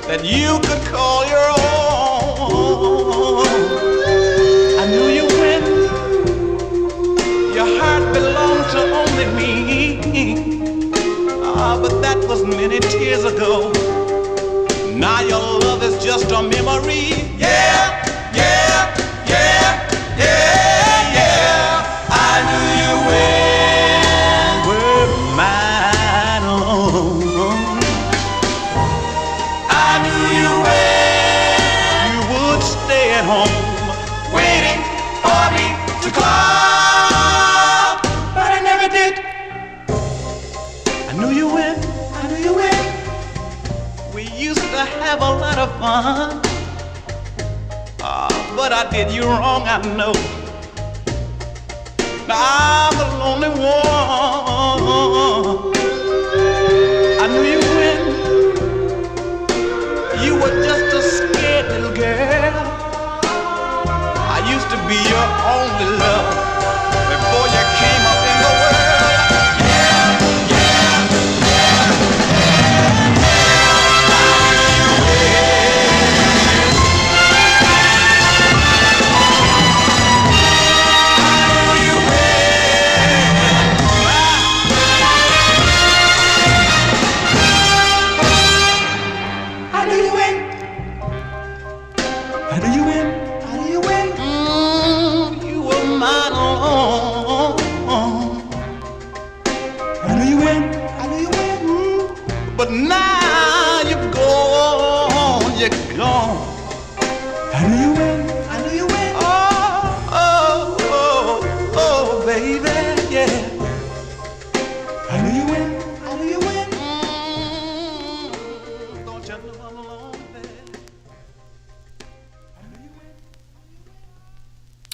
that you could call your own. I knew you when your heart belonged to only me. But that was many tears ago. Now your love is just a memory. Yeah, yeah, yeah, yeah. I knew you when were mine alone. I knew you when you would stay at home, waiting for me to call, but I never did. I knew you when, I knew you when we used to have a lot of fun. But I did you wrong, I know. I'm the lonely one. I knew you when you were just a scared little girl. I used to be your only love before you came up in the world.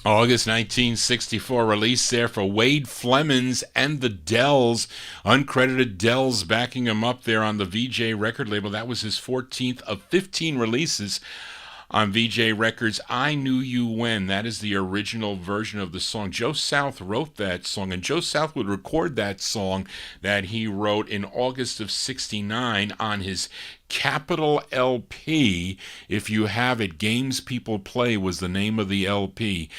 August 1964 release there for Wade Flemons and the Dells. Uncredited Dells backing him up there on the VJ record label. That was his 14th of 15 releases on VJ Records, I Knew You When. That is the original version of the song. Joe South wrote that song, and Joe South would record that song that he wrote in August of 69 on his Capital LP. If you have it, Games People Play was the name of the LP.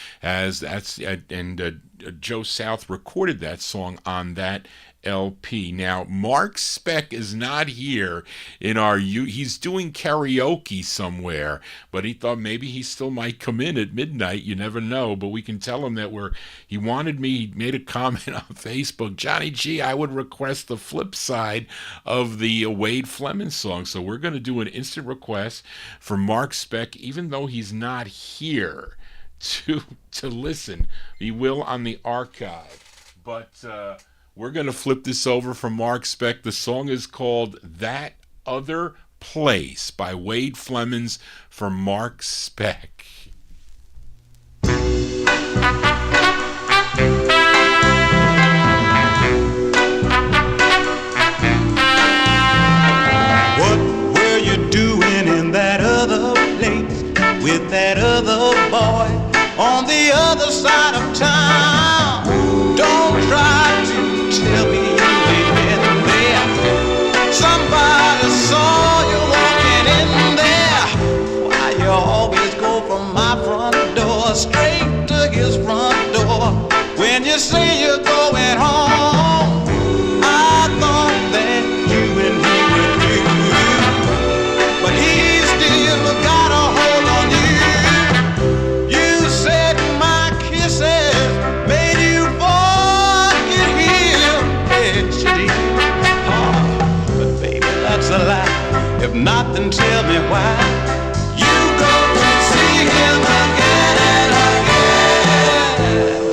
Joe South recorded that song on that LP. Now, Mark Speck is not here in our he's doing karaoke somewhere, but he thought maybe he still might come in at midnight. You never know, but we can tell him that he made a comment on Facebook, Johnny G, I would request the flip side of the Wade Fleming song. So we're going to do an instant request for Mark Speck, even though he's not here to listen. He will on the archive, but we're going to flip this over from Mark Speck. The song is called That Other Place by Wade Flemings for Mark Speck. What were you doing in that other place with that other boy on the other side of town? Don't try to tell me you ain't been there. Somebody saw you walking in there. Why you always go from my front door straight to his front door when you say you're going home? I thought that you and he were through, but he still got a hold on you. You said my kisses made you forget him. Yes, you did. Oh, but baby, that's a lie. If not, then tell me why you go to see him again and again.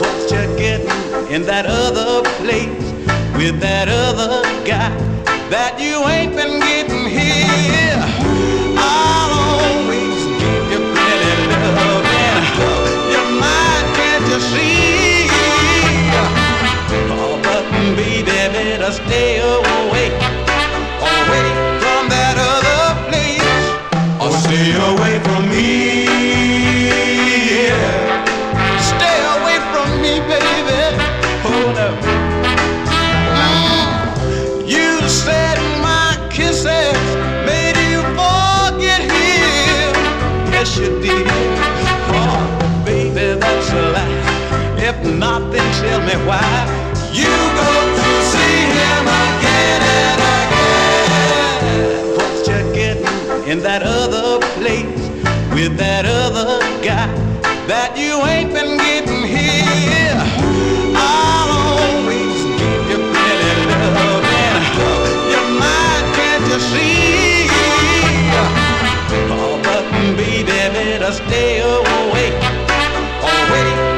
What you getting in that other place with that other guy that you ain't been getting here? I'll always give you plenty love and your mind, can't you see? Oh, but baby, better stay away from that other place, or stay away from me. Stay away from me, baby. Hold up. You said my kisses made you forget him. Yes, you did. Oh, baby, that's a lie. If not, then tell me why you go to see him again and again. What you getting in that other place with that other guy that you ain't been getting here? I'll always give you plenty love and your mind, can't you see? Oh, but baby, better stay away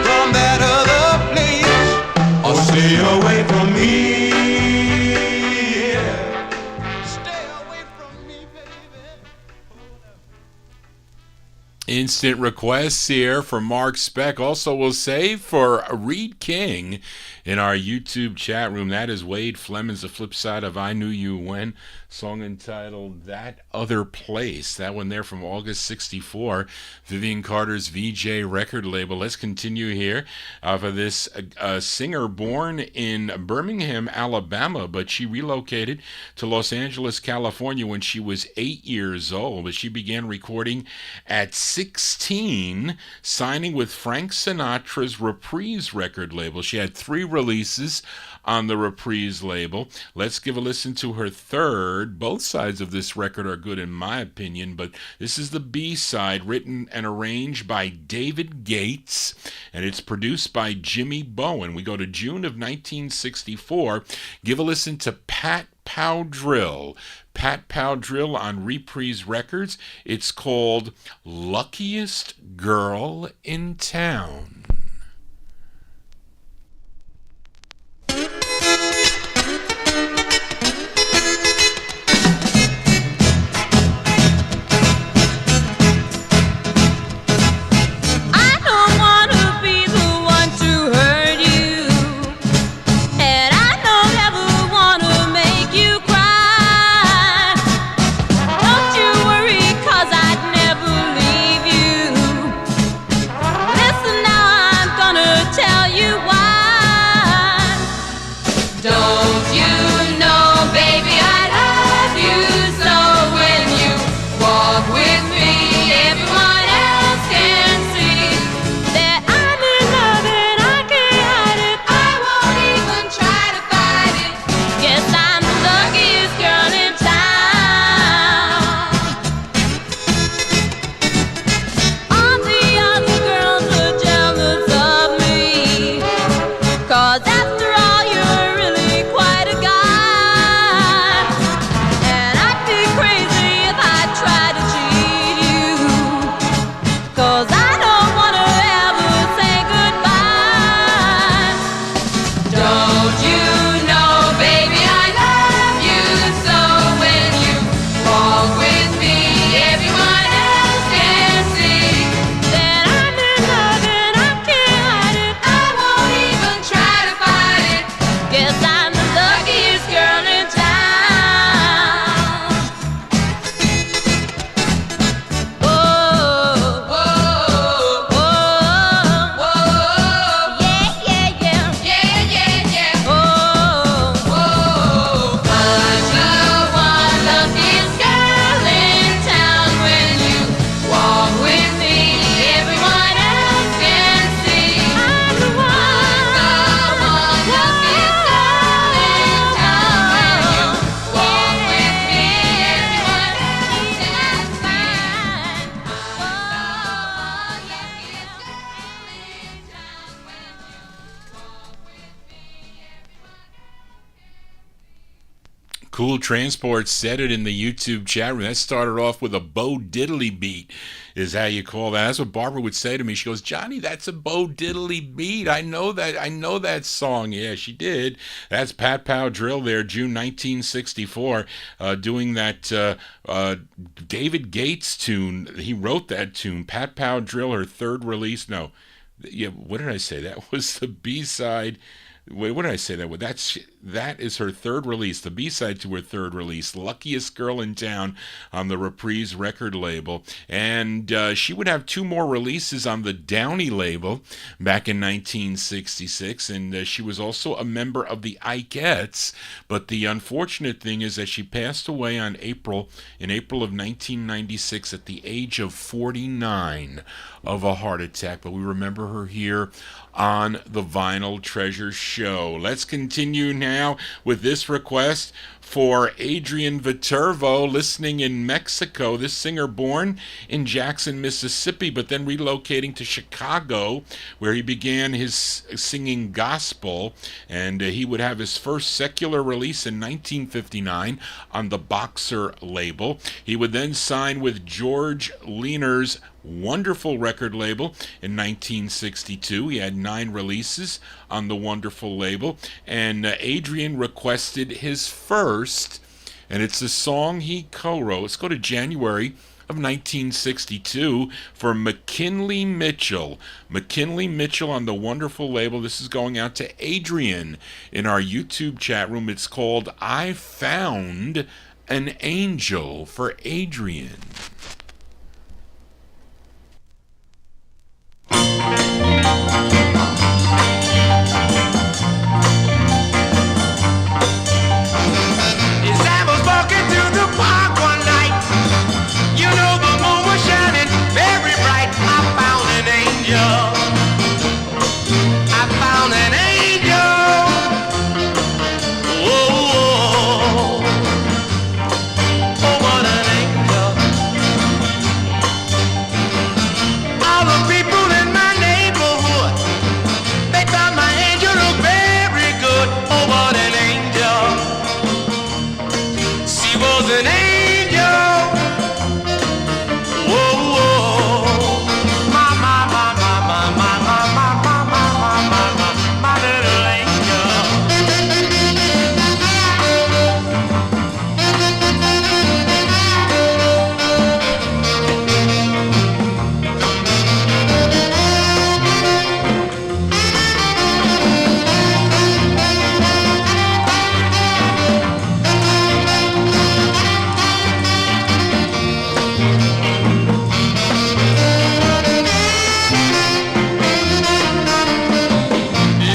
from that other place, or stay away from me. Stay away from me, baby. Instant requests here for Mark Speck. Also, we'll save for Reed King in our YouTube chat room. That is Wade Flemings, the flip side of I Knew You When. Song entitled That Other Place. That one there from August 64. Vivian Carter's VJ record label. Let's continue here for this singer born in Birmingham, Alabama, but she relocated to Los Angeles, California when she was 8 years old. But she began recording at 16, signing with Frank Sinatra's Reprise record label. She had 3 releases on the Reprise label. Let's give a listen to her third. Both sides of this record are good in my opinion, but this is the B-side, written and arranged by David Gates, and it's produced by Jimmy Bowen. We go to June of 1964. Give a listen to Pat Powdrill. Pat Powdrill on Reprise Records. It's called Luckiest Girl in Town. Leave you. Cool Transport said it in the YouTube chat room. That started off with a Bo Diddley beat, is how you call that. That's what Barbara would say to me. She goes, Johnny, that's a Bo Diddley beat. I know that song. Yeah, she did. That's Pat Pow Drill there, June 1964, doing that David Gates tune. He wrote that tune, Pat Pow Drill, her third release. No, yeah, what did I say? That was the B-side. Wait, what did I say that with? That is her third release, the B-side to her third release, Luckiest Girl in Town on the Reprise record label. And she would have two more releases on the Downey label back in 1966, and she was also a member of the Ikeettes. But the unfortunate thing is that she passed away in April of 1996 at the age of 49 of a heart attack. But we remember her here on the Vinyl Treasure Show. Let's continue now with this request for Adrian Viterbo, listening in Mexico. This singer born in Jackson, Mississippi, but then relocating to Chicago, where he began his singing gospel, and he would have his first secular release in 1959 on the Boxer label. He would then sign with George Leaner's wonderful record label in 1962. He had 9 releases on the wonderful label, and Adrian requested his first, and it's a song he co-wrote. Let's go to January of 1962 for McKinley Mitchell. McKinley Mitchell on the wonderful label. This is going out to Adrian in our YouTube chat room. It's called I Found an Angel for Adrian. As I was walking through the park one night, you know the moon was shining very bright. I found an angel. I found an angel. Oh, oh, what an angel. All the people in my neighborhood, they thought my angel looked very good. Oh, what an angel. She was an angel. Whoa, whoa. My little angel.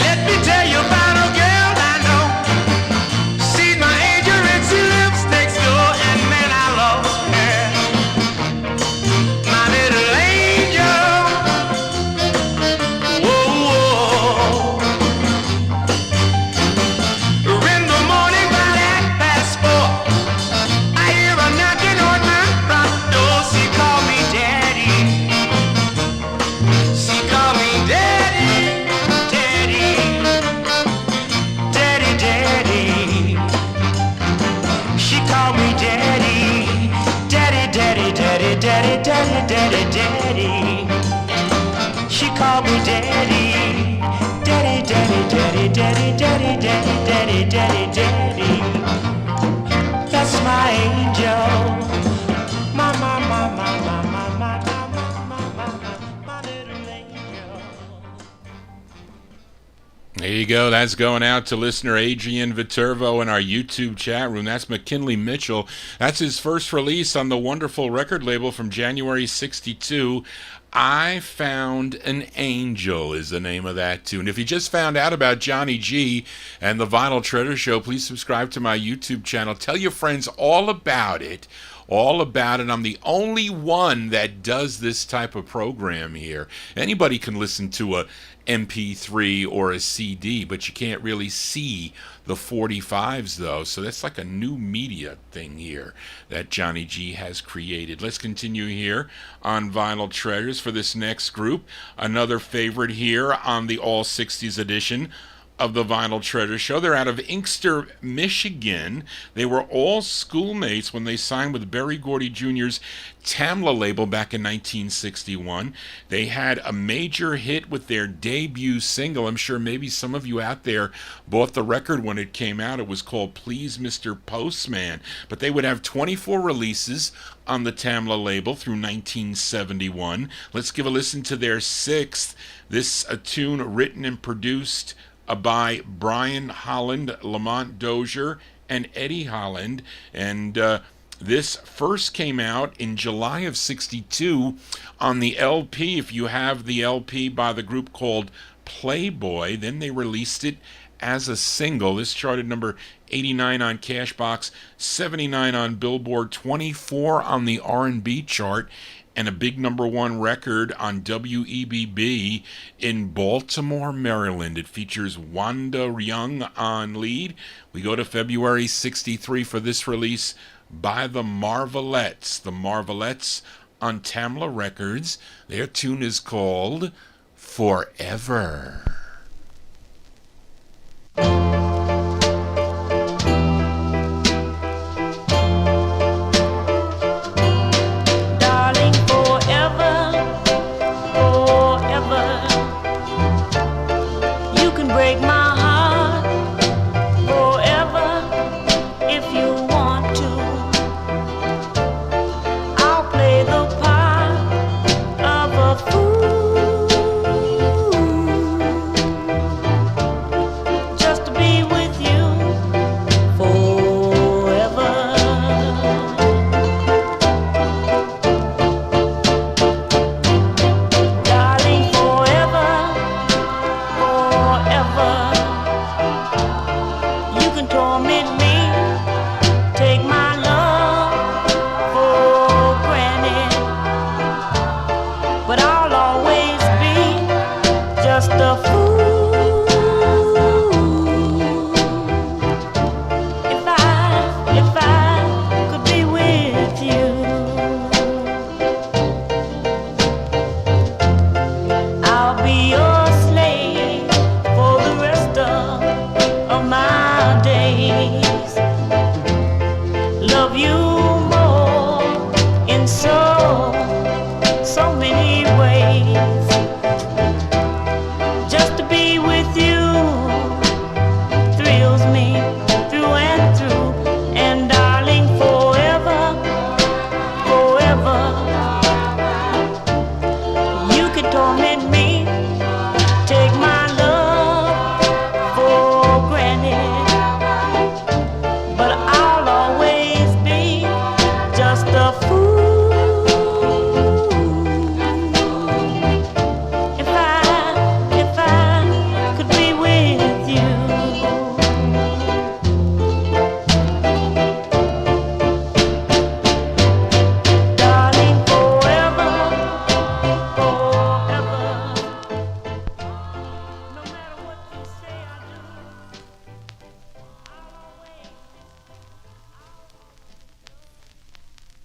Let me tell you about a girl I know. She's my angel and she lives next door, and man, I love her. My little angel. Whoa, whoa. In the morning about 4:30, I hear her knocking on my front door. She called me daddy. She called me daddy, daddy, daddy, daddy. She called me daddy, daddy, daddy, daddy, daddy, daddy, daddy, daddy. She called me daddy, daddy, daddy, daddy, daddy, daddy, daddy, daddy, daddy, daddy. That's my angel. My little angel. There you go. That's going out to listener Adrian Viterbo in our YouTube chat room. That's McKinley Mitchell. That's his first release on the wonderful record label from January 62. I Found an Angel is the name of that tune. If you just found out about Johnny G and the Vinyl Treasure Show, please subscribe to my YouTube channel. Tell your friends all about it. All about it. I'm the only one that does this type of program here. Anybody can listen to a MP3 or a CD, but you can't really see the 45s though. So that's like a new media thing here that Johnny G has created. Let's continue here on Vinyl Treasures for this next group. Another favorite here on the All 60s edition of the Vinyl Treasure Show. They're out of Inkster, Michigan. They were all schoolmates when they signed with Berry Gordy Jr.'s Tamla label back in 1961. They had a major hit with their debut single. I'm sure maybe some of you out there bought the record when it came out. It was called Please Mr. Postman. But they would have 24 releases on the Tamla label through 1971. Let's give a listen to their sixth. This a tune written and produced by Brian Holland, Lamont Dozier, and Eddie Holland. And this first came out in July of 62 on the LP, if you have the LP, by the group called Playboy. Then they released it as a single. This charted number 89 on Cashbox, 79 on Billboard, 24 on the R&B chart, and a big number one record on WEBB in Baltimore, Maryland. It features Wanda Young on lead. We go to February 63 for this release by the Marvelettes. The Marvelettes on Tamla Records. Their tune is called Forever.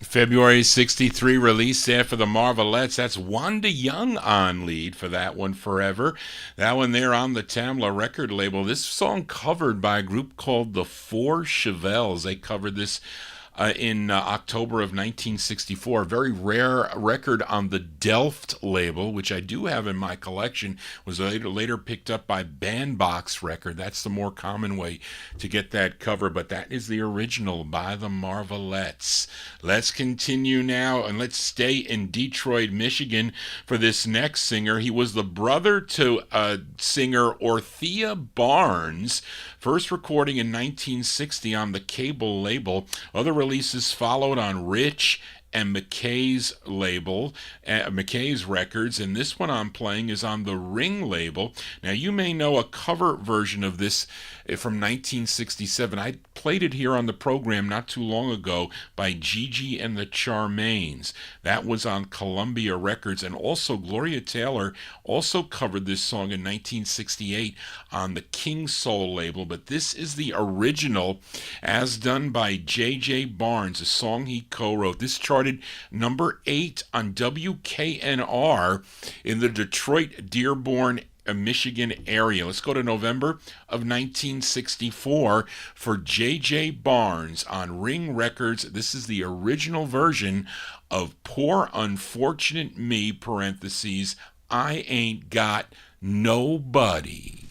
February 63 release there for the Marvelettes. That's Wanda Young on lead for that one, Forever. That one there on the Tamla record label. This song covered by a group called the Four Chevelles. They covered this in October of 1964. A very rare record on the Delft label, which I do have in my collection. Was later picked up by Bandbox Record. That's the more common way to get that cover, but that is the original by the Marvelettes. Let's continue now, and let's stay in Detroit, Michigan for this next singer. He was the brother to singer Orthea Barnes. First recording in 1960 on the Cable label. Other releases followed on Rich and McKay's label, McKay's Records, and this one I'm playing is on the Ring label. Now, you may know a cover version of this from 1967. I played it here on the program not too long ago by Gigi and the Charmaines. That was on Columbia Records, and also Gloria Taylor also covered this song in 1968 on the King Soul label, but this is the original as done by J.J. Barnes, a song he co-wrote. This charted number 8 on WKNR in the Detroit Dearborn Michigan area. Let's go to November of 1964 for J.J. Barnes on Ring Records. This is the original version of Poor Unfortunate Me, parentheses, I Ain't Got Nobody.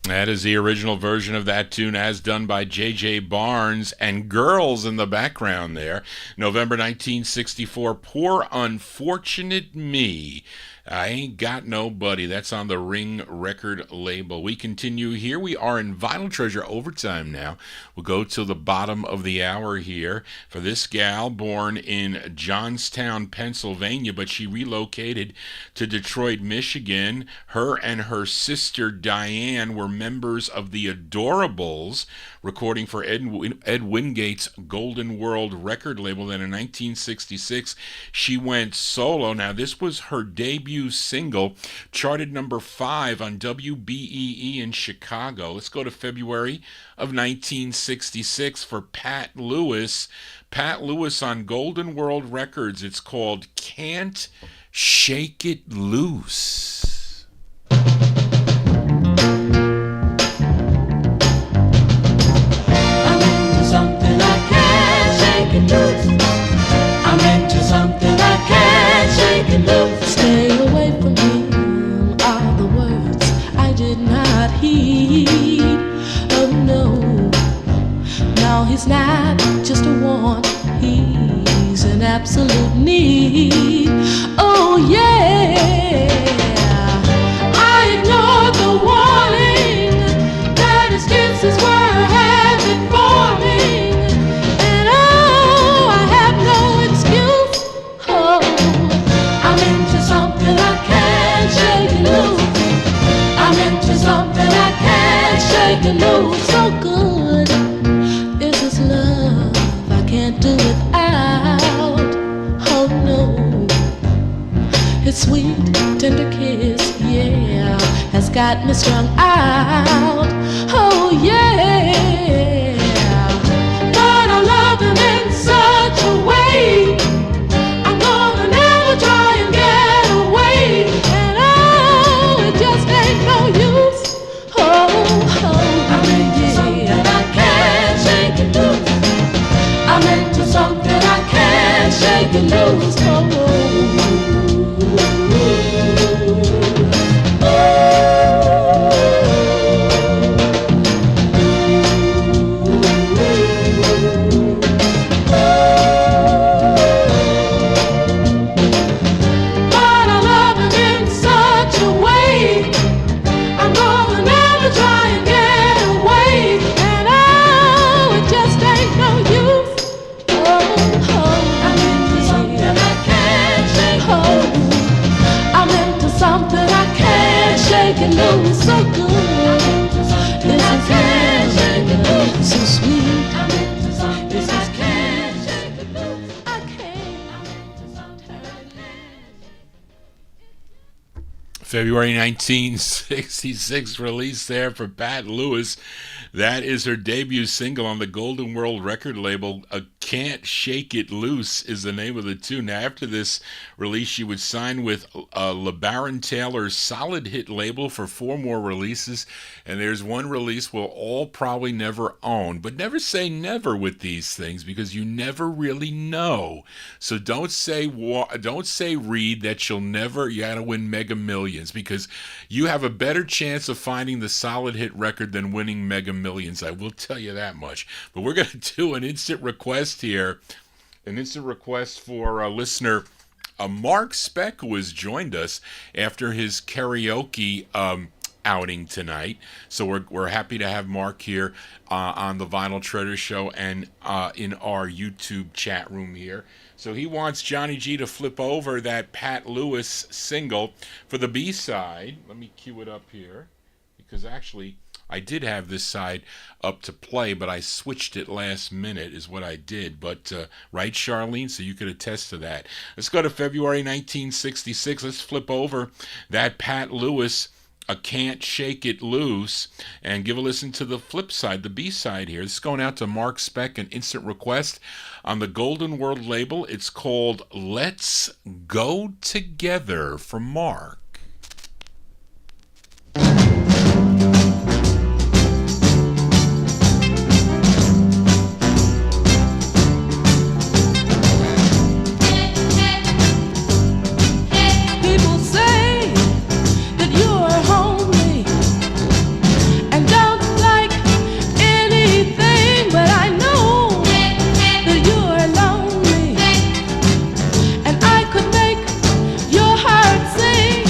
That is the original version of that tune as done by J.J. Barnes and Girls in the background there. November 1964, Poor Unfortunate Me. I Ain't Got Nobody. That's on the Ring record label. We continue here. We are in Vinyl Treasure Overtime now. We'll go to the bottom of the hour here for this gal born in Johnstown, Pennsylvania, but she relocated to Detroit, Michigan. Her and her sister Diane were members of the Adorables, recording for Ed Wingate's Golden World record label. Then in 1966, she went solo. Now, this was her debut single, charted number 5 on WBEE in Chicago. Let's go to February of 1966 for Pat Lewis. Pat Lewis on Golden World Records. It's called Can't Shake It Loose. I'm into something I can't shake it loose. Stay away from him are the words I did not heed. Oh no, now he's not just a want, he's an absolute need. Oh yeah, I ignored the warning that his kisses were habit forming. So good is his love, I can't do without. Oh no, his sweet tender kiss, yeah, has got me strung out. Oh yeah. But I love him in such a way. I'm gonna never try and get away. And oh, it just ain't no use. I'm into something I can't shake it loose. I'm into something I can't shake it loose. So good, this is can't shake it loose. So sweet, this is can't shake it loose. I can't. February 1966 release there for Pat Lewis. That is her debut single on the Golden World record label. Can't Shake It Loose is the name of the tune. Now, after this release, she would sign with LeBaron Taylor's Solid Hit label for 4 more releases. And there's one release we'll all probably never own. But never say never with these things, because you never really know. So don't say Reed that you gotta win Mega Millions, because you have a better chance of finding the Solid Hit record than winning Mega Millions. I will tell you that much. But we're going to do an instant request here. An instant request for listener Mark Speck, who has joined us after his karaoke outing tonight. So we're happy to have Mark here on the Vinyl Treasure Show and in our YouTube chat room here. So he wants Johnny G to flip over that Pat Lewis single for the B-side. Let me cue it up here, because actually I did have this side up to play, but I switched it last minute is what I did. But, right, Charlene? So you could attest to that. Let's go to February 1966. Let's flip over that Pat Lewis, I Can't Shake It Loose, and give a listen to the flip side, the B-side here. This is going out to Mark Speck, an instant request on the Golden World label. It's called Let's Go Together from Mark. Your heart sing.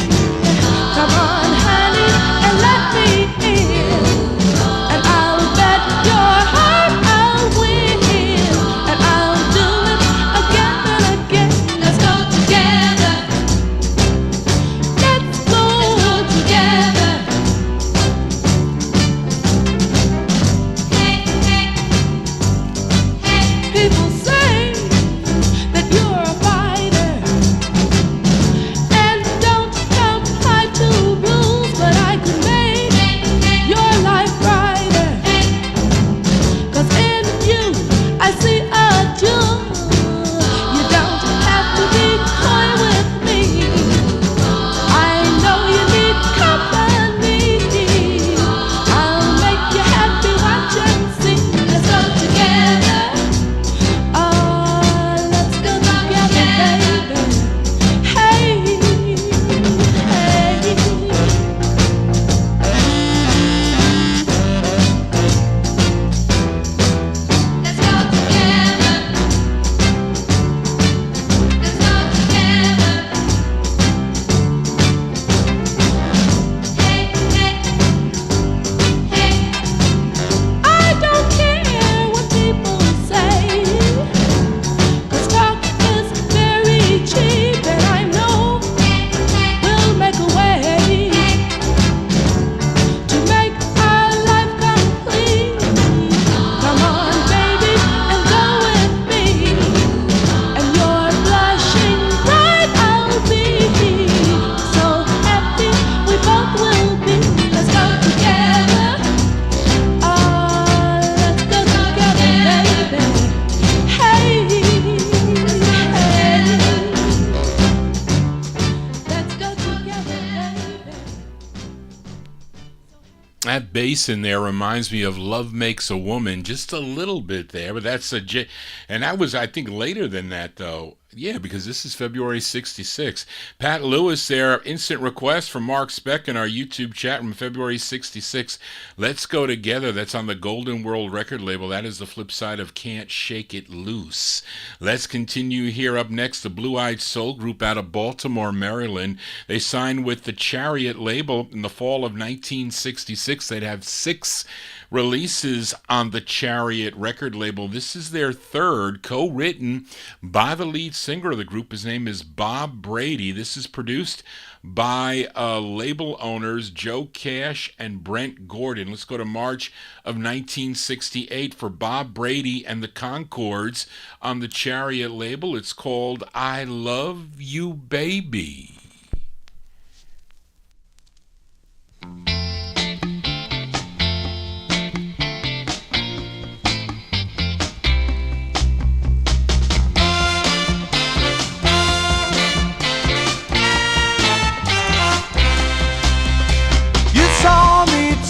That bass in there reminds me of Love Makes a Woman, just a little bit there, but and that was, I think, later than that, though. Yeah, because this is February 66. Pat Lewis there, instant request from Mark Speck in our YouTube chat from February 66. Let's Go Together. That's on the Golden World record label. That is the flip side of Can't Shake It Loose. Let's continue here. Up next, the Blue Eyed Soul Group out of Baltimore, Maryland. They signed with the Chariot label in the fall of 1966. They'd have 6 releases on the Chariot record label. This is their third, co-written by the lead singer of the group. His name is Bob Brady. This is produced by label owners Joe Cash and Brent Gordon. Let's go to March of 1968 for Bob Brady and the Concords on the Chariot label. It's called I Love You Baby.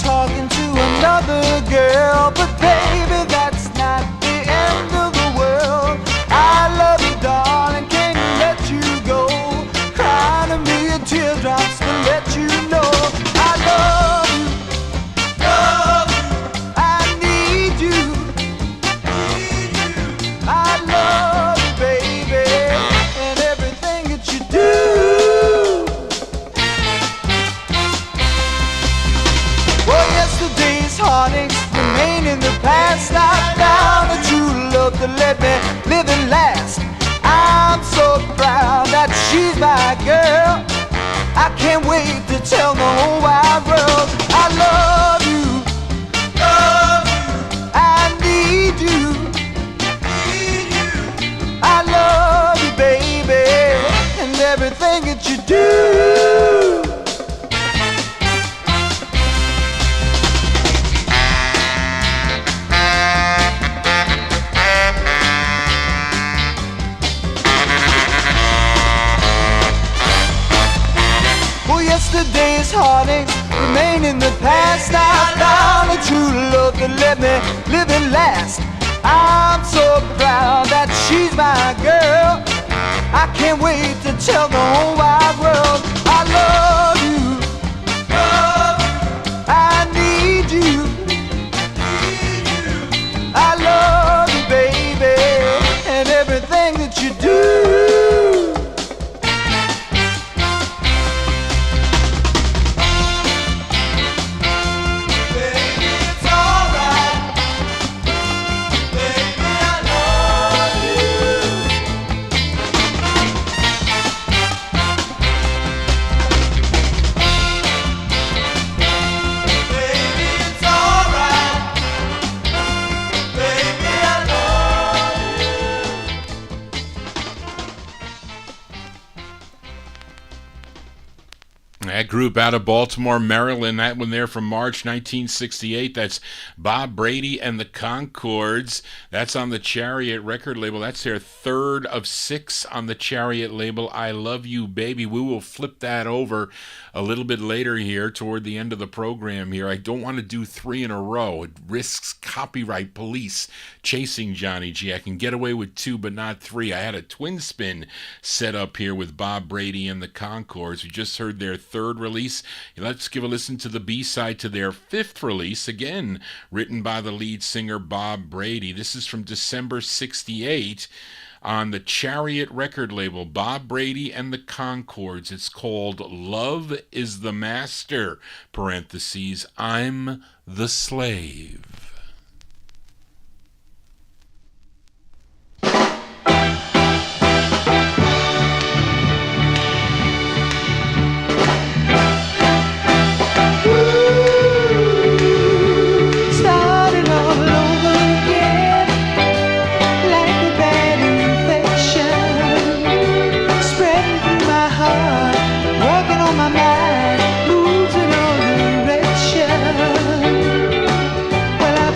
Talking to another girl, but baby, that's not the end of the world. I love you, darling, can't let you go. Cry to me in teardrops to let you know I love you, love you. I need you, need you. I love you, baby, and everything that you do. Yesterday's heartaches remain in the past. I found a true love to let me live and last. I'm so proud that she's my girl. I can't wait to tell the whole wide world I love you, love you. I need you, need you. I love you, baby, and everything that you do. Yesterday's heartaches remain in the past. I found a true love to let me live and last. I'm so proud that she's my girl. I can't wait to tell the whole wide world I love you, love you. I need you, need you. I love you, baby, and everything that you do. That group out of Baltimore, Maryland, that one there from March 1968. That's Bob Brady and the Concords. That's on the Chariot record label. That's their third of 6 on the Chariot label, I Love You Baby. We will flip that over a little bit later here toward the end of the program here. I don't want to do 3 in a row. It risks copyright police chasing Johnny G. I can get away with 2 but not 3. I had a twin spin set up here with Bob Brady and the Concords. We just heard their third release. Let's give a listen to the B-side to their 5th release, again written by the lead singer Bob Brady. This is from December 68 on the Chariot record label, Bob Brady and the Concords. It's called Love is the Master, parentheses, I'm the Slave. Well,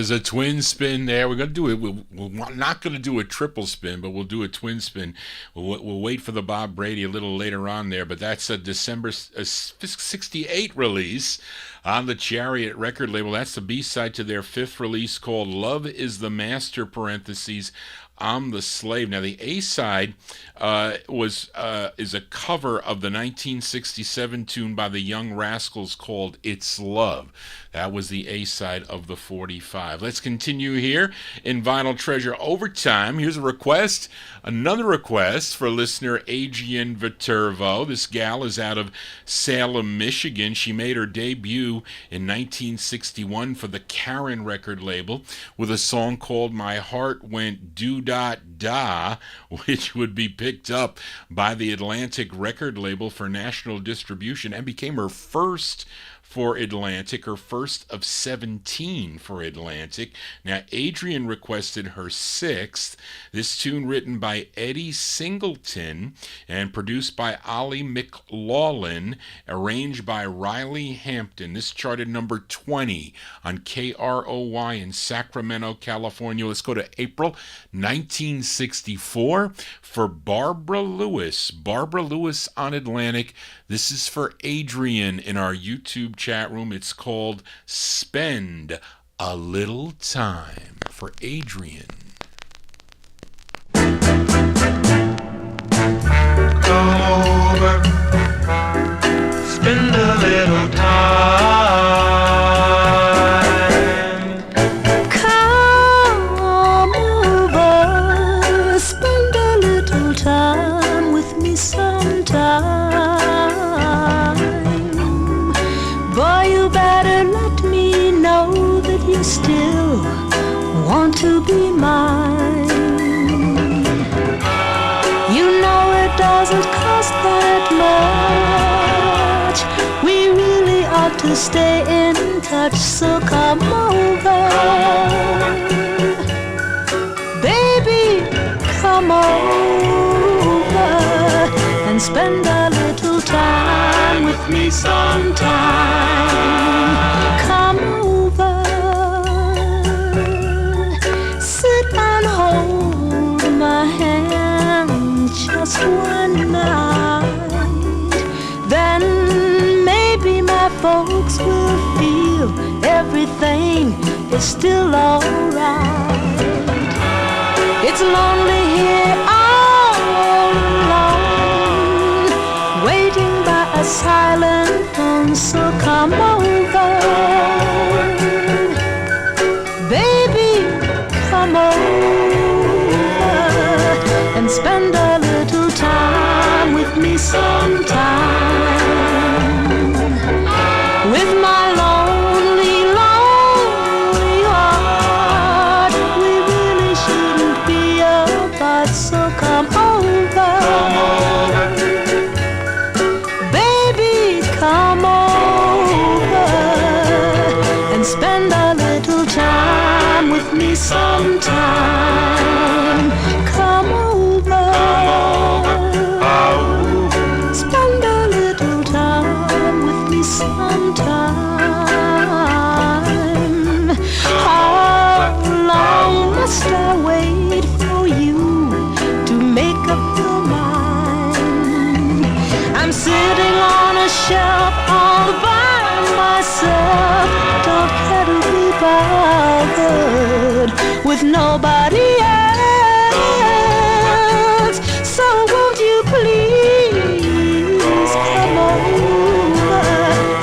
is a twin spin there. We're going to do it. We're not going to do a triple spin, but we'll do a twin spin. We'll wait for the Bob Brady a little later on there, but that's a December 68 release on the Chariot record label. That's the B-side to their fifth release called Love is the Master, parentheses, I'm the Slave. Now, the A-side is a cover of the 1967 tune by the Young Rascals called It's Love. That was the A-side of the 45. Let's continue here in Vinyl Treasure Overtime. Here's a request, another request for listener Adrienne Viterbo. This gal is out of Salem, Michigan. She made her debut in 1961 for the Karen record label with a song called My Heart Went Do-Da-Da, which would be picked up by the Atlantic record label for national distribution and became her first for Atlantic, her first of 17 for Atlantic. Now, Adrienne requested her sixth. This tune written by Eddie Singleton and produced by Ollie McLaughlin, arranged by Riley Hampton. This charted number 20 on KROY in Sacramento, California. Let's go to April 1964 for Barbara Lewis. Barbara Lewis on Atlantic. This is for Adrienne in our YouTube chat room. It's called Spend a Little Time for Adrienne. Come over, spend a little time. Come over, spend a little time with me sometime. Boy, you better let me know that you still want to be mine. You know it doesn't cost that much. We really ought to stay in touch, so come over. Baby, come over and spend a little time with me sometime. Come over, sit and hold my hand just one night. Then maybe my folks will feel everything is still alright. It's lonely here all alone, waiting by a silent phone, so come over. Baby, come over and spend a little time with me sometime. With my lonely, lonely heart, we really shouldn't be apart, so come over. Baby, come over and spend a little time with me sometime. Come over, spend a little time with me sometime. How long must I wait for you to make up your mind? I'm sitting on a shelf all by myself, don't care to be bothered with nobody else. So won't you please come over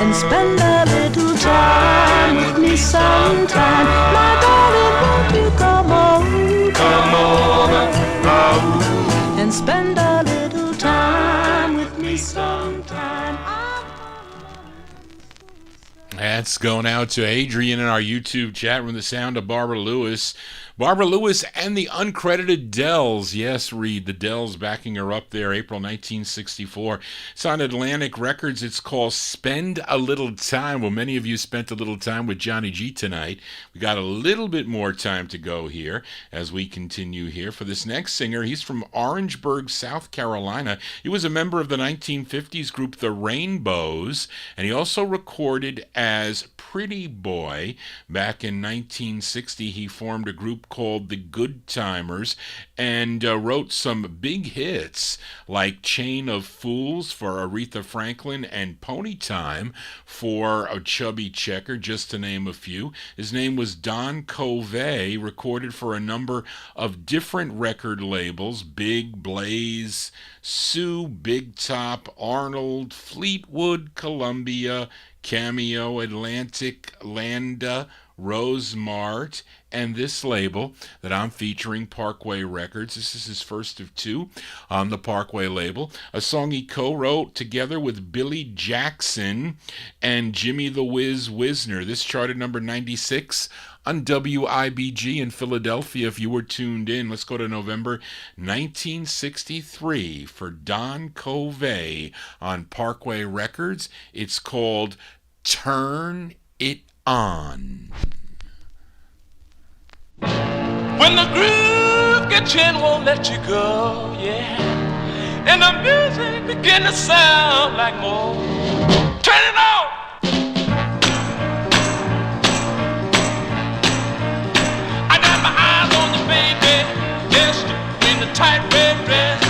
and spend a little time with me sometime? My darling, won't you come over and spend a little time with me sometime? That's going out to Adrienne in our YouTube chat room. The sound of Barbara Lewis Barbara Lewis and the Uncredited Dells. Yes, Reed, the Dells backing her up there, April 1964. It's on Atlantic Records. It's called Spend a Little Time. Well, many of you spent a little time with Johnny G tonight. We got a little bit more time to go here as we continue here. For this next singer, he's from Orangeburg, South Carolina. He was a member of the 1950s group The Rainbows, and he also recorded as Pretty Boy. Back in 1960, he formed a group called the Good Timers and wrote some big hits like Chain of Fools for Aretha Franklin and Pony Time for a Chubby Checker, just to name a few. His name was Don Covey, recorded for a number of different record labels: Big, Blaze, Sue, Big Top, Arnold, Fleetwood, Columbia, Cameo, Atlantic, Landa, Rosemart, and this label that I'm featuring, Parkway Records. This is his first of two on the Parkway label. A song he co-wrote together with Billy Jackson and Jimmy the Whiz Wisner. This charted number 96 on WIBG in Philadelphia if you were tuned in. Let's go to November 1963 for Don Covey on Parkway Records. It's called Turn It On. When the groove gets in, won't let you go, yeah. And the music begin to sound like more. Turn it on. I got my eyes on you, baby. Yes, in the tight red dress.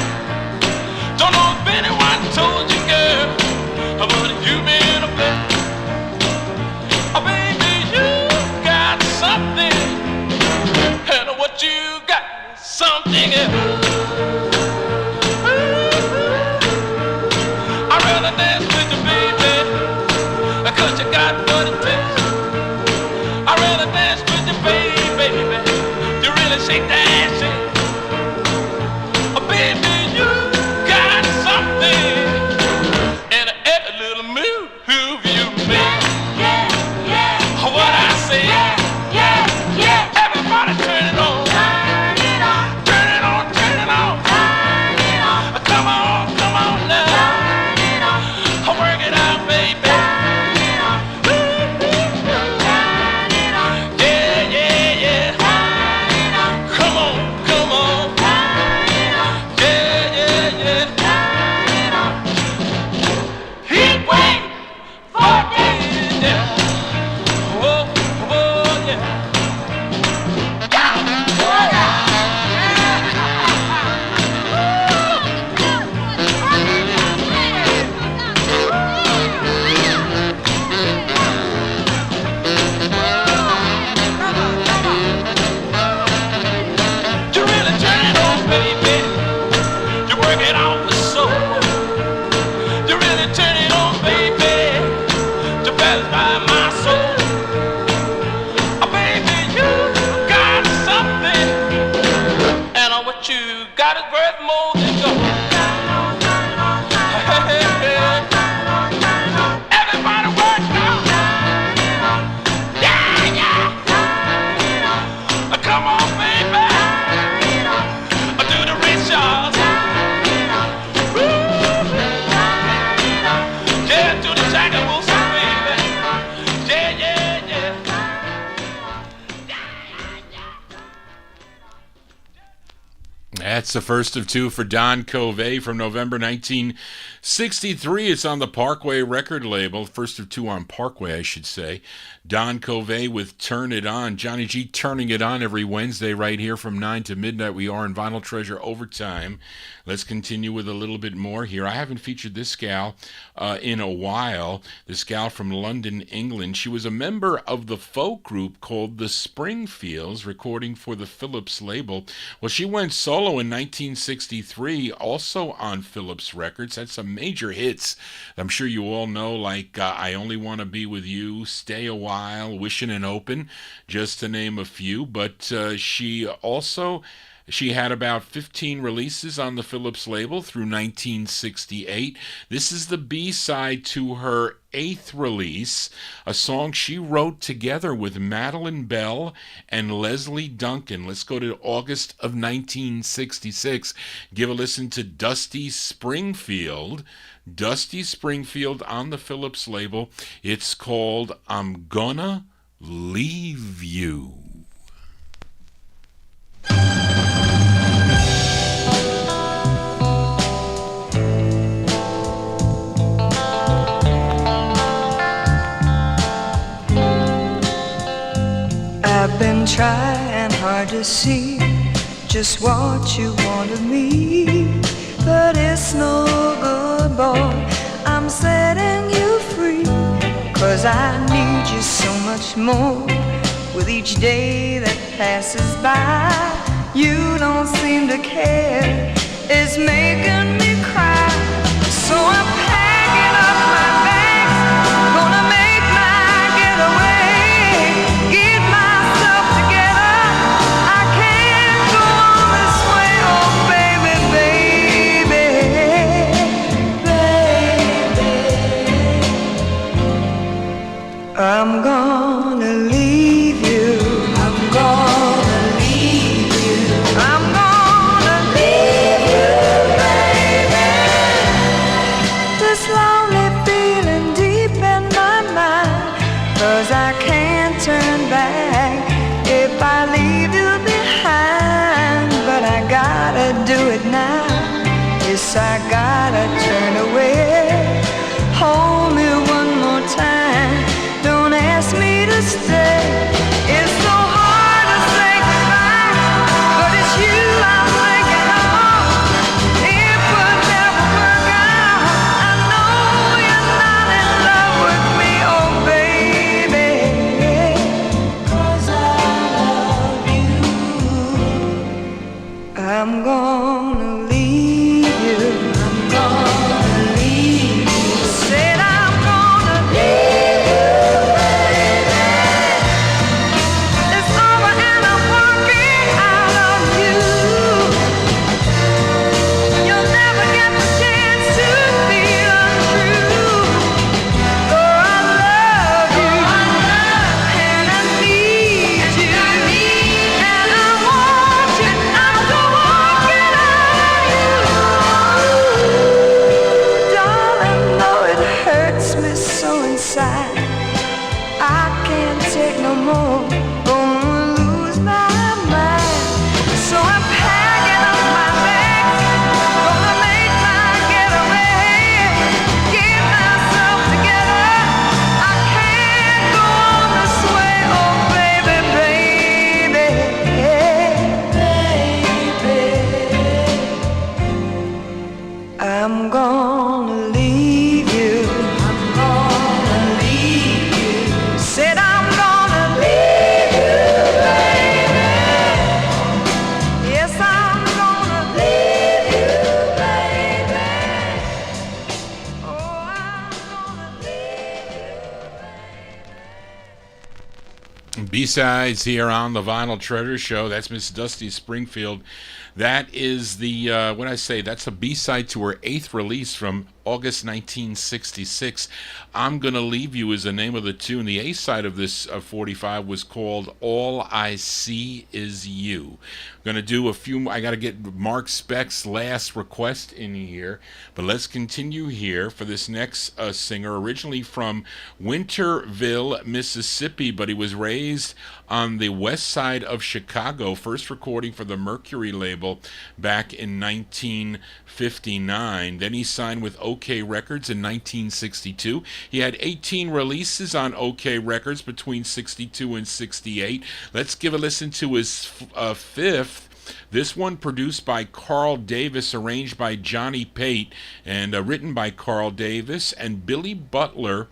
Don't know if anyone told you, girl, but you've been a blessing. Oh, baby, you got something. And what you got is something else. I'd rather dance with you, baby, 'cause you got what it takes. I'd rather dance with you, baby, you really shake that shit. Oh, baby, you got something. And every little move you make. What I say, everybody turn it on, turn it on, turn it on, turn it on, turn it on. Come on now, turn it on. Work it out, baby. Turn it on, turn it on, yeah, yeah, yeah. Turn it on, come on, turn it on, yeah, yeah, yeah. Turn it on. Heat wave for days, yeah. That's the first of two for Don Covey from November 1963. It's on the Parkway record label. First of two on Parkway, I should say. Don Covey with Turn It On. Johnny G turning it on every Wednesday right here from 9 to midnight. We are in Vinyl Treasure Overtime. Let's continue with a little bit more here. I haven't featured this gal in a while. This gal from London, England. She was a member of the folk group called the Springfields, recording for the Philips label. Well, she went solo in 1963, also on Philips Records. Had some major hits I'm sure you all know, like I Only Want to Be With You, Stay a While, Wishing and Open, just to name a few. But she also She had about 15 releases on the Philips label through 1968. This is the B-side to her 8th release, a song she wrote together with Madeline Bell and Leslie Duncan. Let's go to August of 1966. Give a listen to Dusty Springfield. Dusty Springfield on the Philips label. It's called I'm Gonna Leave You. I've been trying hard to see just what you want of me, but it's no good, boy. I'm setting you free, 'cause I need you so much more with each day that passes by. You don't seem to care, it's making me cry. So I'm packing up my bags, gonna make my getaway, get myself together. I can't go on this way, oh baby, baby, baby. I'm gonna leave you. I'm gonna leave you. I'm gonna leave you, baby. This lonely feeling deep in my mind, 'cause I can't turn back if I leave you behind. But I gotta do it now. Yes, I gotta turn away. Hold me one more time. Don't ask me to stay. It's so hard to say goodbye, but it's you I'm thinking of. It would never work out. I know you're not in love with me, oh baby, 'cause I love you. I'm gonna leave you. I'm gonna leave you. Said I'm gonna leave you. I'm gonna leave you. I'm gonna leave you. Said I'm gonna leave you, baby. Yes, I'm gonna leave you, baby. Oh, I'm gonna leave you, baby. B-sides here on the Vinyl Treasure Show. That's Miss Dusty Springfield. That is the, what I say, that's a B-side to her 8th release from August 1966. I'm Gonna Leave You is the name of the tune. The A-side of this 45 was called All I See Is You. Going to do a few, I got to get Mark Speck's last request in here, but let's continue here for this next singer, originally from Winterville, Mississippi, but he was raised on the west side of Chicago, first recording for the Mercury label back in 1959. Then he signed with OK Records in 1962. He had 18 releases on OK Records between 62 and 68. Let's give a listen to his fifth. This one produced by Carl Davis, arranged by Johnny Pate, and written by Carl Davis and Billy Butler.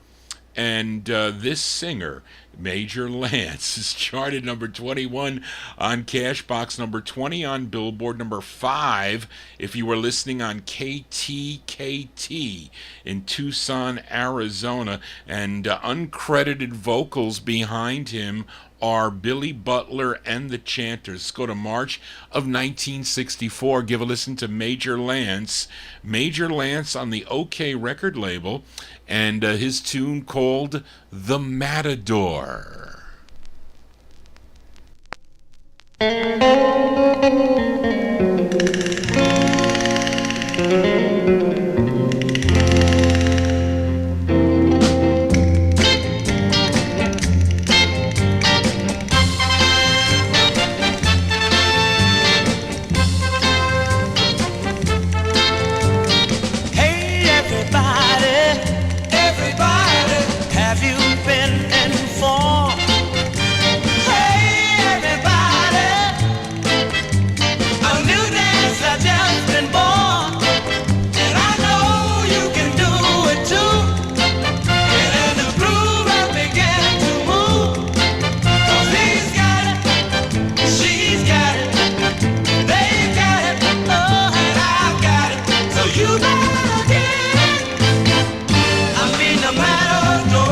And this singer, Major Lance, is charted number 21 on Cashbox, number 20 on Billboard, number 5 if you were listening on KTKT in Tucson, Arizona, and uncredited vocals behind him are Billy Butler and the Chanters. Let's go to March of 1964. Give a listen to Major Lance. Major Lance on the OK record label, and his tune called The Matador. Have you been informed? Hey, everybody, a new dance has just been born, and I know you can do it too. Get in the groove and begin to move, 'cause he's got it, she's got it, they've got it, oh, and I've got it, so you better get it. I mean, no matter door.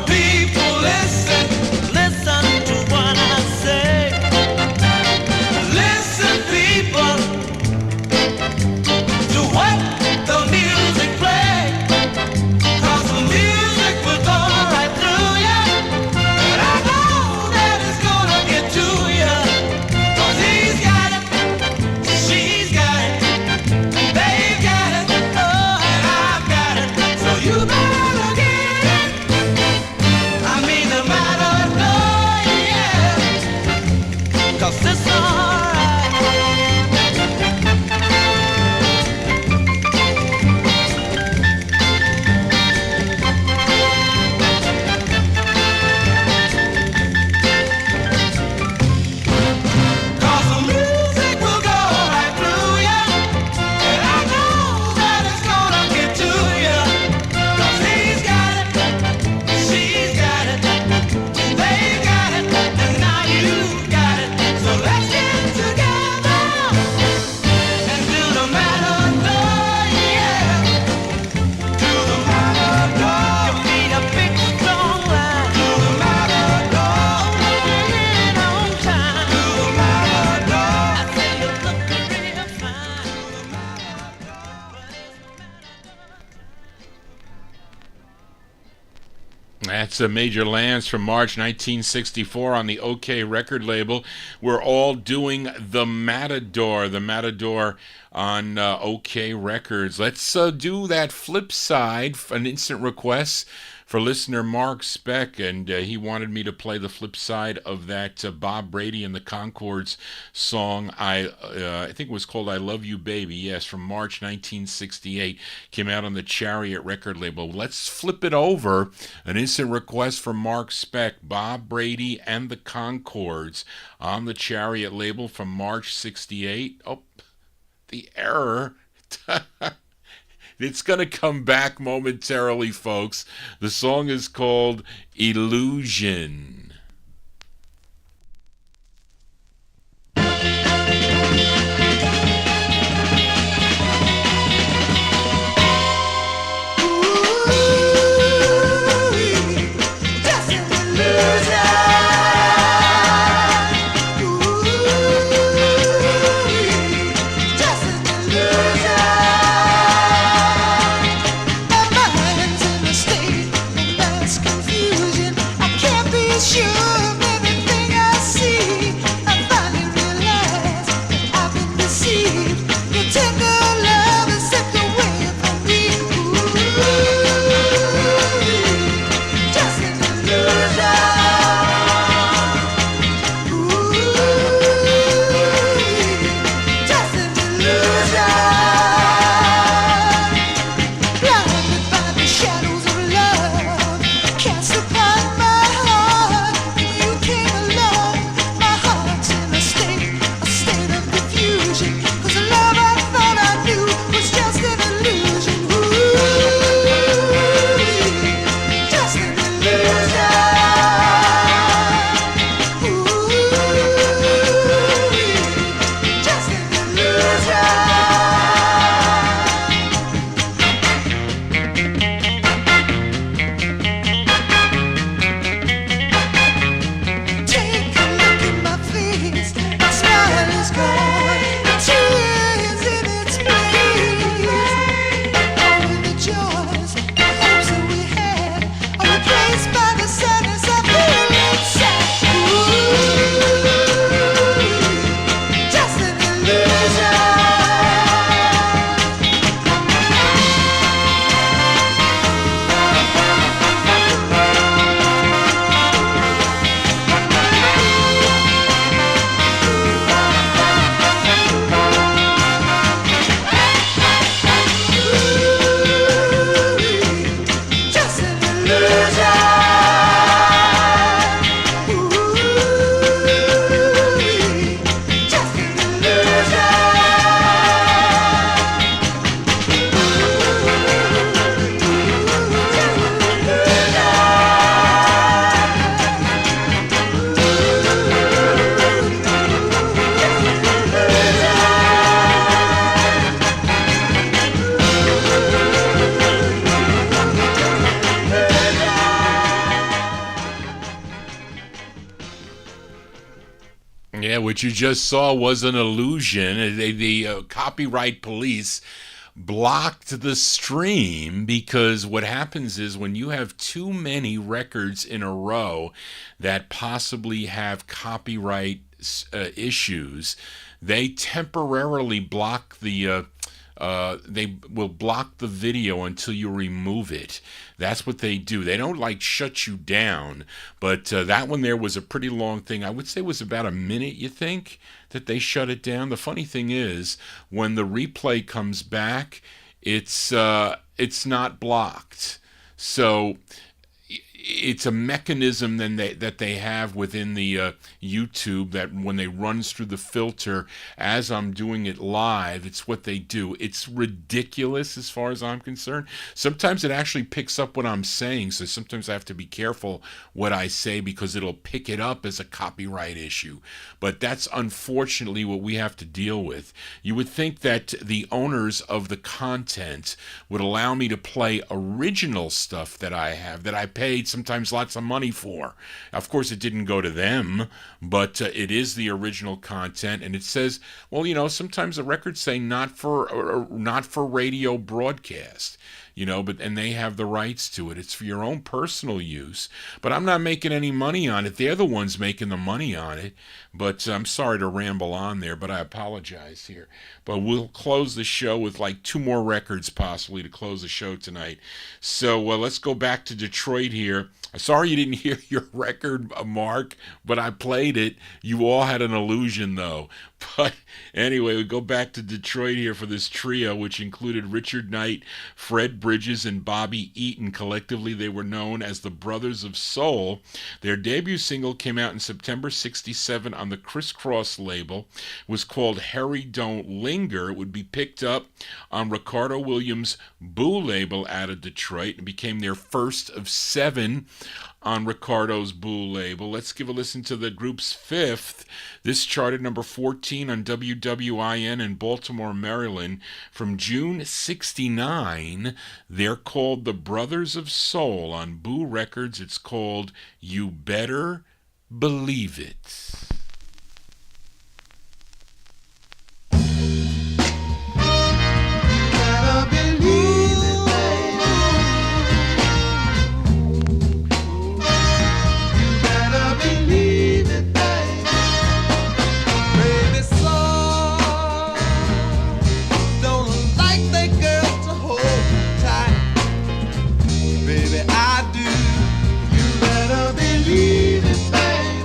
People, listen to what I say. Listen, people, to what the music play. 'Cause the music will go right through ya, and I know that it's gonna get to ya. 'Cause he's got it, she's got it, they've got it, oh, and I've got it, so you better get it. I mean, the matador, yeah, 'cause it's alright. Cause the music will go right through ya, and I know that it's gonna get to ya. 'Cause he's got it, she's got it, they've got it, and now you've got it. So let's get together and do the matador, yeah. Do the matador. Give me a big strong line. Do the matador. Right on time. Do the matador. I say you look real fine. Do the matador. That's a Major Lance from March 1964 on the OK record label. We're all doing The Matador on OK Records. Let's do that flip side, an instant request for listener Mark Speck, and he wanted me to play the flip side of that Bob Brady and the Concords song. I think it was called "I Love You, Baby." Yes, from March 1968, came out on the Chariot record label. Let's flip it over. An instant request for Mark Speck, Bob Brady and the Concords on the Chariot label from March 68. Oh, the error. It's going to come back momentarily, folks. The song is called Illusion. Sure. what you just saw was an illusion. The copyright police blocked the stream because what happens is when you have too many records in a row that possibly have copyright issues, they temporarily block the they will block the video until you remove it. That's what they do. They don't like shut you down, but that one there was a pretty long thing. I would say it was about a minute, you think, that they shut it down. The funny thing is, when the replay comes back, it's not blocked. So it's a mechanism then that they have within the YouTube that when it runs through the filter as I'm doing it live, it's what they do. It's ridiculous as far as I'm concerned. Sometimes it actually picks up what I'm saying, so sometimes I have to be careful what I say because it'll pick it up as a copyright issue. But that's unfortunately what we have to deal with. You would think that the owners of the content would allow me to play original stuff that I have, that I paid sometimes lots of money for. Of course, it didn't go to them, but it is the original content, and it says, well, you know, sometimes the records say not for radio broadcast, you know, and they have the rights to it. It's for your own personal use, but I'm not making any money on it. They're the ones making the money on it, but I'm sorry to ramble on there, but I apologize here. But we'll close the show with like 2 more records possibly to close the show tonight. So let's go back to Detroit here. Sorry you didn't hear your record, Mark, but I played it. You all had an illusion, though. But anyway, we go back to Detroit here for this trio, which included Richard Knight, Fred Bridges, and Bobby Eaton. Collectively, they were known as the Brothers of Soul. Their debut single came out in September 1967 on the Criss Cross label. It was called Harry Don't Linger. It would be picked up on Ricardo Williams' Boo label out of Detroit and became their first of 7 on Ricardo's Boo label. Let's give a listen to the group's fifth. This charted number 14 on WWIN in Baltimore, Maryland from June 1969. They're called the Brothers of Soul. On Boo Records, it's called You Better Believe It. I do. You better believe it, baby.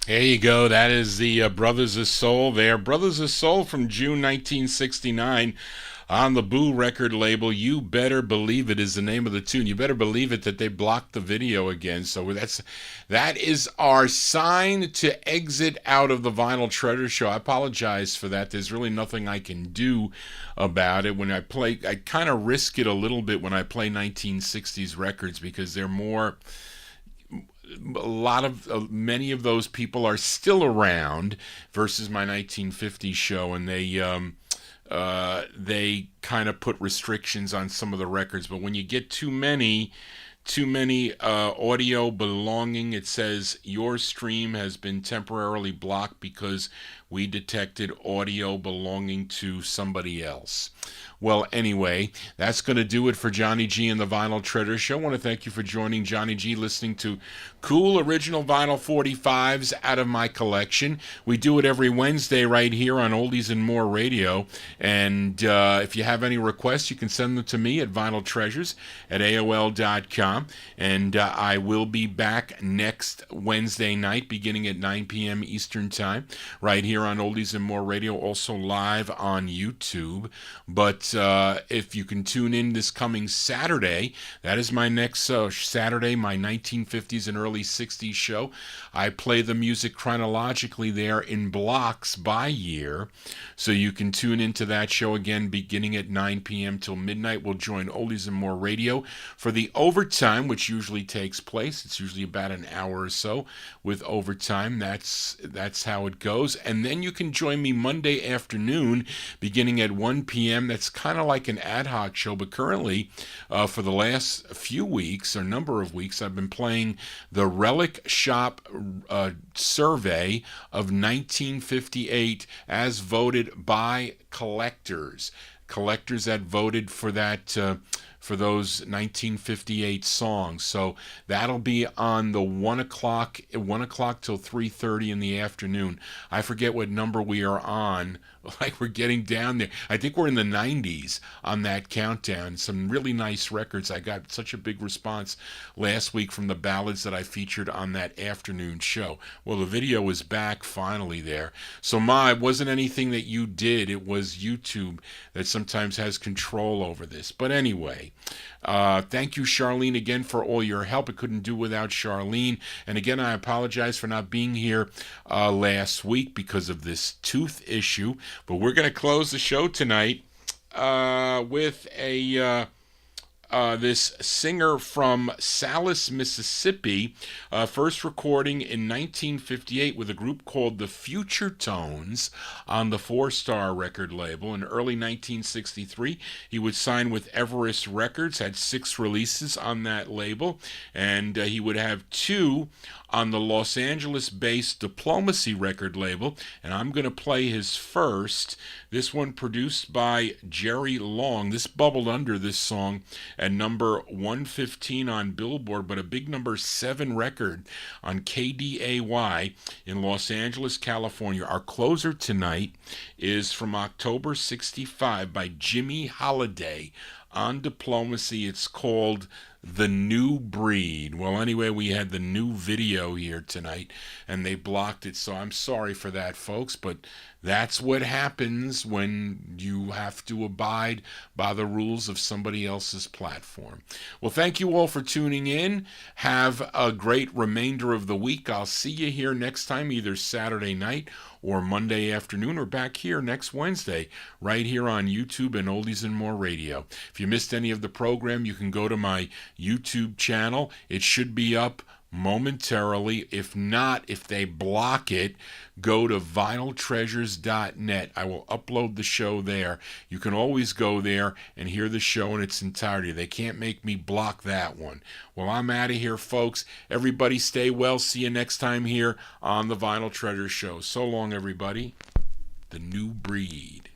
There you go. That is the Brothers of Soul there. Brothers of Soul from June 1969 on the Boo record label. You Better Believe It is the name of the tune. You better believe it that they blocked the video again. So that is our sign to exit out of the Vinyl Treasure Show. I apologize for that. There's really nothing I can do about it. When I play, I kind of risk it a little bit when I play 1960s records because they're more... many of those people are still around versus my 1950s show, and they kind of put restrictions on some of the records. But when you get too many audio belonging, it says your stream has been temporarily blocked because we detected audio belonging to somebody else. Well, anyway, that's going to do it for Johnny G and the Vinyl Treasure Show. I want to thank you for joining Johnny G, listening to cool original vinyl 45s out of my collection. We do it every Wednesday right here on Oldies and More Radio. And if you have any requests, you can send them to me at vinyltreasures@aol.com. And I will be back next Wednesday night, beginning at 9 p.m. Eastern Time, right here on Oldies and More Radio, also live on YouTube. But if you can tune in this coming Saturday, that is my next Saturday, my 1950s and early 60s show. I play the music chronologically there in blocks by year, so you can tune into that show again beginning at 9 p.m. till midnight. We'll join Oldies and More Radio for the overtime, which usually takes place. It's usually about an hour or so with overtime. That's how it goes. And then you can join me Monday afternoon beginning at 1 p.m. That's kind of like an ad hoc show, but currently for the last few weeks or number of weeks, I've been playing the Relic Shop survey of 1958 as voted by collectors that voted for that for those 1958 songs. So that'll be on the 1 o'clock till 3:30 in the afternoon. I forget what number we are on. Like, we're getting down there. I think we're in the 90s on that countdown. Some really nice records. I got such a big response last week from the ballads that I featured on that afternoon show. Well, the video is back finally there. So, it wasn't anything that you did. It was YouTube that sometimes has control over this. But anyway, thank you, Charlene, again for all your help. I couldn't do without Charlene. And again, I apologize for not being here last week because of this tooth issue. But we're going to close the show tonight with this singer from Salis, Mississippi, first recording in 1958 with a group called the Future Tones on the Four Star record label. In early 1963, he would sign with Everest Records, had 6 releases on that label, and he would have 2 on the Los Angeles-based Diplomacy record label, and I'm going to play his first. This one produced by Jerry Long. This bubbled under this song at number 115 on Billboard, but a big number 7 record on KDAY in Los Angeles, California. Our closer tonight is from October 65 by Jimmy Holiday on Diplomacy. It's called The New Breed. Well, anyway, we had the new video here tonight, and they blocked it, so I'm sorry for that, folks, but that's what happens when you have to abide by the rules of somebody else's platform. Well, thank you all for tuning in. Have a great remainder of the week. I'll see you here next time, either Saturday night or Monday afternoon, or back here next Wednesday, right here on YouTube and Oldies and More Radio. If you missed any of the program, you can go to my YouTube channel. It should be up momentarily. If not, if they block it, go to vinyltreasures.net. I will upload the show there. You can always go there and hear the show in its entirety. They can't make me block that one. Well, I'm out of here, folks. Everybody stay well. See you next time here on the Vinyl Treasure Show. So long, everybody. The New Breed.